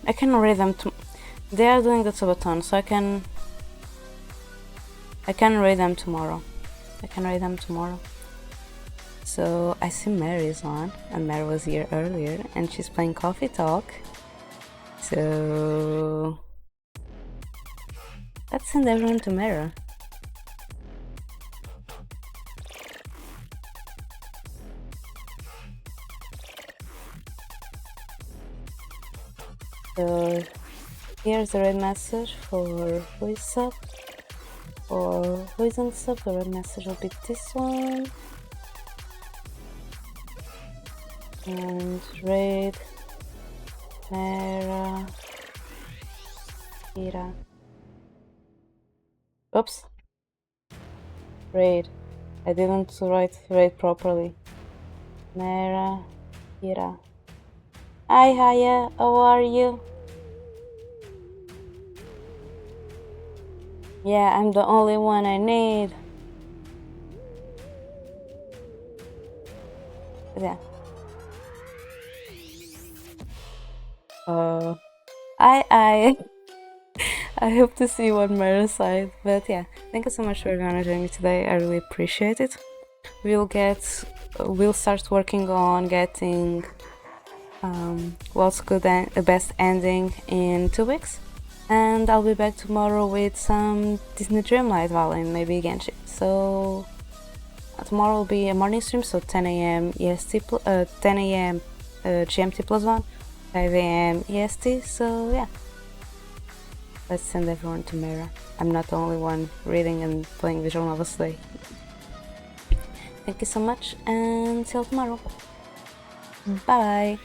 I can read them they are doing the subathon, so I can read them tomorrow. So I see Mary's on, and Mary was here earlier, and she's playing Coffee Talk. So let's send everyone to Mara. So here's the red message for who is sub. For who isn't sub, the red message will be this one. And raid Mara Ira. Oops. Raid. I didn't write raid properly. Mara Ira. Hi Haya, how are you? Yeah, I'm the only one I need. Yeah. I I hope to see you on Mara's side. But yeah, thank you so much for joining me today. I really appreciate it. We'll start working on getting Waltz good and best ending in 2 weeks. And I'll be back tomorrow with some Disney Dreamlight Valen, maybe Genshin. So tomorrow will be a morning stream, so 10 a.m. EST, 10 a.m. GMT plus 1, 5 a.m. EST. So yeah, let's send everyone to Mara. I'm not the only one reading and playing visual novels today. Thank you so much, and till tomorrow. Bye.